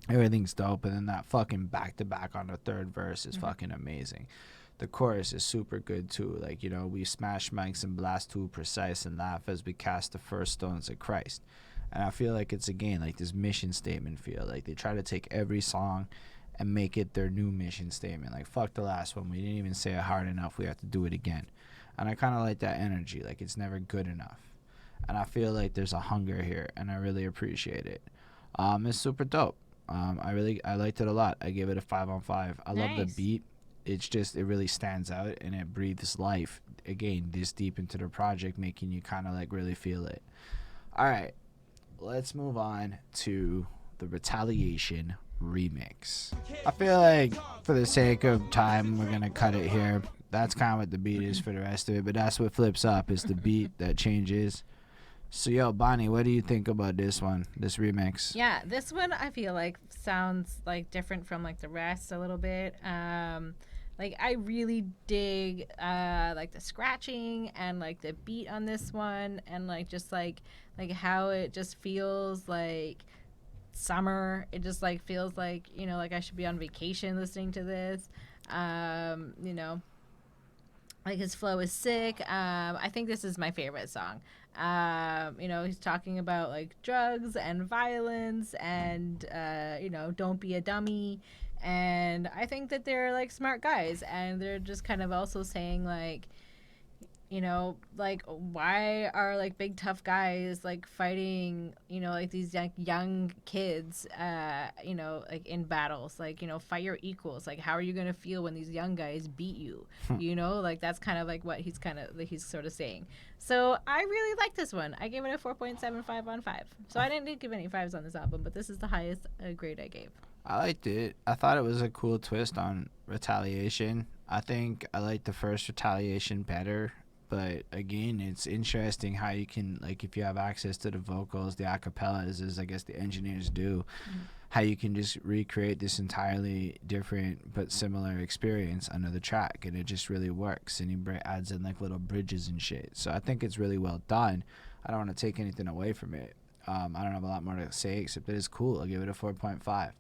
Everything's dope. And then that fucking back to back on the third verse is fucking amazing. The chorus is super good too. Like, you know, we smash mics and blast too precise and laugh as we cast the first stones of Christ. And I feel like it's, again, like this mission statement feel. Like they try to take every song and make it their new mission statement. Like, fuck the last one. We didn't even say it hard enough. We have to do it again. And I kind of like that energy. Like, it's never good enough. And I feel like there's a hunger here, and I really appreciate it. It's super dope. I liked it a lot. I gave it a 5 on 5. I love the beat. It's just, it really stands out, and it breathes life, again, this deep into the project, making you kind of like really feel it. All right, let's move on to the Retaliation remix. I feel like for the sake of time, we're going to cut it here. That's kind of what the beat is for the rest of it, but that's what flips up, is the beat that changes. So, yo, Bonnie, what do you think about this one, this remix? Yeah, this one I feel like sounds like different from like the rest a little bit. Like I really dig like the scratching and like the beat on this one, and like just like how it just feels like summer. It just like feels like, you know, like I should be on vacation listening to this. You know, like his flow is sick. I think this is my favorite song. You know, he's talking about like drugs and violence and you know, don't be a dummy. And I think that they're like smart guys, and they're just kind of also saying like, you know, like why are like big tough guys like fighting, you know, like these young kids, you know, like in battles, like, you know, fight your equals. Like, how are you gonna feel when these young guys beat you? You know, like that's kind of like what he's sort of saying. So I really like this one. I gave it a 4.75 on 5. So I didn't give any 5s on this album, but this is the highest grade I gave. I liked it. I thought it was a cool twist on Retaliation. I think I liked the first Retaliation better. But again, it's interesting how you can, like, if you have access to the vocals, the acapellas, as I guess the engineers do, how you can just recreate this entirely different but similar experience under the track, and it just really works. And he adds in like little bridges and shit. So I think it's really well done. I don't want to take anything away from it. I don't have a lot more to say except that it's cool. I'll give it a 4.5.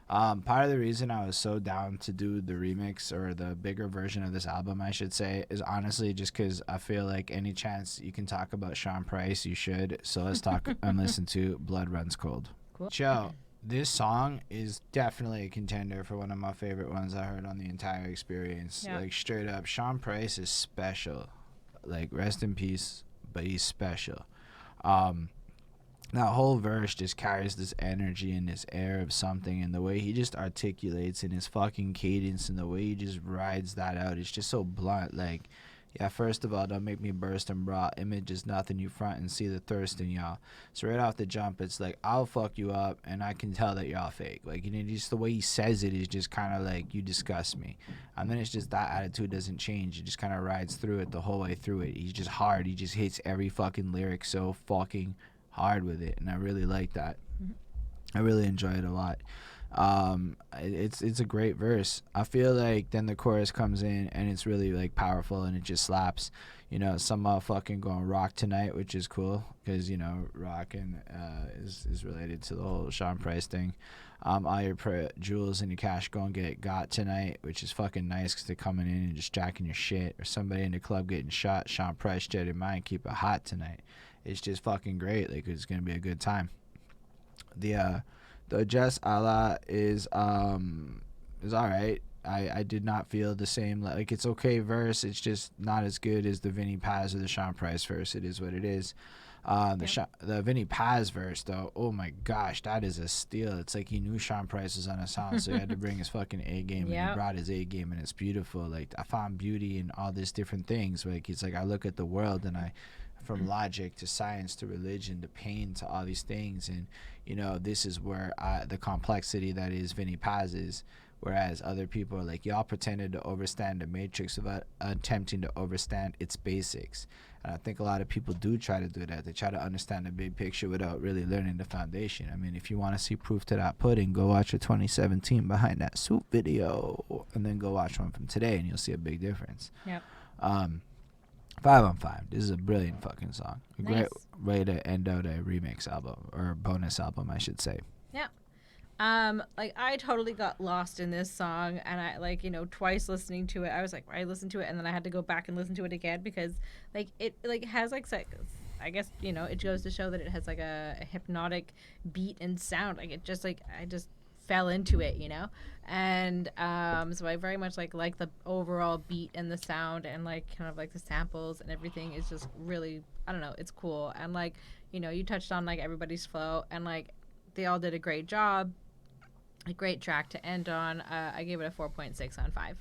Part of the reason I was so down to do the remix, or the bigger version of this album, I should say, is honestly just because I feel like any chance you can talk about Sean Price, you should. So let's talk and listen to Blood Runs Cold. Cool. Joe, this song is definitely a contender for one of my favorite ones I heard on the entire experience. Yeah. Like, straight up, Sean Price is special. Like, rest in peace, but he's special. That whole verse just carries this energy and this air of something, and the way he just articulates in his fucking cadence and the way he just rides that out, it's just so blunt. Like, yeah, first of all, don't make me burst and bra. Image is nothing, you front and see the thirst in y'all. So right off the jump, it's like, I'll fuck you up, and I can tell that y'all fake. Like, you know, just the way he says it is just kind of like, you disgust me. And then it's just that attitude doesn't change. It just kind of rides through it the whole way through it. He's just hard. He just hits every fucking lyric so fucking hard with it, and I really like that. I really enjoy it a lot. It's a great verse. I feel like then the chorus comes in and it's really like powerful, and it just slaps. You know, some motherfucking going rock tonight, which is cool because, you know, rocking is related to the whole Sean Price thing. All your jewels and your cash going get got tonight, which is fucking nice because they're coming in and just jacking your shit. Or somebody in the club getting shot. Sean Price, Jedi Mind, keep it hot tonight. It's just fucking great. Like, it's gonna be a good time. The Jus Allah is alright. I did not feel the same. Like, it's okay verse. It's just not as good as the Vinny Paz or the Sean Price verse. It is what it is. The Vinny Paz verse, though, oh my gosh, that is a steal. It's like he knew Sean Price was on a song, so he had to bring his fucking A game, and he brought his A game, and it's beautiful. Like, I found beauty in all these different things. Like, it's like I look at the world, and from logic to science to religion to pain to all these things, and you know, this is where the complexity that is Vinny Paz is, whereas other people are like, y'all pretended to overstand the matrix without attempting to overstand its basics. And I think a lot of people do try to do that. They try to understand the big picture without really learning the foundation. I mean, if you want to see proof to that pudding, go watch a 2017 Behind That Soup video, and then go watch one from today, and you'll see a big difference. 5 on 5. This is a brilliant fucking song. A great way to end out a remix album, or bonus album, I should say. Yeah. Like I totally got lost in this song, and I like twice listening to it. I was like, I listened to it, and then I had to go back and listen to it again because like it like has like I guess it goes to show that it has like a hypnotic beat and sound. Like it just like I just fell into it, and so I very much like the overall beat and the sound and like kind of like the samples and everything is just really, I don't know, it's cool. And like you touched on like everybody's flow, and like they all did a great job. A great track to end on. I gave it a 4.6 on 5.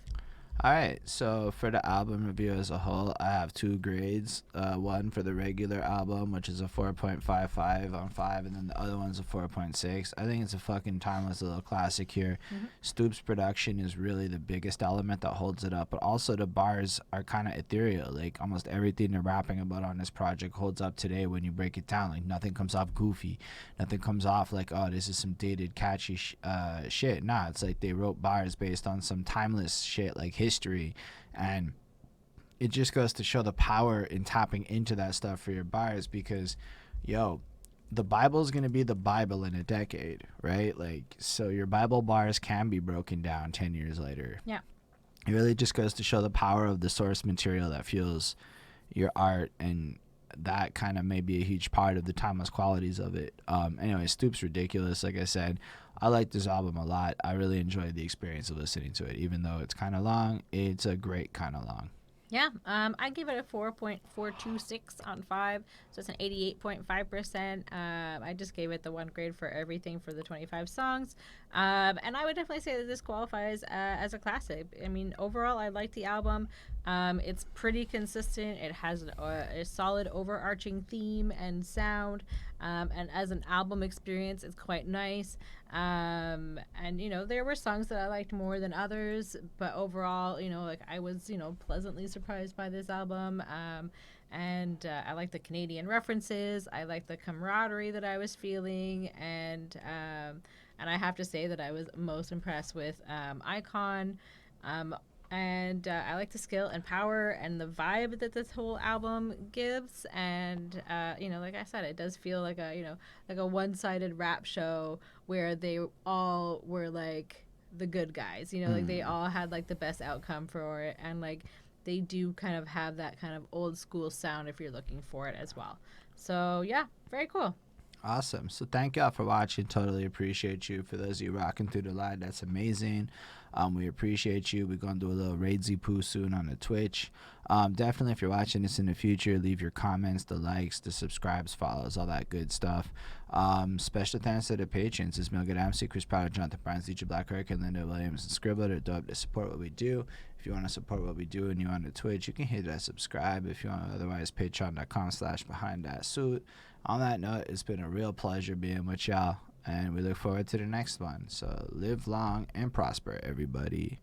All right, so for the album review as a whole, I have 2 grades. One for the regular album, which is a 4.55 on 5, and then the other one's a 4.6. I think it's a fucking timeless little classic here. Stoop's production is really the biggest element that holds it up, but also the bars are kind of ethereal. Like almost everything they're rapping about on this project holds up today when you break it down. Like nothing comes off goofy, nothing comes off like, oh, this is some dated, catchy shit. Nah, it's like they wrote bars based on some timeless shit like history, and it just goes to show the power in tapping into that stuff for your buyers, because the Bible's going to be the Bible in a decade, right? Like, so your Bible bars can be broken down 10 years later. Yeah, it really just goes to show the power of the source material that fuels your art, and that kind of may be a huge part of the timeless qualities of it. Anyway, Stoop's ridiculous. Like I said, I like this album a lot. I really enjoyed the experience of listening to it. Even though it's kind of long, it's a great kind of long. Yeah, I give it a 4.426 on 5, so it's an 88.5%. I just gave it the 1 grade for everything for the 25 songs. And I would definitely say that this qualifies as a classic. I mean, overall, I like the album. It's pretty consistent. It has a solid overarching theme and sound. And as an album experience, it's quite nice. And there were songs that I liked more than others, but overall, like I was pleasantly surprised by this album. And I like the Canadian references. I like the camaraderie that I was feeling, and I have to say that I was most impressed with Icon. And I like the skill and power and the vibe that this whole album gives. And like I said, it does feel like a one-sided rap show where they all were like the good guys. Like they all had like the best outcome for it, and like they do kind of have that kind of old school sound if you're looking for it as well. So yeah, very cool. Awesome. So thank y'all for watching. Totally appreciate you. For those of you rocking through the line, that's amazing. We appreciate you. We're going to do a little Raidsy Poo soon on the Twitch. Definitely, if you're watching this in the future, leave your comments, the likes, the subscribes, follows, all that good stuff. Special thanks to the patrons. It's Milgad MC, Chris Powder, Jonathan Barnes, DJ Black and Linda Williams, and Scribbler. They're dope to support what we do. If you want to support what we do and you're on the Twitch, you can hit that subscribe. If you want, otherwise, patreon.com/behindthatsuit. On that note, it's been a real pleasure being with y'all, and we look forward to the next one. So live long and prosper, everybody.